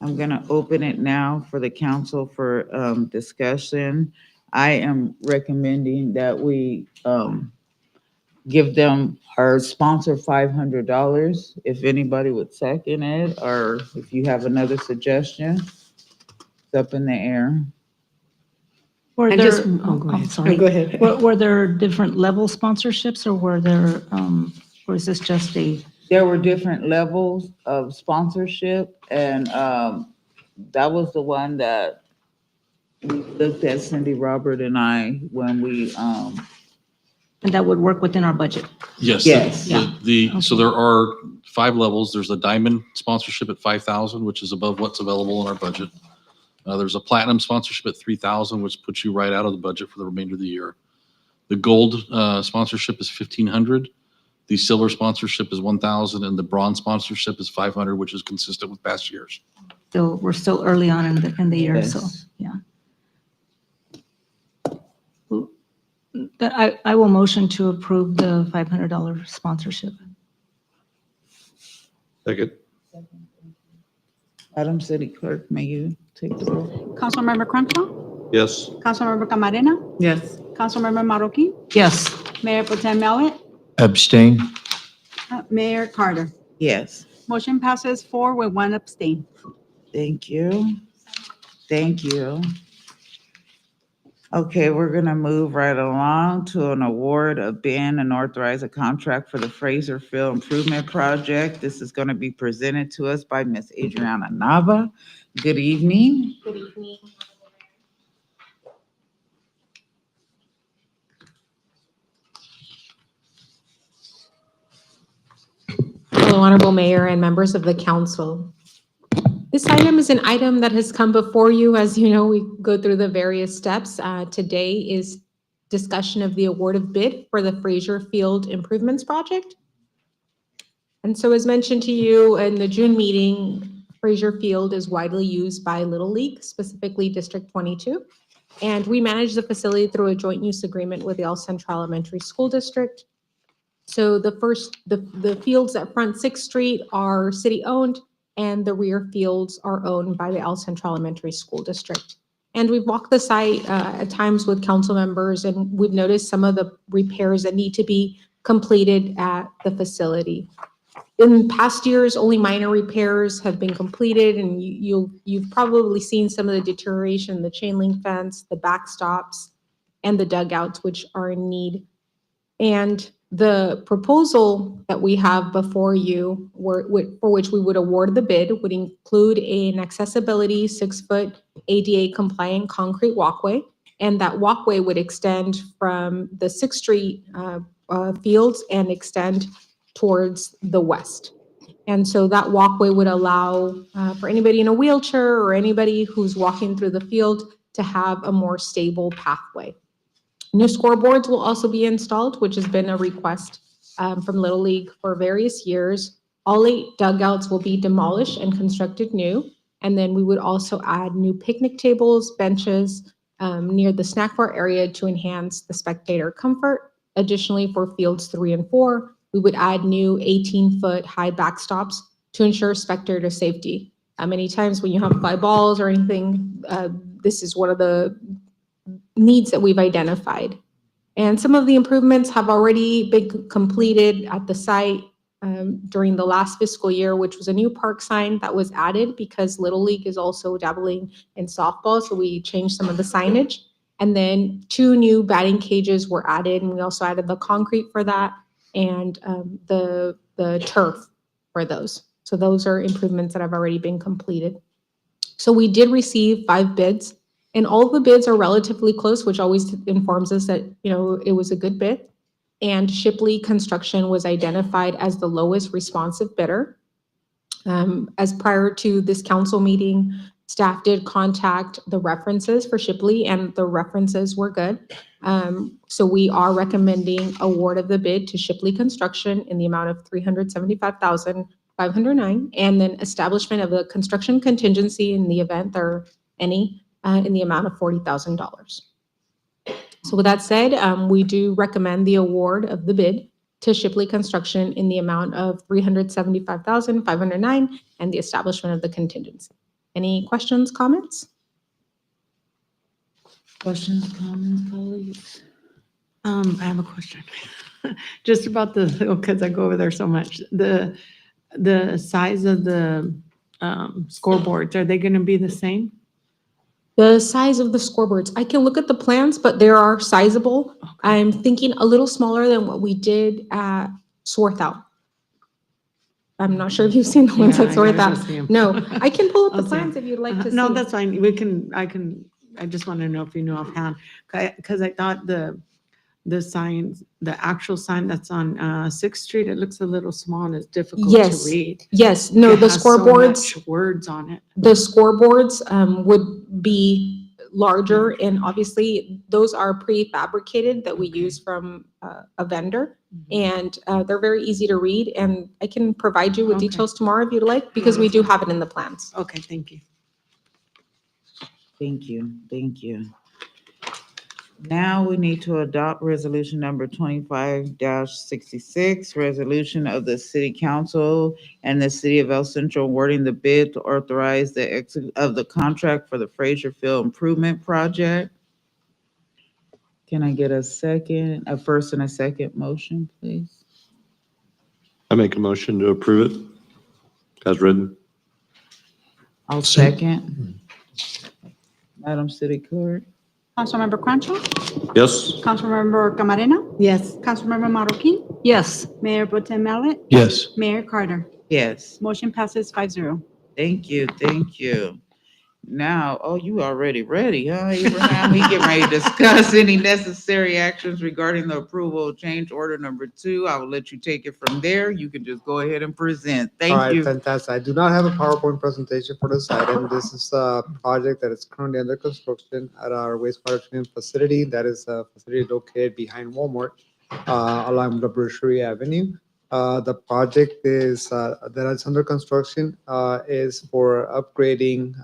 I'm going to open it now for the council for discussion. I am recommending that we give them our sponsor $500. If anybody would second it, or if you have another suggestion, it's up in the air. Were And there, just- oh, go ahead. sorry. No, go ahead. Were there different level sponsorships or were there, or is this just a? There were different levels of sponsorship, and that was the one that we looked at, Cindy, Robert, and I, when we And that would work within our budget? Yes. Yes. So there are 5 levels. There's a diamond sponsorship at 5,000, which is above what's available in our budget. There's a platinum sponsorship at 3,000, which puts you right out of the budget for the remainder of the year. The gold sponsorship is 1,500. The silver sponsorship is 1,000, and the bronze sponsorship is 500, which is consistent with past years. So we're still early on in the year, so, Yes. yeah. I will motion to approve the $500 sponsorship. Second. Madam City Clerk, may you take the roll? Councilmember Crenshaw, Yes. Councilmember Camarena, Yes. Councilmember Marroquin, Yes. Mayor Potem Mallet, Abstain? Mayor Carter. Yes. Motion passes 4 with 1 abstain. Thank you. Thank you. Okay, we're gonna move right along to an award of bid and authorize a contract for the Fraser Field Improvement Project. This is gonna be presented to us by Ms. Adriana Nava. Good evening. Good evening. Hello, Honorable Mayor and members of the council. This item is an item that has come before you. As you know, we go through the various steps. Today is discussion of the award of bid for the Fraser Field Improvements Project. And so as mentioned to you in the June meeting, Fraser Field is widely used by Little League, specifically District 22. And we manage the facility through a joint use agreement with the El Centro Elementary School District. So the fields at front 6th Street are city-owned, and the rear fields are owned by the El Centro Elementary School District. And we've walked the site at times with council members, and we've noticed some of the repairs that need to be completed at the facility. In past years, only minor repairs have been completed, and you've probably seen some of the deterioration in the chain link fence, the backstops, and the dugouts, which are in need. And the proposal that we have before you, for which we would award the bid, would include an accessibility 6-foot ADA compliant concrete walkway. And that walkway would extend from the 6th Street fields and extend towards the west. And so that walkway would allow for anybody in a wheelchair or anybody who's walking through the field to have a more stable pathway. New scoreboards will also be installed, which has been a request from Little League for various years. All 8 dugouts will be demolished and constructed new. And then we would also add new picnic tables, benches near the snack bar area to enhance the spectator comfort. Additionally, for fields 3 and 4, we would add new 18-foot high backstops to ensure spectator safety. Many times when you have fly balls or anything, this is one of the needs that we've identified. And some of the improvements have already been completed at the site during the last fiscal year, which was a new park sign that was added because Little League is also dabbling in softball, so we changed some of the signage. And then 2 new batting cages were added, and we also added the concrete for that and the turf for those. So those are improvements that have already been completed. So we did receive 5 bids. And all the bids are relatively close, which always informs us that, it was a good bid. And Shipley Construction was identified as the lowest responsive bidder. As prior to this council meeting, staff did contact the references for Shipley, and the references were good. So we are recommending award of the bid to Shipley Construction in the amount of $375,509, and then establishment of a construction contingency in the event there are any in the amount of $40,000. So with that said, we do recommend the award of the bid to Shipley Construction in the amount of $375,509 and the establishment of the contingency. Any questions, comments? Questions, comments, colleagues? I have a question. Just about the, because I go over there so much, the size of the scoreboards, are they gonna be the same? The size of the scoreboards, I can look at the plans, but they are sizable. I'm thinking a little smaller than what we did at Swarthout. I'm not sure if you've seen the ones Yeah, at I gotta go Swarthout. see 'em. No, I can pull up the I'll see 'em. plans if you'd like to see. No, that's fine. We can, I just want to know if you know offhand. Because I thought the signs, the actual sign that's on Sixth Street, it looks a little small and it's difficult to Yes, read. yes, no, It the has so scoreboards, much words on it. the scoreboards would be larger, and obviously those are prefabricated that we use from a vendor, and they're very easy to read, and I can provide you with Okay. details tomorrow if you'd like, because we do have it in the plans. Okay, thank you. Thank you, thank you. Now we need to adopt resolution number 25-66, resolution of the city council and the city of El Centro awarding the bid to authorize the exit of the contract for the Fraser Field Improvement Project. Can I get a first and a second motion, please? I make a motion to approve it as written. I'll second. Madam City Clerk? Councilmember Crenshaw, Yes. Councilmember Camarena, Yes. Councilmember Marroquin, Yes. Mayor Pro Tem Mallet, Yes. Mayor Carter. Yes. Motion passes 5-0. Thank you, thank you. Now, oh, you already ready, huh, Abraham? We get ready to discuss any necessary actions regarding the approval of change order number 2. I will let you take it from there. You can just go ahead and present. All Thank right, you. fantastic. I do not have a PowerPoint presentation for this item. This is a project that is currently under construction at our wastewater treatment facility. That is a facility located behind Walmart, along the Brasherie Avenue. The project is, that is under construction, is for upgrading,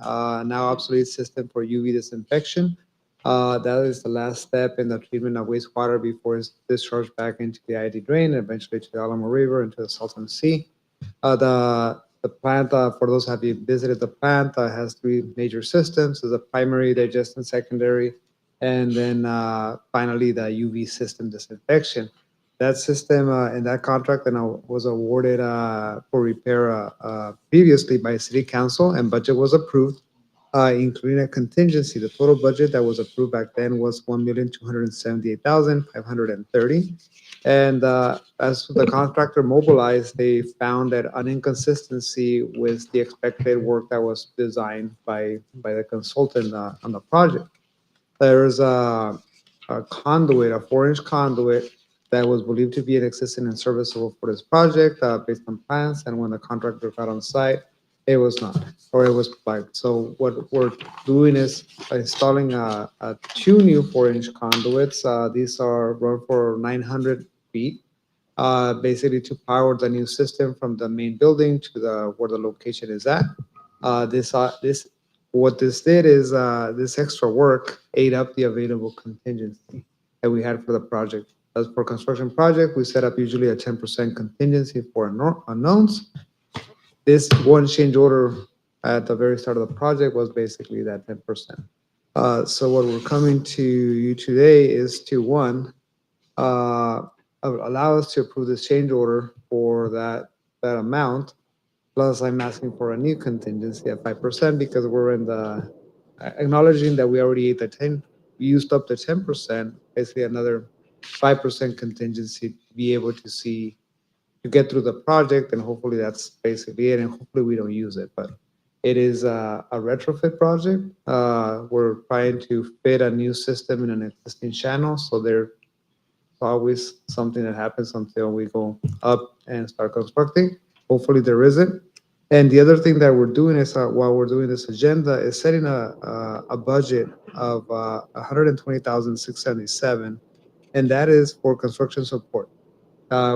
now obsolete system for UV disinfection. That is the last step in the treatment of wastewater before it's discharged back into the ID drain, and eventually to the Alamo River, into the Salton Sea. The plant, for those who have visited the plant, has 3 major systems. There's a primary, digestion, secondary, and then finally the UV system disinfection. That system in that contract was awarded for repair previously by City Council, and budget was approved, including a contingency. The total budget that was approved back then was $1,278,530. And as the contractor mobilized, they found that an inconsistency with the expected work that was designed by the consultant on the project. There's a conduit, a 4-inch conduit that was believed to be inexistent and serviceable for this project based on plans. And when the contractor got on site, it was not, or it was plugged. So what we're doing is installing 2 new 4-inch conduits. These are run for 900 feet, basically to power the new system from the main building to where the location is at. What this did is this extra work ate up the available contingency that we had for the project. As for construction project, we set up usually a 10% contingency for unknowns. This one change order at the very start of the project was basically that 10%. So what we're coming to you today is to, one, allow us to approve this change order for that amount. Plus, I'm asking for a new contingency at 5% because we're in the acknowledging that we already ate the 10, we used up the 10%, basically another 5% contingency to be able to see, to get through the project, and hopefully that's basically it, and hopefully we don't use it. But it is a retrofit project. We're trying to fit a new system in an existing channel, so there's always something that happens until we go up and start constructing. Hopefully there isn't. And the other thing that we're doing is, while we're doing this agenda, is setting a budget of $120,677, and that is for construction support.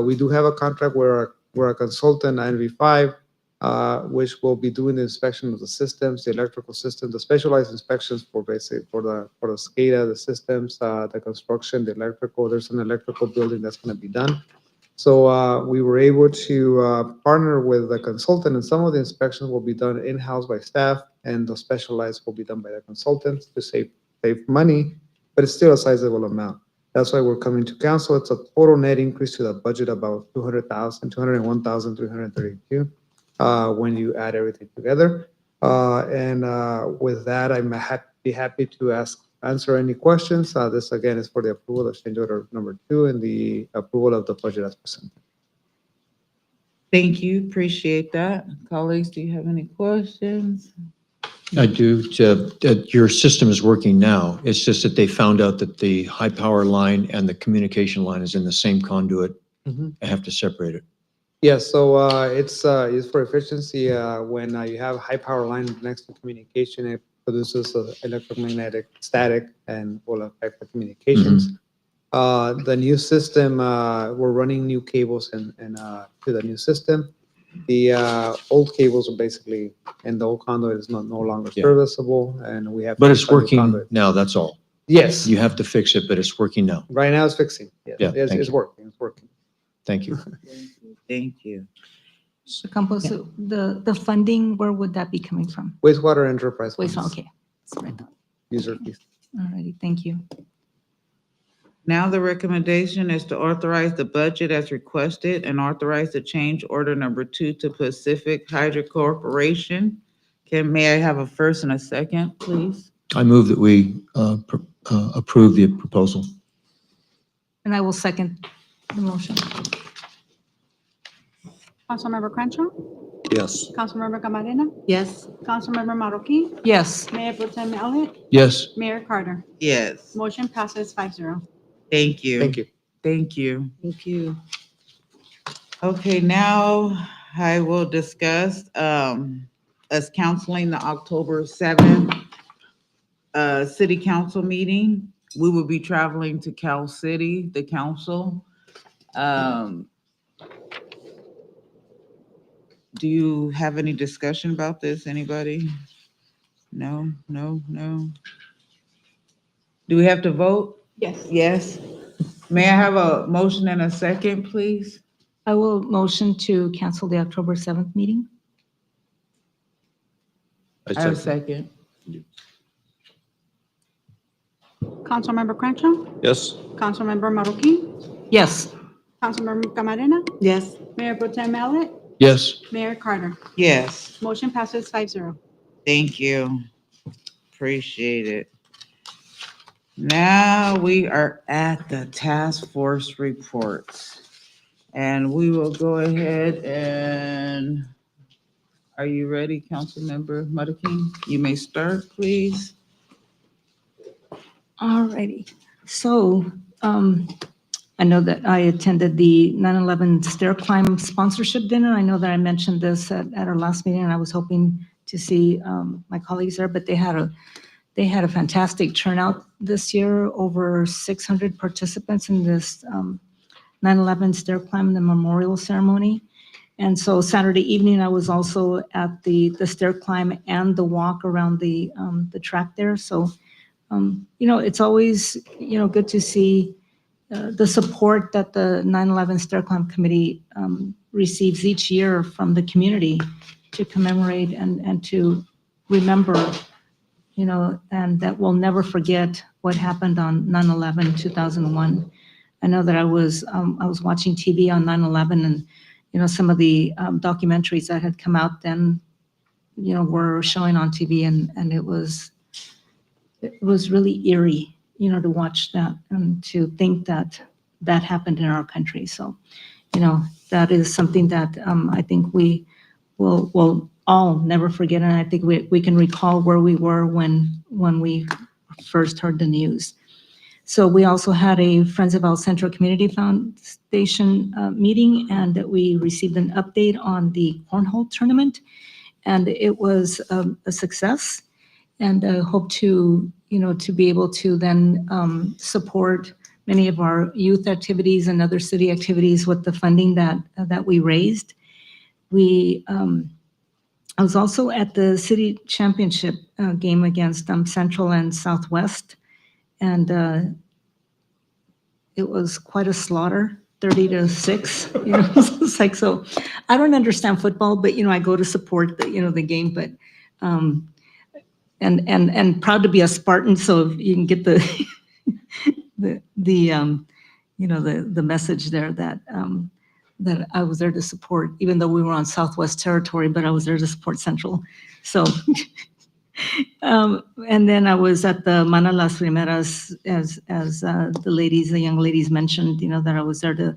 We do have a contract where a consultant, NV5, which will be doing the inspection of the systems, the electrical system, the specialized inspections for the SCADA, the systems, the construction, the electrical. There's an electrical building that's going to be done. So we were able to partner with a consultant, and some of the inspections will be done in-house by staff, and the specialized will be done by the consultants to save money, but it's still a sizable amount. That's why we're coming to council. It's a total net increase to the budget about 201,332 when you add everything together. With that, I'm happy to answer any questions. This again is for the approval of change order number 2 and the approval of the budget as presented. Thank you, appreciate that. Colleagues, do you have any questions? I do. Your system is working now. It's just that they found out that the high power line and the communication line is in the same conduit. I have to separate it. Yes, so it's for efficiency. When you have high power line next to communication, it produces electromagnetic static and will affect the communications. The new system, we're running new cables and to the new system. The old cables are basically, and the old conduit is no longer serviceable, and we have. But it's working now, that's all. Yes. You have to fix it, but it's working now. Right now it's fixing. Yes. Yeah, It's thank you. working, it's working. Thank you. Thank you. Mr. Campos, the funding, where would that be coming from? Wastewater enterprise. Wastewater, funds. okay. That's what I thought. User fees. All righty, thank you. Now the recommendation is to authorize the budget as requested and authorize the change order number 2 to Pacific Hydro Corporation. May I have a first and a second, please? I move that we approve the proposal. And I will second the motion. Councilmember Crenshaw, Yes. Councilmember Camarena, Yes. Councilmember Marroquin, Yes. Mayor Pro Tem Elliott, Yes. Mayor Carter. Yes, Motion passes 5-0. thank you. Thank you. Thank you. Thank you. Okay, now I will discuss us counseling the October 7th city council meeting. We will be traveling to Cal City, the council. Do you have any discussion about this, anybody? No. Do we have to vote? Yes. Yes. May I have a motion and a second, please? I will motion to cancel the October 7th meeting. I have a second. Councilmember Crenshaw, Yes. Councilmember Marroquin, Yes. Councilmember Camarena, Yes. Mayor Pro Tem Elliott, Yes. Mayor Carter. Yes, Motion passes 5-0. thank you. Appreciate it. Now we are at the task force reports. And we will go ahead and, are you ready, Councilmember Marroquin? You may start, please. All righty. So I know that I attended the 9/11 stair climb sponsorship dinner. I know that I mentioned this at our last meeting, and I was hoping to see my colleagues there, but they had a fantastic turnout this year, over 600 participants in this 9/11 stair climb, the memorial ceremony. And so Saturday evening, I was also at the stair climb and the walk around the track there. So, it's always, good to see the support that the 9/11 Stair Climb Committee receives each year from the community to commemorate and to remember, and that we'll never forget what happened on 9/11/2001. I know that I was watching TV on 9/11, and some of the documentaries that had come out then, were showing on TV, and it was really eerie, to watch that and to think that that happened in our country. So, that is something that I think we will all never forget, and I think we can recall where we were when we first heard the news. So we also had a Friends of El Centro Community Foundation meeting, and we received an update on the cornhole tournament, and it was a success. And I hope to be able to then support many of our youth activities and other city activities with the funding that we raised. We I was also at the city championship game against Central and Southwest, and it was quite a slaughter, 30-6. You know, it's like, so I don't understand football, but I go to support the game. But and proud to be a Spartan, so you can get the the message there that that I was there to support, even though we were on Southwest territory, but I was there to support Central. So, and then I was at the Mana Las Primeras, as the young ladies mentioned, that I was there to,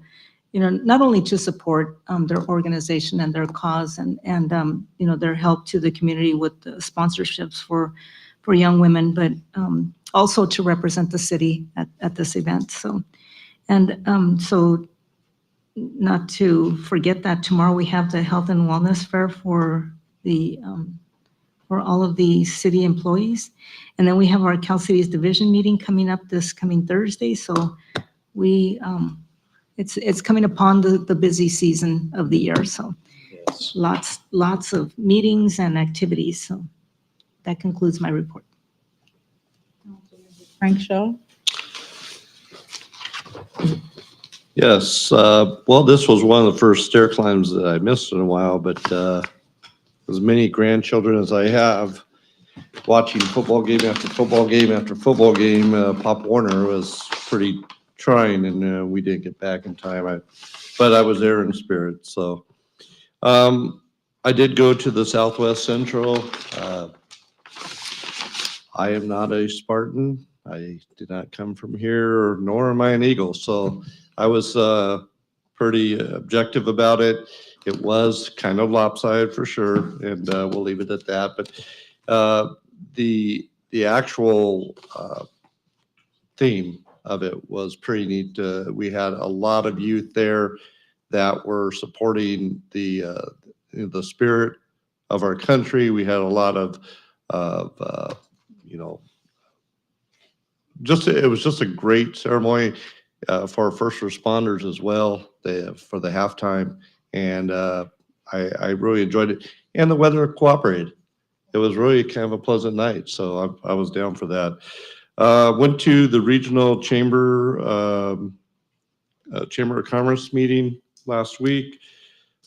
not only to support their organization and their cause and their help to the community with the sponsorships for young women, but also to represent the city at this event. So, and so not to forget that tomorrow we have the health and wellness fair for all of the city employees. And then we have our Cal Cities Division meeting coming up this coming Thursday. So it's coming upon the busy season of the year. So lots of meetings and activities. So that concludes my report. Frank Shaw? Yes, well, this was one of the first stair climbs that I missed in a while, but as many grandchildren as I have, watching football game after football game after football game, Pop Warner was pretty trying, and we didn't get back in time. But I was there in spirit. So I did go to the Southwest Central. I am not a Spartan. I did not come from here, nor am I an Eagle. So I was pretty objective about it. It was kind of lopsided for sure, and we'll leave it at that. But the actual theme of it was pretty neat. We had a lot of youth there that were supporting the spirit of our country. We had a lot of it was just a great ceremony for our first responders as well, for the halftime. And I really enjoyed it. And the weather cooperated. It was really kind of a pleasant night. So I was down for that. Went to the regional chamber of commerce meeting last week.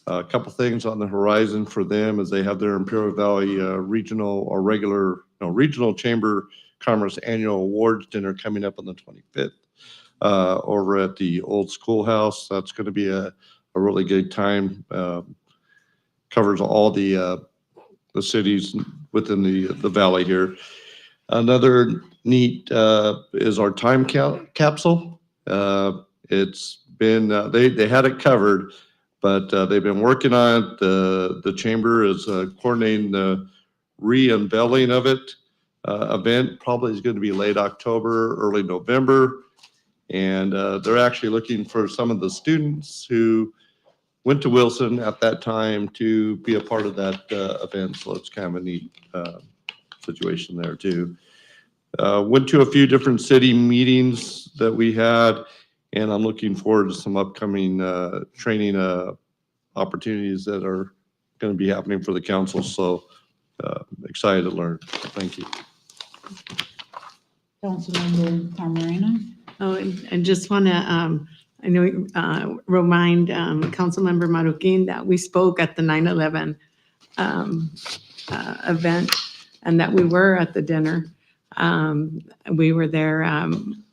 A couple things on the horizon for them as they have their Imperial Valley regional chamber commerce annual awards dinner coming up on the 25th over at the old schoolhouse. That's going to be a really good time. Covers all the cities within the valley here. Another neat is our time capsule. It's been they had it covered, but they've been working on it. The chamber is coordinating the re-unveiling of it. Event probably is going to be late October, early November. And they're actually looking for some of the students who went to Wilson at that time to be a part of that event. So it's kind of a neat situation there too. Went to a few different city meetings that we had, and I'm looking forward to some upcoming training opportunities that are going to be happening for the council. So excited to learn. Thank you. Councilmember Camarena? Oh, and just want to, remind Councilmember Marroquin that we spoke at the 9/11 event and that we were at the dinner. We were there.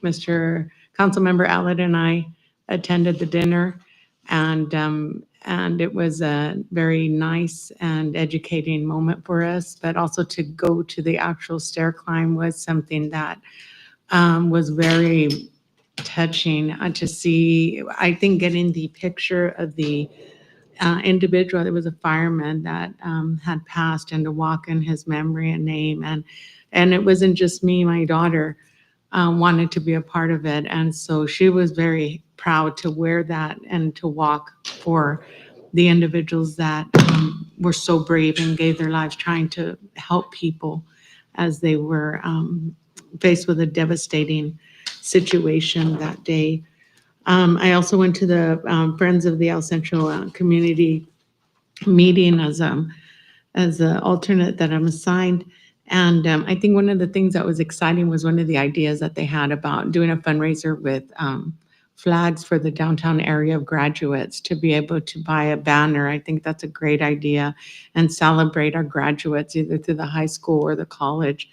Mr. Councilmember Allard and I attended the dinner, and it was a very nice and educating moment for us. But also to go to the actual stair climb was something that was very touching to see. I think getting the picture of the individual, there was a fireman that had passed, and to walk in his memory and name, and it wasn't just me. My daughter wanted to be a part of it, and so she was very proud to wear that and to walk for the individuals that were so brave and gave their lives trying to help people as they were faced with a devastating situation that day. I also went to the Friends of the El Centro community meeting as as an alternate that I'm assigned. And I think one of the things that was exciting was one of the ideas that they had about doing a fundraiser with flags for the downtown area of graduates to be able to buy a banner. I think that's a great idea, and celebrate our graduates either through the high school or the college.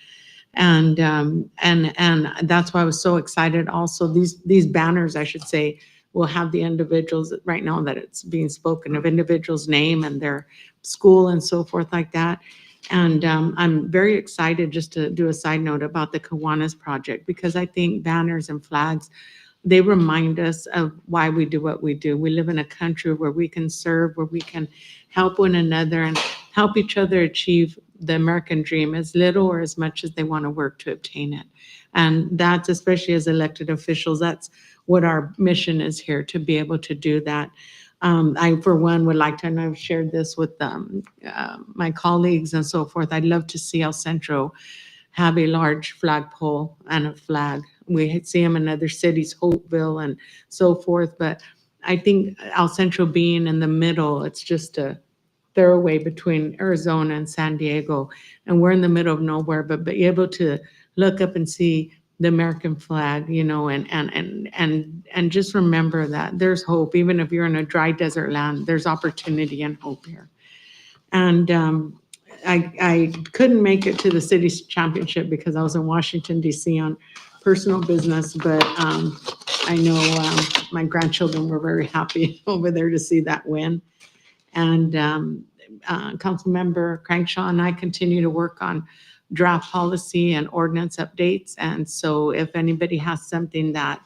And that's why I was so excited. Also, these banners, I should say, will have the individuals right now that it's being spoken of, individuals' name and their school and so forth like that. And I'm very excited, just to do a side note, about the Kiwanis project, because I think banners and flags, they remind us of why we do what we do. We live in a country where we can serve, where we can help one another and help each other achieve the American dream, as little or as much as they want to work to obtain it. And that's, especially as elected officials, that's what our mission is here, to be able to do that. I, for one, would like to, and I've shared this with my colleagues and so forth, I'd love to see El Centro have a large flagpole and a flag. We see them in other cities, Hopeville and so forth, but I think El Centro being in the middle, it's just a thoroughway between Arizona and San Diego, and we're in the middle of nowhere, but be able to look up and see the American flag, you know, and just remember that there's hope. Even if you're in a dry desert land, there's opportunity and hope here. And I couldn't make it to the city's championship because I was in Washington, D.C. on personal business, but I know my grandchildren were very happy over there to see that win. And Councilmember Crankshaw and I continue to work on draft policy and ordinance updates. And so if anybody has something that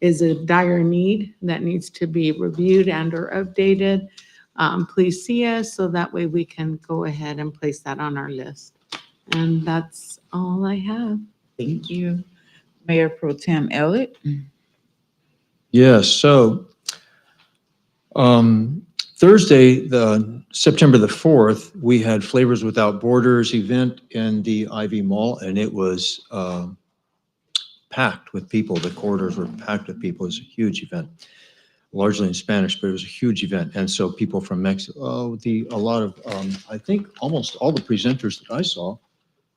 is a dire need that needs to be reviewed and or updated, please see us, so that way we can go ahead and place that on our list. And that's all I have. Thank you. Mayor Pro Tem Ellett. Yes, so Thursday, September the 4th, we had Flavors Without Borders event in the Ivy Mall, and it was packed with people. The corridors were packed with people. It was a huge event, largely in Spanish, but it was a huge event. And so people from Mexico, a lot of, I think almost all the presenters that I saw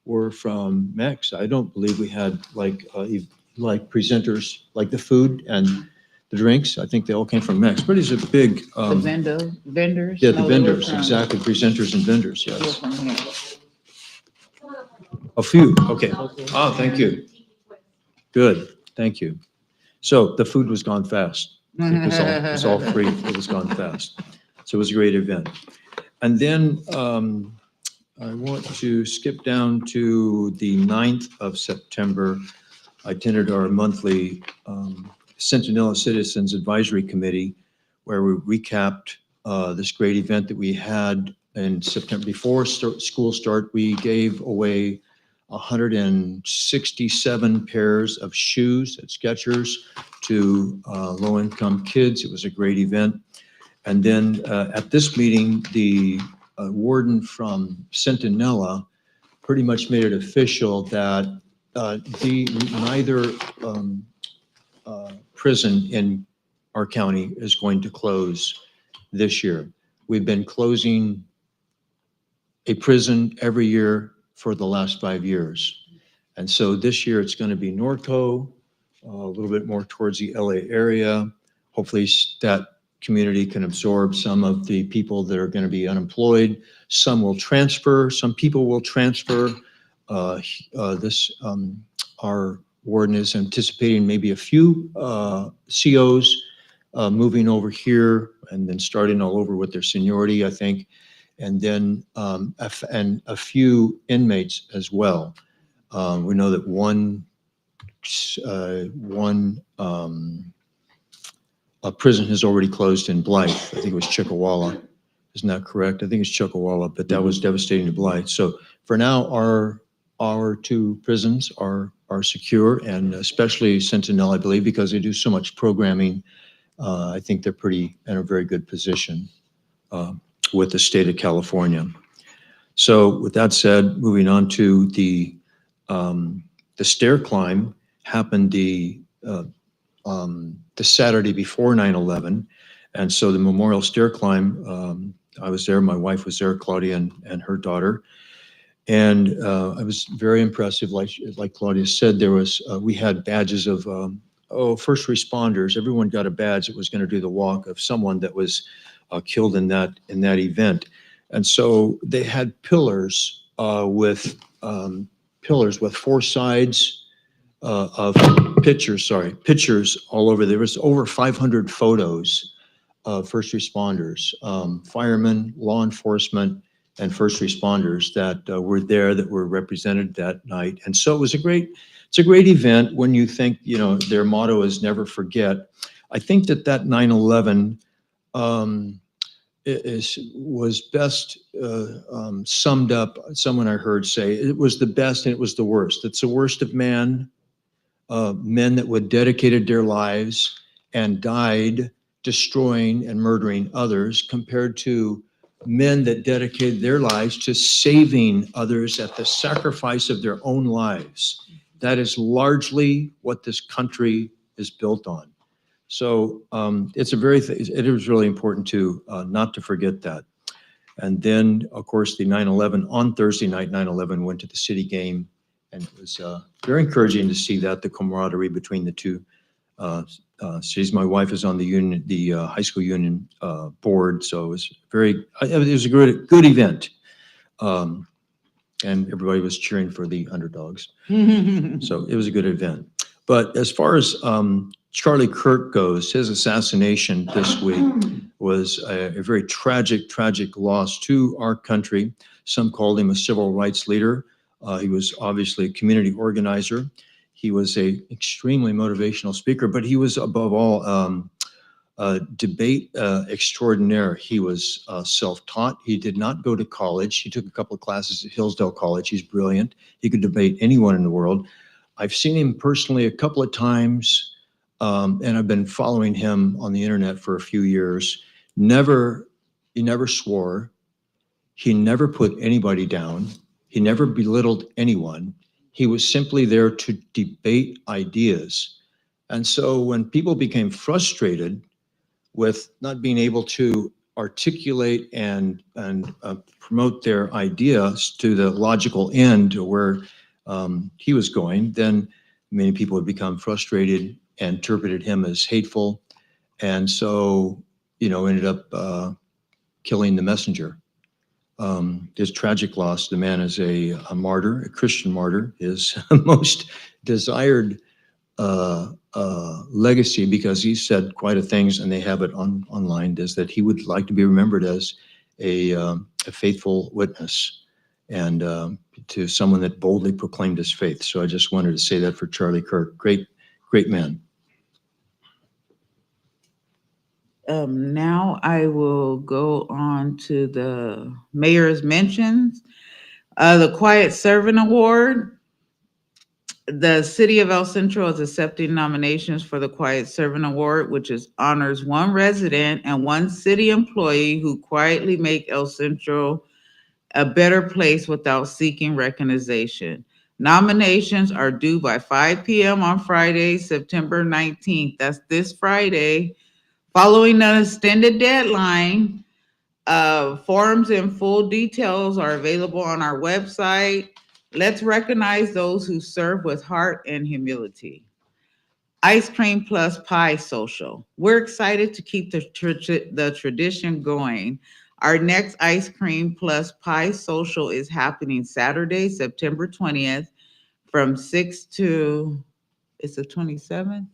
were from Mex. I don't believe we had like presenters, like the food and the drinks. I think they all came from Mex, but it's a big. The vendors? Yeah, the No, they were vendors, from- exactly, presenters and vendors, they were yes. from here. A few, okay. Oh, thank you. Good, thank you. So the food was gone fast. It was all free, it was gone fast. So it was a great event. And then I want to skip down to the 9th of September. I attended our monthly Centinela Citizens Advisory Committee, where we recapped this great event that we had in September. Before school start, we gave away 167 pairs of shoes at Skechers to low-income kids. It was a great event. And then at this meeting, the warden from Centinela pretty much made it official that neither prison in our county is going to close this year. We've been closing a prison every year for the last 5 years. And so this year it's going to be Norco, a little bit more towards the LA area. Hopefully that community can absorb some of the people that are going to be unemployed. Some will transfer, some people will transfer. Our warden is anticipating maybe a few COs moving over here and then starting all over with their seniority, I think. And then a few inmates as well. We know that one prison has already closed in Blythe. I think it was Chickawawa. Isn't that correct? I think it's Chickawawa, but that was devastating to Blythe. So for now, our two prisons are secure, and especially Centinela, I believe, because they do so much programming. I think they're pretty in a very good position with the state of California. So with that said, moving on to the stair climb happened the Saturday before 9/11. And so the memorial stair climb I was there, my wife was there, Claudia and her daughter. And it was very impressive. Like Claudia said, we had badges of first responders. Everyone got a badge that was going to do the walk of someone that was killed in that event. And so they had pillars with four sides of pictures all over. There was over 500 photos of first responders, firemen, law enforcement, and first responders that were there, that were represented that night. And so it's a great event when you think, their motto is never forget. I think that 9/11 was best summed up. Someone I heard say it was the best and it was the worst. It's the worst of men that would dedicated their lives and died destroying and murdering others, compared to men that dedicated their lives to saving others at the sacrifice of their own lives. That is largely what this country is built on. So it is really important to not to forget that. And then, of course, the 9/11 on Thursday night, 9/11 went to the city game, and it was very encouraging to see that, the camaraderie between the two cities. My wife is on the high school union board, so it was a good event, and everybody was cheering for the underdogs. So it was a good event. But as far as Charlie Kirk goes, his assassination this week was a very tragic loss to our country. Some called him a civil rights leader. He was obviously a community organizer. He was an extremely motivational speaker, but he was above all a debate extraordinaire. He was self-taught. He did not go to college. He took a couple of classes at Hillsdale College. He's brilliant. He could debate anyone in the world. I've seen him personally a couple of times, and I've been following him on the internet for a few years. He never swore. He never put anybody down. He never belittled anyone. He was simply there to debate ideas. And so when people became frustrated with not being able to articulate and promote their ideas to the logical end to where he was going, then many people would become frustrated and interpreted him as hateful. And so, ended up killing the messenger. His tragic loss, the man is a martyr, a Christian martyr. His most desired legacy, because he said quite a things, and they have it online, is that he would like to be remembered as a faithful witness and to someone that boldly proclaimed his faith. So I just wanted to say that for Charlie Kirk. Great man. Now I will go on to the mayor's mentions. The Quiet Servant Award. The City of El Centro is accepting nominations for the Quiet Servant Award, which honors one resident and one city employee who quietly make El Centro a better place without seeking recognition. Nominations are due by 5 p.m. on Friday, September 19th. That's this Friday. Following an extended deadline, forms and full details are available on our website. Let's recognize those who serve with heart and humility. Ice Cream Plus Pie Social. We're excited to keep the tradition going. Our next Ice Cream Plus Pie Social is happening Saturday, September 20th from 6 to, it's the 27th?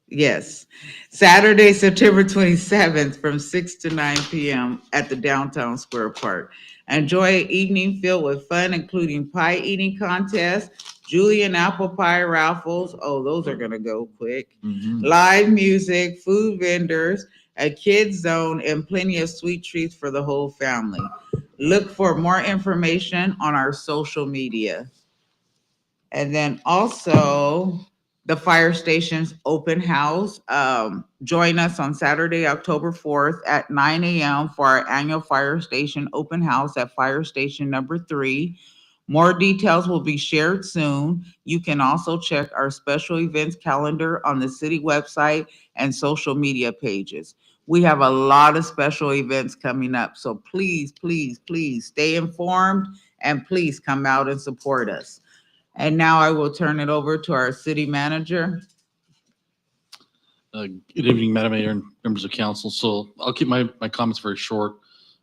Yes. Saturday, September 27th from 6 to 9 p.m. at the Downtown Square Park. Enjoy an evening filled with fun, including pie eating contests, Julian apple pie raffles. Oh, those are going to go quick. Live music, food vendors, a kids zone, and plenty of sweet treats for the whole family. Look for more information on our social media. And then also the fire station's open house. Join us on Saturday, October 4th at 9 a.m. for our annual fire station open house at fire station number 3. More details will be shared soon. You can also check our special events calendar on the city website and social media pages. We have a lot of special events coming up, so please, please, please stay informed and please come out and support us. And now I will turn it over to our city manager. Good evening, Madam Mayor and members of council. So I'll keep my comments very short.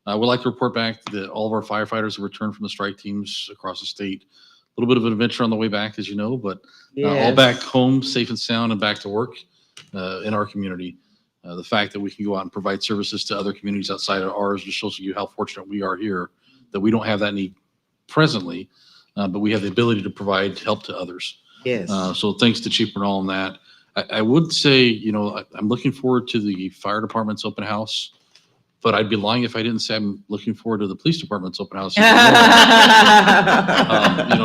I would like to report back that all of our firefighters have returned from the strike teams across the state. A little bit of an adventure on the way back, as you know, but all Yes. back home, safe and sound, and back to work in our community. The fact that we can go out and provide services to other communities outside of ours just shows you how fortunate we are here, that we don't have that need presently, but we have the ability to provide help to others. Yes. So thanks to Chief Bernal on that. I would say, I'm looking forward to the fire department's open house, but I'd be lying if I didn't say I'm looking forward to the police department's open house.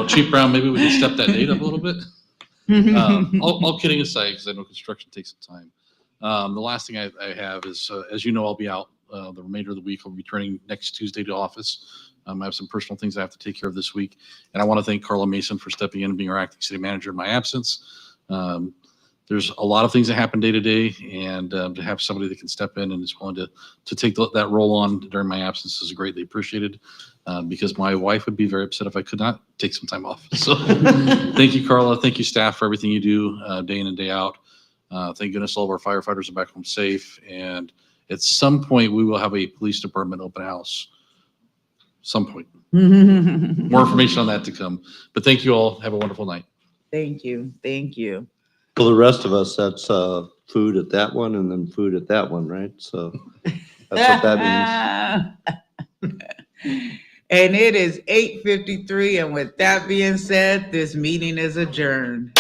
Chief Brown, maybe we can step that date up a little bit. All kidding aside, because I know construction takes some time. The last thing I have is, as you know, I'll be out the remainder of the week. I'll be returning next Tuesday to office. I have some personal things I have to take care of this week. And I want to thank Carla Mason for stepping in and being our acting city manager in my absence. There's a lot of things that happen day to day, and to have somebody that can step in and is willing to take that role on during my absence is greatly appreciated, because my wife would be very upset if I could not take some time off. So thank you, Carla. Thank you, staff, for everything you do day in and day out. Thank goodness all of our firefighters are back home safe. And at some point, we will have a police department open house. Some point. More information on that to come. But thank you all. Have a wonderful night. Thank you. Thank you. For the rest of us, that's food at that one and then food at that one, right? So that's what that means. And it is 8:53, and with that being said, this meeting is adjourned.